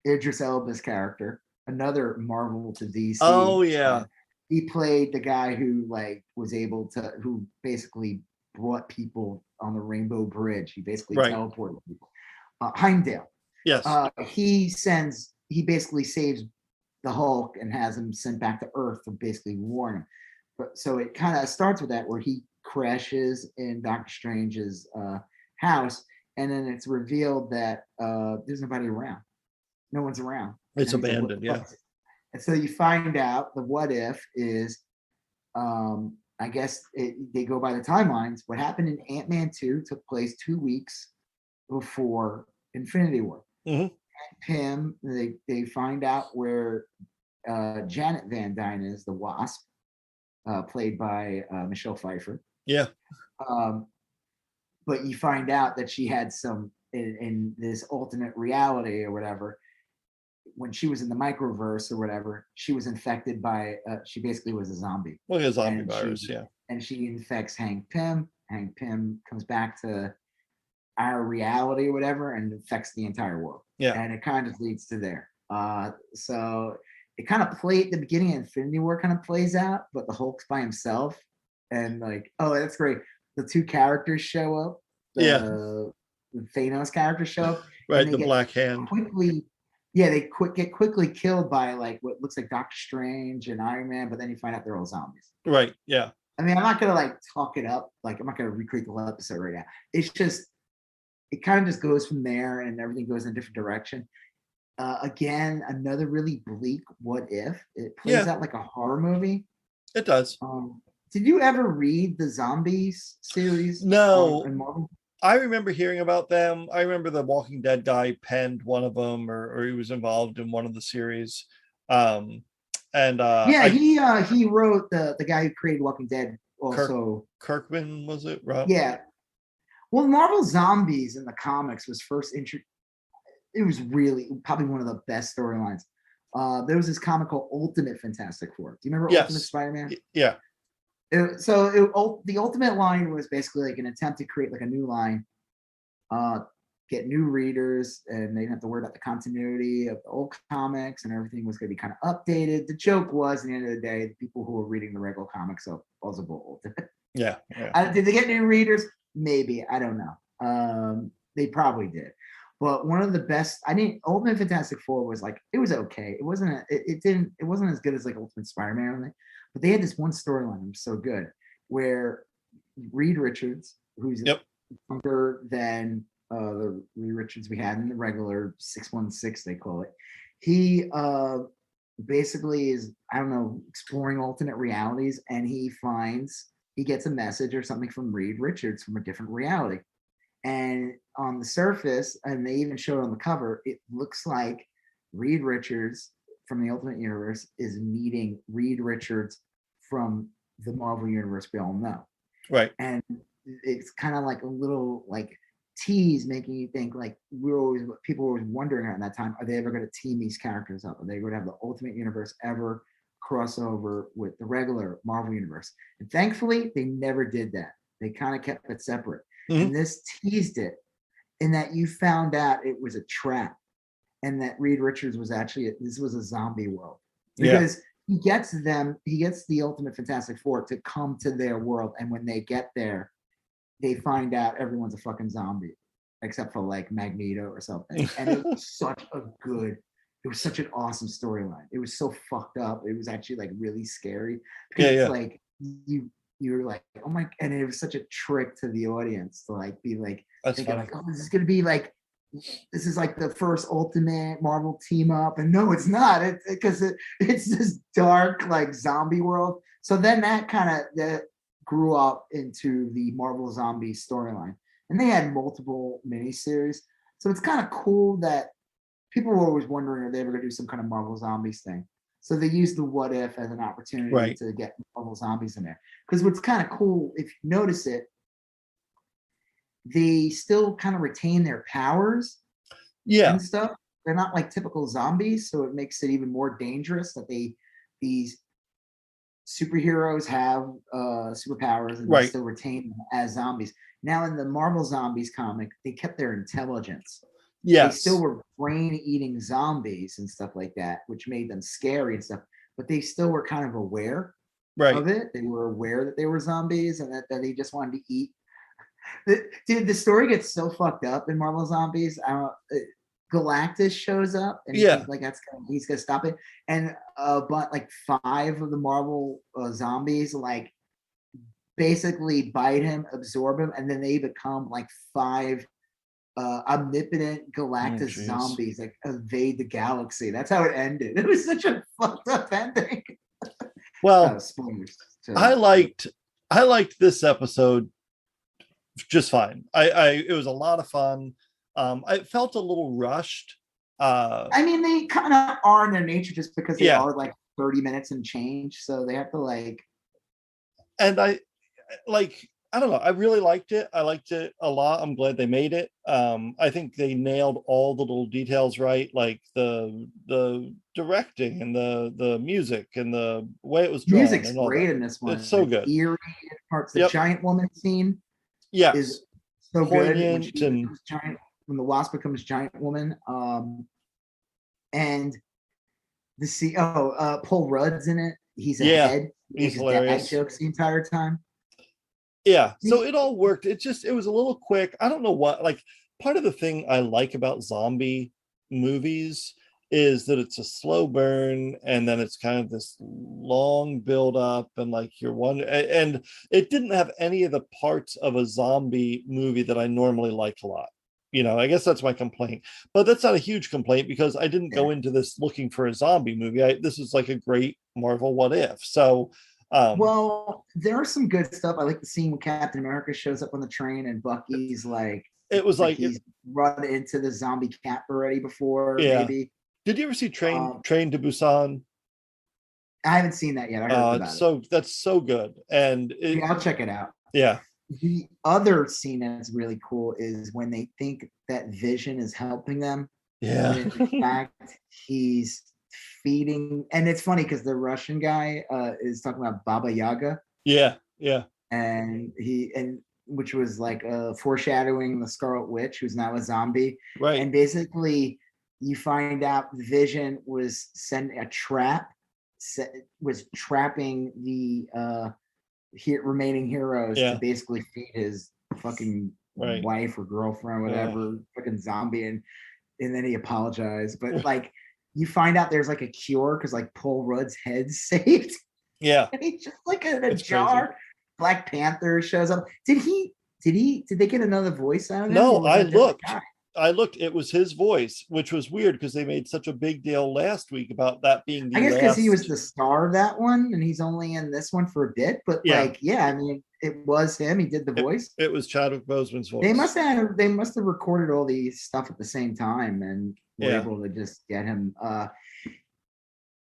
Idris Elba's character, another Marvel to DC. Oh yeah. He played the guy who like was able to, who basically brought people on the Rainbow Bridge. He basically teleported people. Heimdall. Yes. He basically saves the Hulk and has him sent back to Earth to basically warn him. But so it kind of starts with that, where he crashes in Doctor Strange's house, and then it's revealed that there's nobody around. No one's around. It's abandoned, And so you find out the What If is, I guess they go by the timelines. What happened in Ant-Man 2 took place 2 weeks before Infinity War. Mm-hmm. And Pym, they find out where Janet Van Dyne is, the Wasp, played by Michelle Pfeiffer. Yeah. But you find out that she had some, in this alternate reality or whatever, when she was in the microverse or whatever, she was infected by, she basically was a zombie. Like a zombie virus, And she infects Hank Pym. Hank Pym comes back to our reality or whatever and infects the entire world. Yeah. And it kind of leads to there. So it kind of played, the beginning of Infinity War kind of plays out, but the Hulk's by himself. And like, oh, that's great. The two characters show up. The Thanos characters show up. Right, the Black Hand. They get quickly killed by like what looks like Doctor Strange and Iron Man, but then you find out they're all zombies. Right, yeah. I mean, I'm not gonna like talk it up. Like, I'm not gonna recreate the whole episode right now. It's just it kind of just goes from there, and everything goes in a different direction. Again, another really bleak what if. It plays out like a horror movie. It does. Did you ever read the Zombies series? No. In Marvel? I remember hearing about them. I remember the Walking Dead guy penned one of them, or he was involved in one of the series. He wrote the guy who created Walking Dead also. Kirkman, was it? Rob? Yeah. Well, Marvel Zombies in the comics was first introduced. It was really probably one of the best storylines. There was this comic called Ultimate Fantastic Four. Do you remember Ultimate Spider-Man? Yeah. The Ultimate line was basically like an attempt to create like a new line, get new readers, and they didn't have to worry about the continuity of the old comics, and everything was going to be kind of updated. The joke was, at the end of the day, the people who were reading the regular comics of Buzzable Ultimate. Yeah. Did they get new readers? Maybe. I don't know. They probably did. But one of the best, Ultimate Fantastic Four was like, it was okay. It wasn't as good as like Ultimate Spider-Man, but they had this one storyline that was so good where Reed Richards, who's younger than the Reed Richards we had in the regular 616, they call it, he basically is, I don't know, exploring alternate realities, and he gets a message or something from Reed Richards from a different reality. And on the surface, and they even show it on the cover, it looks like Reed Richards from the Ultimate Universe is meeting Reed Richards from the Marvel Universe we all know. Right. And it's kind of like a little like tease, making you think like people were always wondering at that time, are they ever going to team these characters up? Are they going to have the Ultimate Universe ever cross over with the regular Marvel Universe? And thankfully, they never did that. They kind of kept it separate. Mm-hmm. And this teased it in that you found out it was a trap, and that Reed Richards was this was a zombie world, because he gets the Ultimate Fantastic Four to come to their world, and when they get there, they find out everyone's a fucking zombie except for like Magneto or something. And it was such an awesome storyline. It was so fucked up. It was actually like really scary, because it's like you're like, oh my, and it was such a trick to the audience to like be like thinking like, oh, this is gonna be like, this is like the first Ultimate Marvel team up, and no, it's not. It's this dark like zombie world. So then that grew up into the Marvel Zombie storyline, and they had multiple miniseries. So it's kind of cool that people were always wondering, are they ever gonna do some kind of Marvel Zombies thing? So they used the what if as an opportunity to get Marvel Zombies in there. Because what's kind of cool, if you notice it, they still kind of retain their powers and stuff. They're not like typical zombies, so it makes it even more dangerous that these superheroes have superpowers, and they still retain them as zombies. Now in the Marvel Zombies comic, they kept their intelligence. They still were brain-eating zombies and stuff like that, which made them scary and stuff, but they still were kind of aware of it. They were aware that they were zombies, and that they just wanted to eat. Dude, the story gets so fucked up in Marvel Zombies. Galactus shows up, and he's like, he's gonna stop it. And but like 5 of the Marvel zombies like basically bite him, absorb him, and then they become like 5 omnipotent Galactus zombies that invade the galaxy. That's how it ended. It was such a fucked up ending. Well, I liked this episode just fine. It was a lot of fun. I felt a little rushed. I mean, they kind of are in their nature, just because they are like 30 minutes and change, so they have to like. And I don't know. I really liked it. I liked it a lot. I'm glad they made it. I think they nailed all the little details right, like the directing and the music and the way it was drawn. Music's great in this one. It's so good. Eerie parts. The giant woman scene is so poignant, good. When the Wasp becomes giant woman, and Paul Rudd's in it. He's a head. He's hilarious. Dad jokes the entire time. Yeah, so it all worked. It was a little quick. I don't know what, like, part of the thing I like about zombie movies is that it's a slow burn, and then it's kind of this long build up, and like you're wondering, and it didn't have any of the parts of a zombie movie that I normally like a lot. I guess that's my complaint, but that's not a huge complaint because I didn't go into this looking for a zombie movie. This is like a great Marvel what if. So well, there are some good stuff. I like the scene when Captain America shows up on the train and Bucky's like, it was like he's run into the zombie camp already before. Yeah. Maybe. Did you ever see Train to Busan? I haven't seen that yet. I heard about it. That's so good, and I'll check it out. Yeah. The other scene that's really cool is when they think that Vision is helping them. Yeah. When in fact, he's feeding, and it's funny because the Russian guy is talking about Baba Yaga. Yeah. And which was like foreshadowing the Scarlet Witch, who's now a zombie. Right. And basically, you find out Vision was sending a trap, was trapping the remaining heroes to basically feed his fucking wife or girlfriend, whatever, fucking zombie, and then he apologized. But like, you find out there's like a cure because like Paul Rudd's head's saved. Yeah, and he's just like in a jar. Crazy. Black Panther shows up. Did they get another voice out of him? No, I looked. It was his voice, which was weird because they made such a big deal last week about that being the I guess because he was the star of that one and he's only in this one for a bit. But I mean, it was him. He did the voice. It was Chadwick Boseman's voice. They must have recorded all these stuff at the same time and were able to just get him.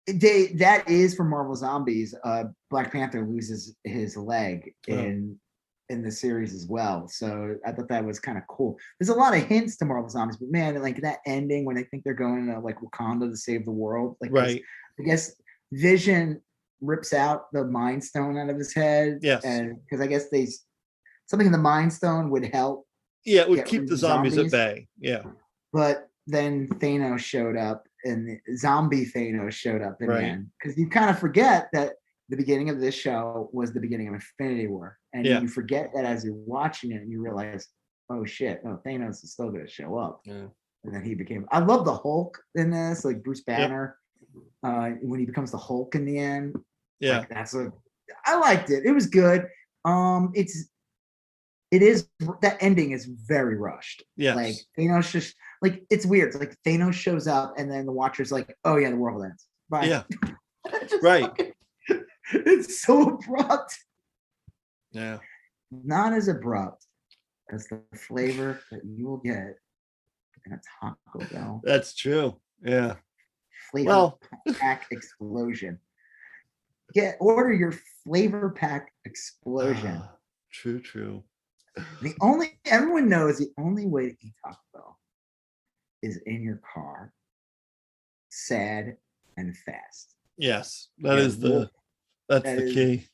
That is for Marvel Zombies. Black Panther loses his leg in the series as well, so I thought that was kind of cool. There's a lot of hints to Marvel Zombies, but man, like that ending when they think they're going to like Wakanda to save the world, like I guess Vision rips out the Mind Stone out of his head, and because I guess something in the Mind Stone would help. Yeah, it would keep the zombies at bay. Yeah, but then Thanos showed up, and zombie Thanos showed up in the end, because you kind of forget that the beginning of this show was the beginning of Infinity War. And you forget that as you're watching it and you realize, oh shit, no, Thanos is still going to show up. Yeah. And then I love the Hulk in this, like Bruce Banner, when he becomes the Hulk in the end. Yeah. Like, I liked it. It was good. It is, that ending is very rushed. Yeah. Like Thanos just, like, it's weird. It's like Thanos shows up and then the Watcher's like, oh yeah, the world ends. Bye. Yeah. Right. It's so abrupt. Yeah. Not as abrupt as the flavor that you will get in a Taco Bell. That's true. Yeah. Flavor pack explosion. Order your flavor pack explosion. True. Everyone knows the only way to eat Taco Bell is in your car, sad and fast. Yes, that's the key.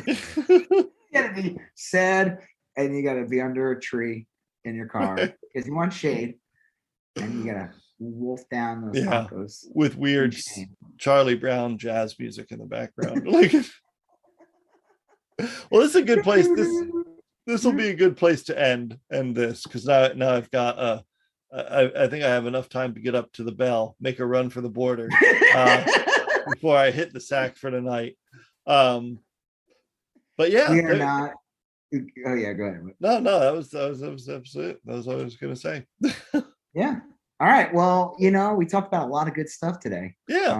You gotta be sad and you gotta be under a tree in your car because you want shade and you gotta wolf down those tacos with weird Charlie Brown jazz music in the background. Like, well, this is a good place. This will be a good place to end this, because now I've got I think I have enough time to get up to the bell, make a run for the border before I hit the sack for the night. But yeah, we are not. Oh yeah, go ahead. No, that was it. That was what I was gonna say. Yeah. All right. Well, we talked about a lot of good stuff today. Yeah.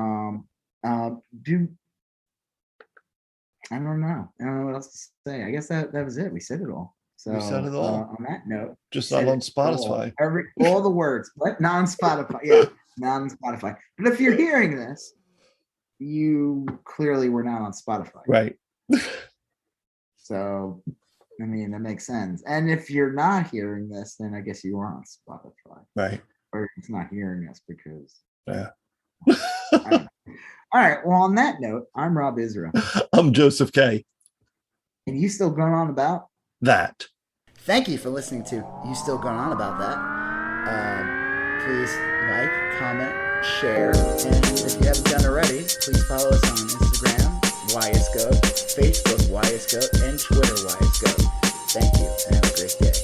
I don't know what else to say. I guess that was it. We said it all. So we said it all. On that note, just not on Spotify. All the words, but not on Spotify. Yeah, not on Spotify. But if you're hearing this, you clearly were not on Spotify. Right. So, I mean, that makes sense. And if you're not hearing this, then I guess you are on Spotify. Right. Or it's not hearing us because. Yeah. All right. Well, on that note, I'm Rob Israel. I'm Joseph K. And you still going on about that? Thank you for listening to You Still Going On About That. Please like, comment, share, and if you haven't done it already, please follow us on Instagram, YSGOAT, Facebook, YSGOAT, and Twitter, YSGOAT. Thank you, and have a great day.